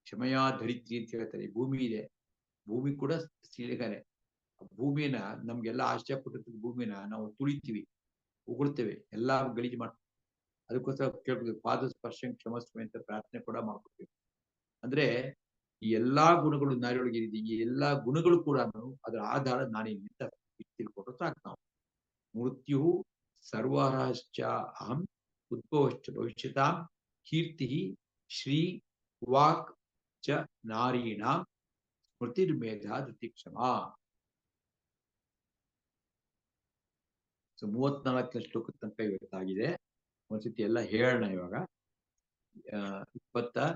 ಕ್ಷಮೆಯಾ ಧರಿತ್ರಿ ಅಂತ ಹೇಳ್ತಾರೆ. ಭೂಮಿ ಇದೆ, ಭೂಮಿ ಕೂಡ ಸ್ತ್ರೀಲಿಂಗನೇ. ಭೂಮಿನ ನಮ್ಗೆಲ್ಲ ಆಶ್ಚರ್ಯ ಪಟ್ಟಿರ್ತಕ್ಕ ಭೂಮಿನ ನಾವು ತುಳಿತೀವಿ, ಉಗುಳ್ತೇವೆ, ಎಲ್ಲಾ ಗಲೀಜು ಮಾಡ್ತೀವಿ. ಅದಕ್ಕೋಸ್ಕರ ಕೇಳ್ಬೇಕು, ಪಾದ ಸ್ಪರ್ಶ ಕ್ಷಮಸ್ವ ಅಂತ ಪ್ರಾರ್ಥನೆ ಕೂಡ ಮಾಡ್ಕೊತೀವಿ. ಅಂದ್ರೆ ಈ ಎಲ್ಲಾ ಗುಣಗಳು ನಾರಿಯೊಳಗೆ ಇದೆ. ಈ ಎಲ್ಲಾ ಗುಣಗಳು ಕೂಡ ಅದರ ಆಧಾರ ನಾನೇ ಅಂತ ತಿಳ್ಕೊಂಡು ಸಾಕು ನಾವು. ಮೃತ್ಯು ಸರ್ವಹರಶ್ಚ ಅಹಂ ಉದ್ಭವಶ್ಚ ಭವಿಷ್ಯತಾಂ ಕೀರ್ತಿ ಶ್ರೀ ವಾಕ್ ಚ ನಾರೀಣಾಂ ಸ್ಮೃತಿರ್ಮೇಧ ಧೃತಿಕ್ಷಮಾ. 34ನೇ ಶ್ಲೋಕದ ತನಕ ಇವತ್ತಾಗಿದೆ. ಒಂದ್ಸತಿ ಎಲ್ಲ ಹೇಳೋಣ ಇವಾಗ.